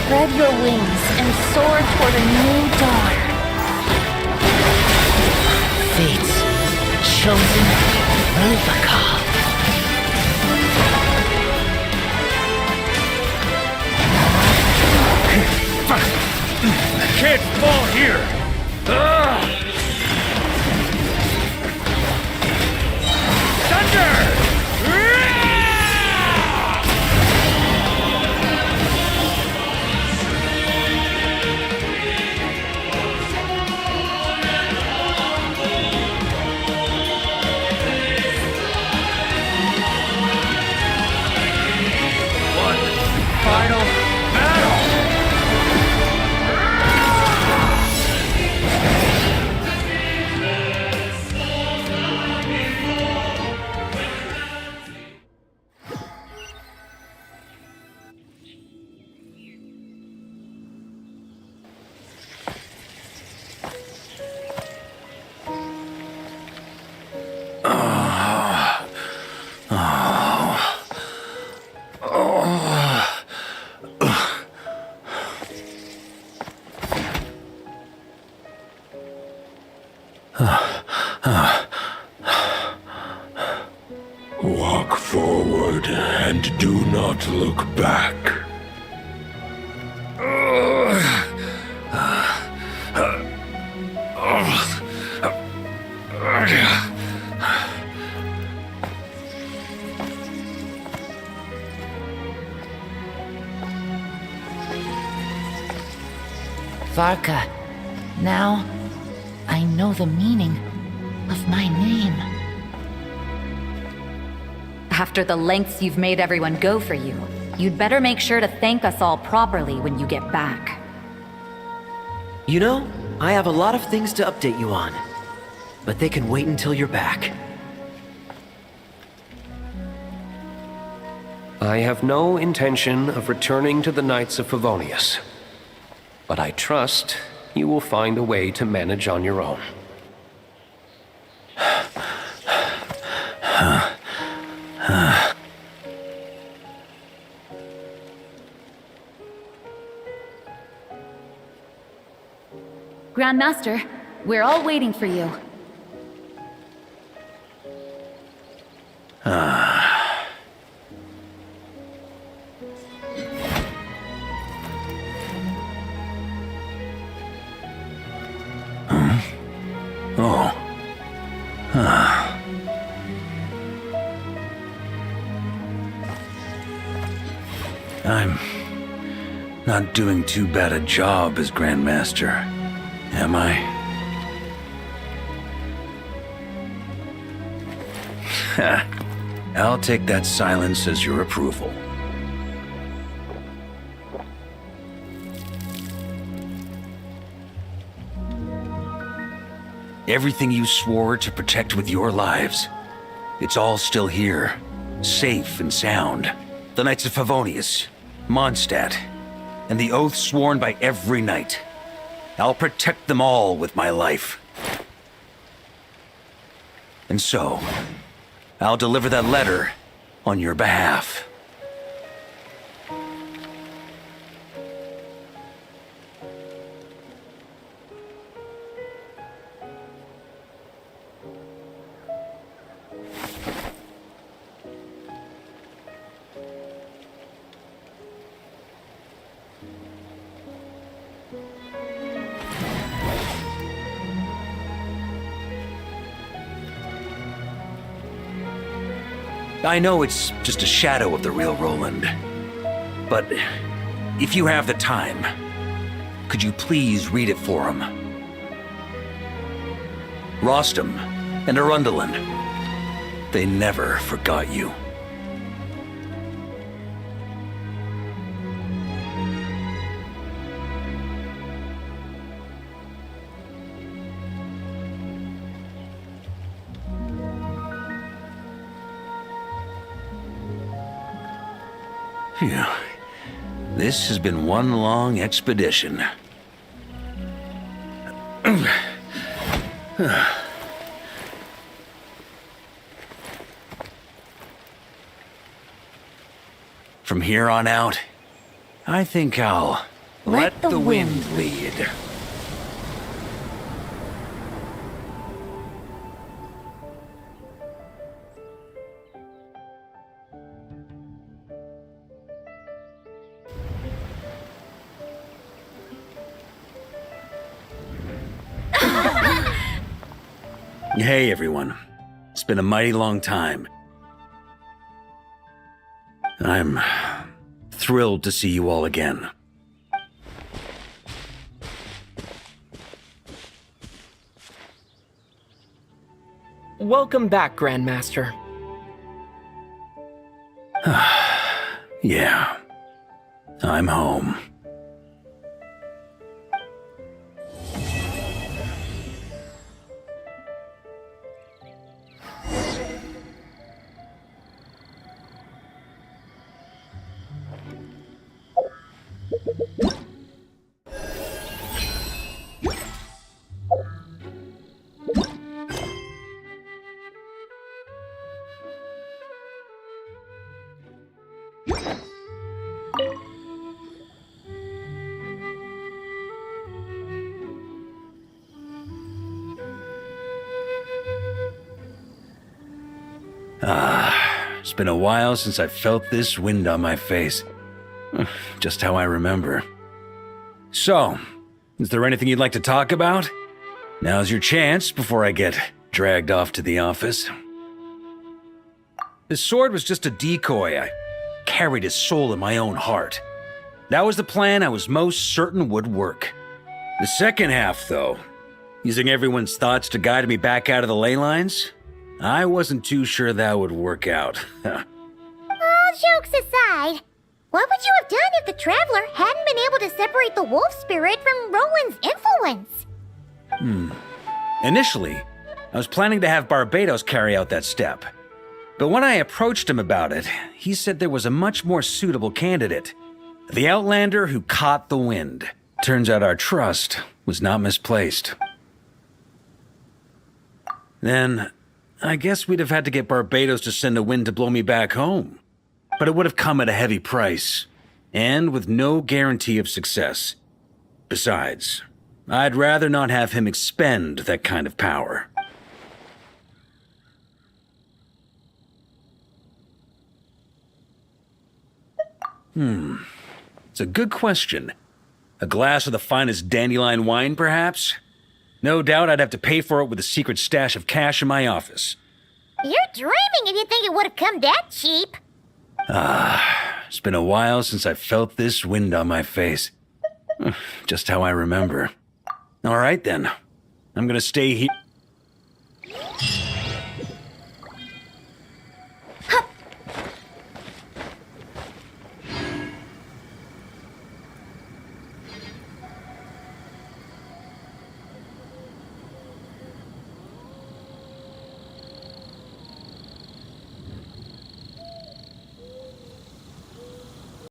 S1: Spread your wings and soar toward a new dawn.
S12: Fate's chosen Varka.
S3: Can't fall here! Thunder! One final battle!
S9: Walk forward and do not look back.
S12: Varka, now I know the meaning of my name.
S20: After the lengths you've made everyone go for you, you'd better make sure to thank us all properly when you get back.
S19: You know, I have a lot of things to update you on, but they can wait until you're back.
S21: I have no intention of returning to the Knights of Favonius, but I trust you will find a way to manage on your own.
S20: Grandmaster, we're all waiting for you.
S16: I'm not doing too bad a job as Grandmaster, am I? I'll take that silence as your approval. Everything you swore to protect with your lives, it's all still here, safe and sound. The Knights of Favonius, Mondstadt, and the oath sworn by every knight. I'll protect them all with my life. And so, I'll deliver that letter on your behalf. I know it's just a shadow of the real Roland, but if you have the time, could you please read it for him? Rostam and Arundelen, they never forgot you. Phew. This has been one long expedition. From here on out, I think I'll let the wind lead. Hey everyone, it's been a mighty long time. I'm thrilled to see you all again.
S19: Welcome back, Grandmaster.
S16: Yeah, I'm home. It's been a while since I felt this wind on my face. Just how I remember. So, is there anything you'd like to talk about? Now's your chance before I get dragged off to the office. His sword was just a decoy. I carried his soul in my own heart. That was the plan I was most certain would work. The second half, though, using everyone's thoughts to guide me back out of the ley lines, I wasn't too sure that would work out.
S2: All jokes aside, what would you have done if the Traveler hadn't been able to separate the wolf spirit from Roland's influence?
S16: Initially, I was planning to have Barbatos carry out that step. But when I approached him about it, he said there was a much more suitable candidate. The Outlander who caught the wind. Turns out our trust was not misplaced. Then, I guess we'd have had to get Barbatos to send a wind to blow me back home. But it would have come at a heavy price, and with no guarantee of success. Besides, I'd rather not have him expend that kind of power. It's a good question. A glass of the finest dandelion wine, perhaps? No doubt I'd have to pay for it with a secret stash of cash in my office.
S2: You're dreaming if you think it would have come that cheap.
S16: It's been a while since I felt this wind on my face. Just how I remember. All right then. I'm gonna stay here.